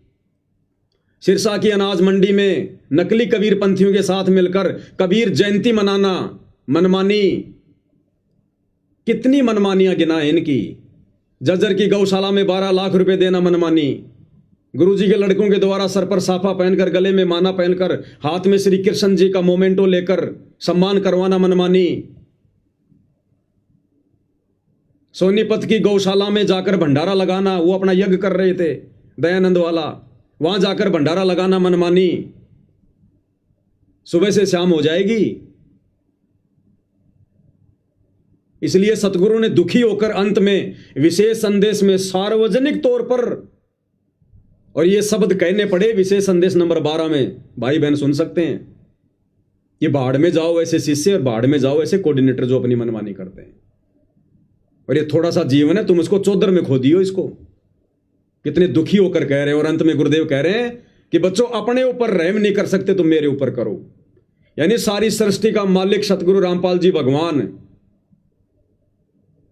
सिरसा की अनाज मंडी में नकली कबीर पंथियों के साथ मिलकर कबीर जयंती मनाना मनमानी। कितनी मनमानियां गिनाएं इनकी। जज्जर की गौशाला में 12 लाख रुपए देना मनमानी, गुरुजी के लड़कों के द्वारा सर पर साफा पहनकर, गले में माला पहनकर, हाथ में श्री कृष्ण जी का मोमेंटो लेकर सम्मान करवाना मनमानी, सोनीपत की गौशाला में जाकर भंडारा लगाना, वो अपना यज्ञ कर रहे थे दयानंद वाला, वहां जाकर भंडारा लगाना मनमानी। सुबह से शाम हो जाएगी। इसलिए सतगुरु ने दुखी होकर अंत में विशेष संदेश में सार्वजनिक तौर पर, और ये शब्द कहने पड़े विशेष संदेश नंबर 12 में, भाई बहन सुन सकते हैं, ये बाढ़ में जाओ ऐसे शिष्य और बाढ़ में जाओ ऐसे कोऑर्डिनेटर जो अपनी मनमानी करते हैं। और ये थोड़ा सा जीवन है, तुम इसको चौधर में खो दियो इसको। कितने दुखी होकर कह रहे हैं। और अंत में गुरुदेव कह रहे हैं कि बच्चों अपने ऊपर रहम नहीं कर सकते, तुम मेरे ऊपर करो। यानी सारी सृष्टि का मालिक सतगुरु रामपाल जी भगवान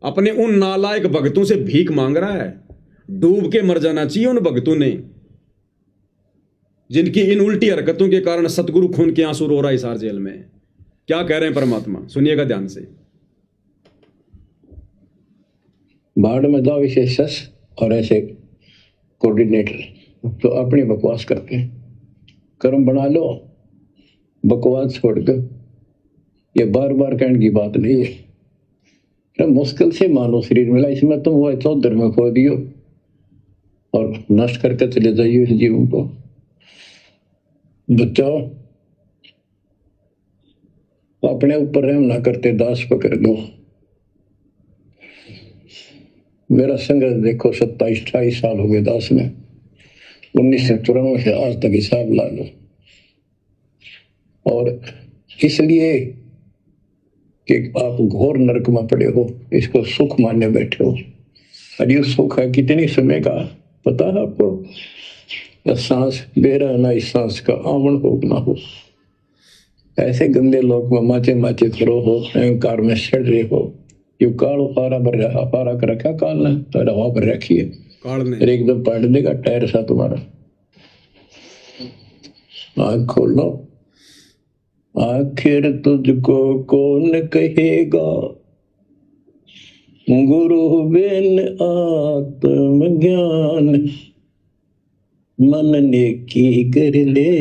अपने उन नालायक भक्तों से भीख मांग रहा है। डूब के मर जाना चाहिए उन भक्तों ने, जिनकी इन उल्टी हरकतों के कारण सतगुरु खून के आंसू रो रहा है हिसार जेल में। क्या कह रहे हैं परमात्मा, सुनिएगा ध्यान से। बाढ़ में जाओ विशेष और ऐसे कोऑर्डिनेटर तो अपनी बकवास करके कर्म बना लो, बकवास छोड़ दो। ये बार बार कहने की बात नहीं है। मुश्किल से मानो शरीर मिला, इसमें तुम वो चौधर में खो दियो और नष्ट करके चले जाइए इस जीवन को। बचाओ, अपने ऊपर रहम ना करते दास पकड़ लो। मेरा संघर्ष देखो 27-28 साल हो गए दास में, 1994 से आज तक हिसाब ला लो। और इसलिए कि आप घोर नरक में पड़े हो, इसको सुख मानने बैठे हो। और ये सुख है कितने समय का पता है आपको? सांस बेरा ना, इस सांस का आवन हो ना हो। ऐसे गंदे लोग में माचे माचे करो हो, अहंकार में सड़ रहे हो। ये काल पारा भर रहा, पारा कर रखा काल ने, तो हवा पर रखी है काल ने, एकदम पलट देगा टायर सा तुम्हारा। आँख खोलो, आखिर तुझको कौन कहेगा गुरु बिन आत्म ज्ञान। मन ने की कर ले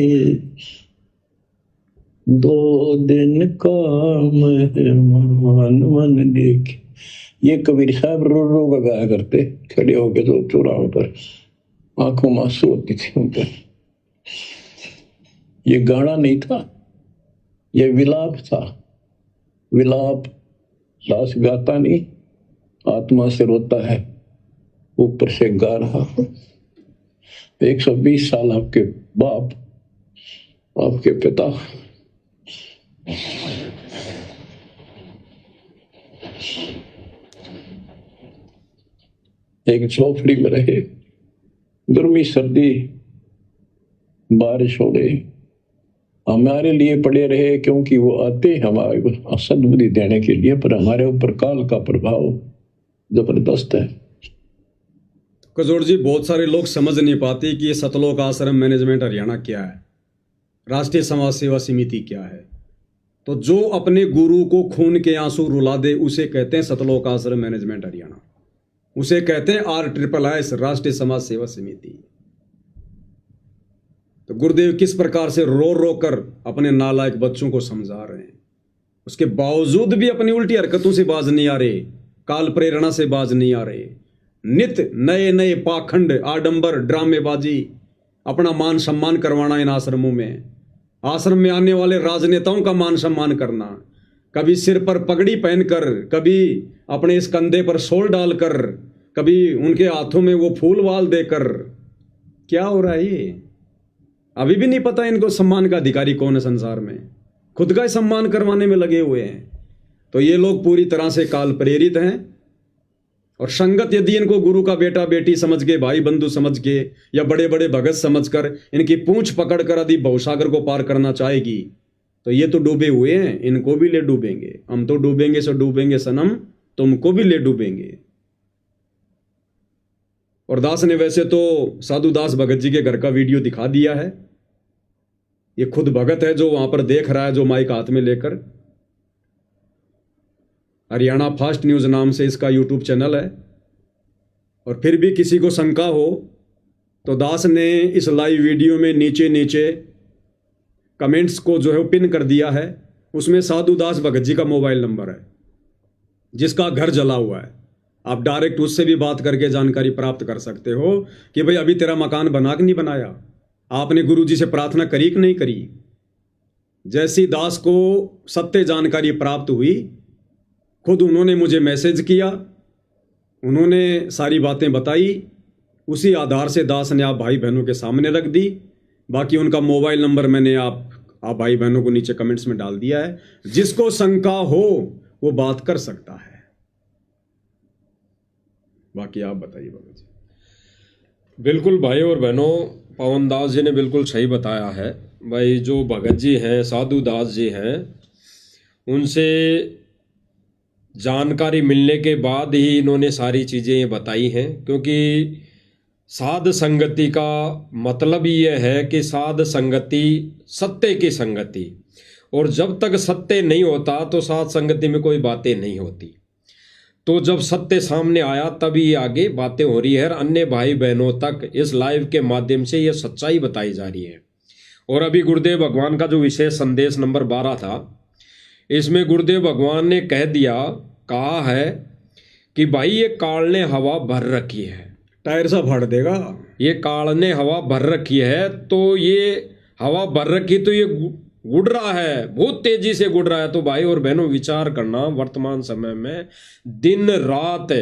2 दिन काम है मान, मन ने की। ये कबीर साहब रो रो गाया करते खड़े होके तो चौराहों पर, आंखों में आंसू होती थी उन पर। ये गाना नहीं था, ये विलाप था। विलाप दास गाता नहीं, आत्मा से रोता है, ऊपर से गा रहा। 120 साल आपके बाप, आपके पिता एक झोपड़ी में रहे, गर्मी सर्दी बारिश हो गई, हमारे लिए पड़े रहे, क्योंकि वो आते हमारे को सद्बुद्धि देने के लिए, पर हमारे ऊपर काल का प्रभाव जबरदस्त है। कजोड़ जी, बहुत सारे लोग समझ नहीं पाते कि ये सतलोक आश्रम मैनेजमेंट हरियाणा क्या है, राष्ट्रीय समाज सेवा समिति क्या है। तो जो अपने गुरु को खून के आंसू रुला दे उसे कहते हैं सतलोक आश्रम मैनेजमेंट हरियाणा। उसे कहते हैं RSSS, राष्ट्रीय समाज सेवा समिति। तो गुरुदेव किस प्रकार से रो रो कर अपने नालायक बच्चों को समझा रहे हैं, उसके बावजूद भी अपनी उल्टी हरकतों से बाज नहीं आ रहे, काल प्रेरणा से बाज नहीं आ रहे। नित नए नए पाखंड, आडंबर, ड्रामेबाजी, अपना मान सम्मान करवाना इन आश्रमों में, आश्रम में आने वाले राजनेताओं का मान सम्मान करना, कभी सिर पर पगड़ी पहनकर, कभी अपने इस कंधे पर शॉल डालकर, कभी उनके हाथों में वो फूल वाल देकर। क्या हो रहा है ये? अभी भी नहीं पता इनको सम्मान का अधिकारी कौन है संसार में, खुद का ही सम्मान करवाने में लगे हुए हैं। तो ये लोग पूरी तरह से काल प्रेरित हैं। और संगत यदि इनको गुरु का बेटा बेटी समझ के, भाई बंधु समझ के, या बड़े बड़े भगत समझकर इनकी पूंछ पकड़कर यदि भवसागर को पार करना चाहेगी, तो ये तो डूबे हुए हैं, इनको भी ले डूबेंगे। हम तो डूबेंगे सो डूबेंगे सनम, तुमको भी ले डूबेंगे। और दास ने वैसे तो साधु दास भगत जी के घर का वीडियो दिखा दिया है। ये खुद भगत है जो वहां पर देख रहा है, जो माइक हाथ में लेकर। हरियाणा फास्ट न्यूज नाम से इसका यूट्यूब चैनल है। और फिर भी किसी को शंका हो तो दास ने इस लाइव वीडियो में नीचे नीचे कमेंट्स को जो है वो पिन कर दिया है। उसमें साधु दास भगत जी का मोबाइल नंबर है, जिसका घर जला हुआ है। आप डायरेक्ट उससे भी बात करके जानकारी प्राप्त कर सकते हो कि भाई अभी तेरा मकान बना कि नहीं बनाया, आपने गुरु जी से प्रार्थना करी कि नहीं करी। जैसी दास को सत्य जानकारी प्राप्त हुई, खुद उन्होंने मुझे मैसेज किया, उन्होंने सारी बातें बताई, उसी आधार से दास ने आप भाई बहनों के सामने रख दी। बाकी उनका मोबाइल नंबर मैंने आप भाई बहनों को नीचे कमेंट्स में डाल दिया है। जिसको शंका हो वो बात कर सकता है। बाकी आप बताइए बाबा जी। बिल्कुल भाई और बहनों, पवन दास जी ने बिल्कुल सही बताया है। भाई जो भगत जी हैं, साधु दास जी हैं, उनसे जानकारी मिलने के बाद ही इन्होंने सारी चीज़ें बताई हैं। क्योंकि साध संगति का मतलब ये है कि साध संगति सत्य की संगति, और जब तक सत्य नहीं होता तो साध संगति में कोई बातें नहीं होती। तो जब सत्य सामने आया तभी आगे बातें हो रही है। अन्य भाई बहनों तक इस लाइव के माध्यम से ये सच्चाई बताई जा रही है। और अभी गुरुदेव भगवान का जो विशेष संदेश नंबर 12 था, इसमें गुरुदेव भगवान ने कहा है कि भाई ये काल ने हवा भर रखी है, टायर सा फाड़ देगा। ये काल ने हवा भर रखी है, तो ये हवा भर रखी तो ये गुड़ रहा है, बहुत तेजी से गुड़ रहा है। तो भाई और बहनों विचार करना, वर्तमान समय में दिन रात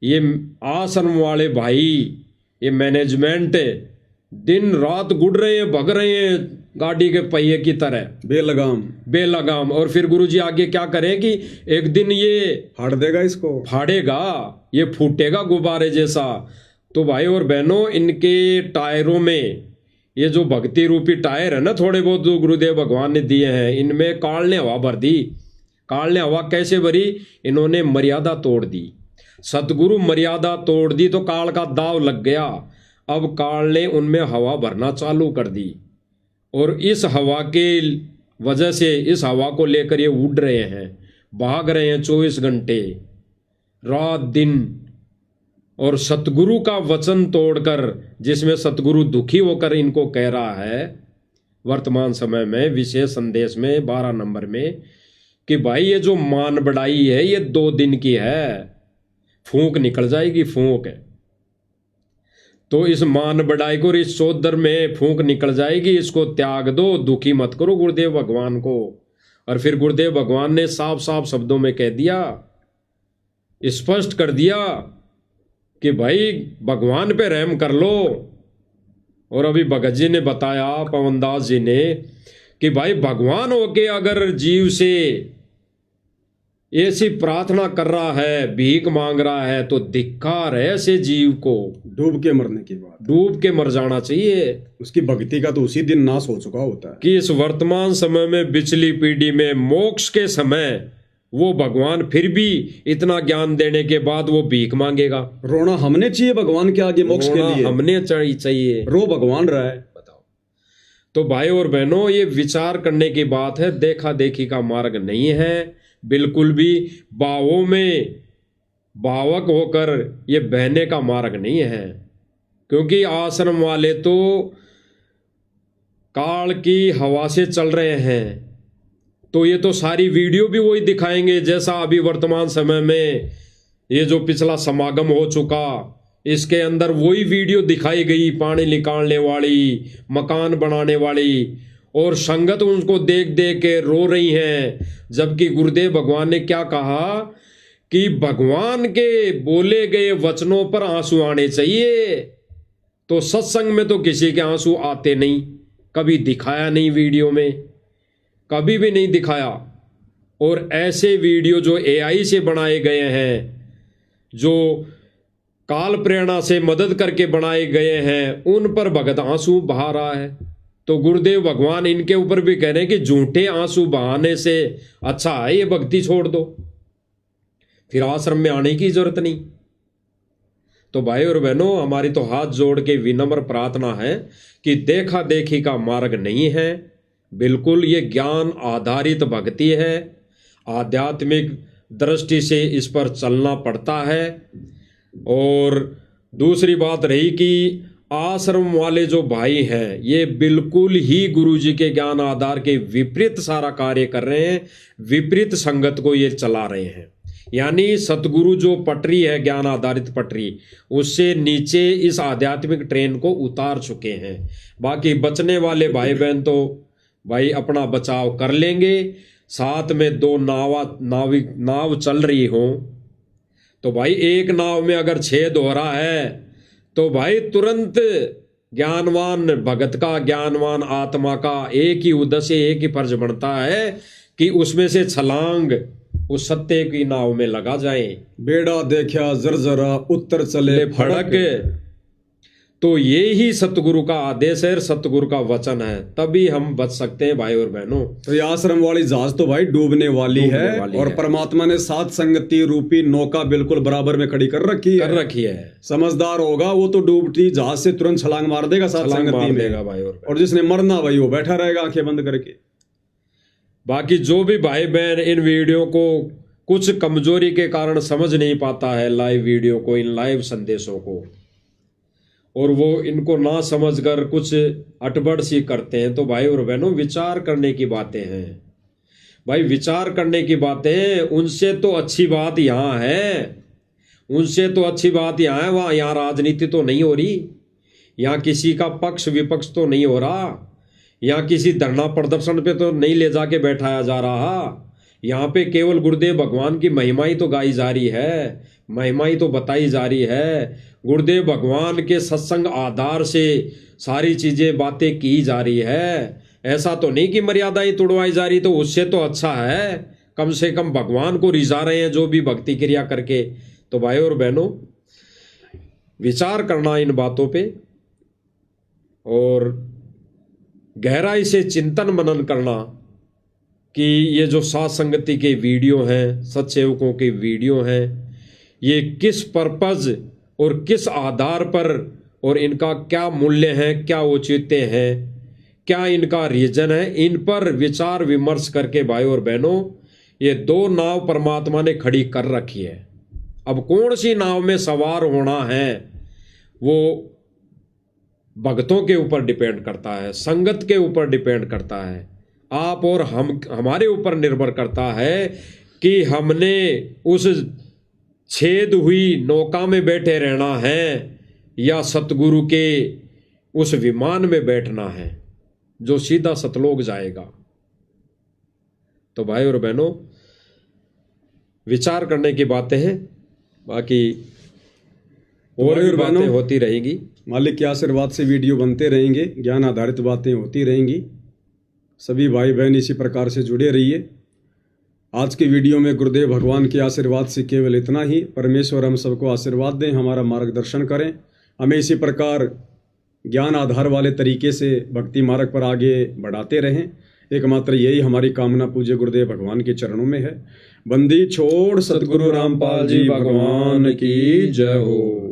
ये आश्रम वाले भाई, ये मैनेजमेंट दिन रात गुड़ रहे हैं, भग रहे हैं गाड़ी के पहिए की तरह, बेलगाम। और फिर गुरुजी आगे क्या करें कि एक दिन ये फाड़ देगा, इसको फाड़ेगा, ये फूटेगा गुब्बारे जैसा। तो भाई और बहनों, इनके टायरों में ये जो भक्ति रूपी टायर है ना, थोड़े बहुत जो गुरुदेव भगवान ने दिए हैं, इनमें काल ने हवा भर दी। काल ने हवा कैसे भरी? इन्होंने मर्यादा तोड़ दी। सतगुरु मर्यादा तोड़ दी तो काल का दाव लग गया। अब काल ने उनमें हवा भरना चालू कर दी, और इस हवा के वजह से, इस हवा को लेकर ये उड़ रहे हैं, भाग रहे हैं 24 घंटे रात दिन। और सतगुरु का वचन तोड़कर, जिसमें सतगुरु दुखी होकर इनको कह रहा है वर्तमान समय में विशेष संदेश में 12 नंबर में, कि भाई ये जो मान बढ़ाई है ये 2 दिन की है, फूंक निकल जाएगी, फूंक है। तो इस मान बढ़ाई को, इस चौधर में फूंक निकल जाएगी, इसको त्याग दो, दुखी मत करो गुरुदेव भगवान को। और फिर गुरुदेव भगवान ने साफ साफ शब्दों में कह दिया, स्पष्ट कर दिया कि भाई भगवान पे रहम कर लो। और अभी भगत जी ने बताया, पवनदास जी ने, कि भाई भगवान होके अगर जीव से ऐसी प्रार्थना कर रहा है, भीख मांग रहा है, तो धिक्कार है ऐसे जीव को। डूब के मरने की बात, डूब के मर जाना चाहिए। उसकी भक्ति का तो उसी दिन नाश हो चुका होता है। कि इस वर्तमान समय में, पिछली पीढ़ी में, मोक्ष के समय वो भगवान फिर भी इतना ज्ञान देने के बाद वो भीख मांगेगा। रोना हमने चाहिए भगवान के आगे, मोक्ष के लिए हमने चाहिए, रो भगवान रहा है। बताओ। तो भाई और बहनों, ये विचार करने की बात है, देखा देखी का मार्ग नहीं है बिल्कुल भी। बावों में भावक होकर ये बहने का मार्ग नहीं है, क्योंकि आश्रम वाले तो काल की हवा से चल रहे हैं। तो ये तो सारी वीडियो भी वही दिखाएंगे जैसा अभी वर्तमान समय में ये जो पिछला समागम हो चुका, इसके अंदर वही वीडियो दिखाई गई, पानी निकालने वाली, मकान बनाने वाली, और संगत उनको देख देख के रो रही हैं। जबकि गुरुदेव भगवान ने क्या कहा कि भगवान के बोले गए वचनों पर आंसू आने चाहिए। तो सत्संग में तो किसी के आंसू आते नहीं, कभी दिखाया नहीं, वीडियो में कभी भी नहीं दिखाया। और ऐसे वीडियो जो AI से बनाए गए हैं, जो काल प्रेरणा से मदद करके बनाए गए हैं, उन पर भगत आंसू बहा रहा है। तो गुरुदेव भगवान इनके ऊपर भी कह रहे हैं कि झूठे आंसू बहाने से अच्छा है ये भक्ति छोड़ दो, फिर आश्रम में आने की जरूरत नहीं। तो भाई और बहनों, हमारी तो हाथ जोड़ के विनम्र प्रार्थना है कि देखा देखी का मार्ग नहीं है, बिल्कुल ये ज्ञान आधारित भक्ति है। आध्यात्मिक दृष्टि से इस पर चलना पड़ता है। और दूसरी बात रही कि आश्रम वाले जो भाई हैं, ये बिल्कुल ही गुरुजी के ज्ञान आधार के विपरीत सारा कार्य कर रहे हैं, विपरीत संगत को ये चला रहे हैं। यानी सतगुरु जो पटरी है, ज्ञान आधारित पटरी, उससे नीचे इस आध्यात्मिक ट्रेन को उतार चुके हैं। बाकी बचने वाले भाई बहन तो भाई अपना बचाव कर लेंगे। साथ में दो नाव चल रही हो तो भाई एक नाव में अगर छेद हो रहा है तो भाई तुरंत ज्ञानवान भगत का, ज्ञानवान आत्मा का एक ही उद्देश्य, एक ही फर्ज बनता है कि उसमें से छलांग उस सत्य की नाव में लगा जाए। बेड़ा देखा जरजरा उत्तर चले फड़क। तो ये ही सतगुरु का आदेश है, सतगुरु का वचन है, तभी हम बच सकते हैं भाई और बहनों। तो ये आश्रम वाली जहाज तो भाई डूबने वाली है और परमात्मा ने सात संगति रूपी नौका बिल्कुल बराबर में खड़ी कर रखी है। समझदार होगा वो तो डूबती जहाज से तुरंत छलांग मार देगा सात संगति में भाई। और जिसने मरना भाई वो बैठा रहेगा आंखें बंद करके। बाकी जो भी भाई बहन इन वीडियो को कुछ कमजोरी के कारण समझ नहीं पाता है, लाइव वीडियो को, इन लाइव संदेशों को, और वो इनको ना समझकर कुछ अटबड़ सी करते हैं, तो भाई और बहनों विचार करने की बातें हैं। भाई विचार करने की बातें, उनसे तो अच्छी बात यहाँ है, उनसे तो अच्छी बात यहाँ है, वहाँ यहाँ राजनीति तो नहीं हो रही, यहाँ किसी का पक्ष विपक्ष तो नहीं हो रहा, यहाँ किसी धरना प्रदर्शन पे तो नहीं ले जाके बैठाया जा रहा। यहाँ पे केवल गुरुदेव भगवान की महिमा ही तो गाई जा रही है, महिमा ही तो बताई जा रही है। गुरुदेव भगवान के सत्संग आधार से सारी चीजें बातें की जा रही है। ऐसा तो नहीं कि मर्यादाएं तोड़वाई जा रही, तो उससे तो अच्छा है, कम से कम भगवान को रिझा रहे हैं जो भी भक्ति क्रिया करके। तो भाई और बहनों विचार करना इन बातों पे और गहराई से चिंतन मनन करना कि ये जो साथ संगति के वीडियो हैं, सत्सेवकों के वीडियो हैं, ये किस पर्पज और किस आधार पर, और इनका क्या मूल्य है, क्या औचित्य है, क्या इनका रीजन है, इन पर विचार विमर्श करके भाई और बहनों ये दो नाव परमात्मा ने खड़ी कर रखी है। अब कौन सी नाव में सवार होना है वो भक्तों के ऊपर डिपेंड करता है, संगत के ऊपर डिपेंड करता है, आप और हमारे ऊपर निर्भर करता है कि हमने उस छेद हुई नौका में बैठे रहना है या सतगुरु के उस विमान में बैठना है जो सीधा सतलोक जाएगा। तो भाई और बहनों विचार करने की बातें हैं, बाकी और भी बातें होती रहेंगी। मालिक के आशीर्वाद से वीडियो बनते रहेंगे, ज्ञान आधारित बातें होती रहेंगी। सभी भाई बहन इसी प्रकार से जुड़े रहिए। आज की वीडियो में गुरुदेव भगवान के आशीर्वाद से केवल इतना ही। परमेश्वर हम सबको आशीर्वाद दें, हमारा मार्गदर्शन करें, हमें इसी प्रकार ज्ञान आधार वाले तरीके से भक्ति मार्ग पर आगे बढ़ाते रहें। एकमात्र यही हमारी कामना पूज्य गुरुदेव भगवान के चरणों में है। बंदी छोड़ सतगुरु रामपाल जी भगवान की जय हो।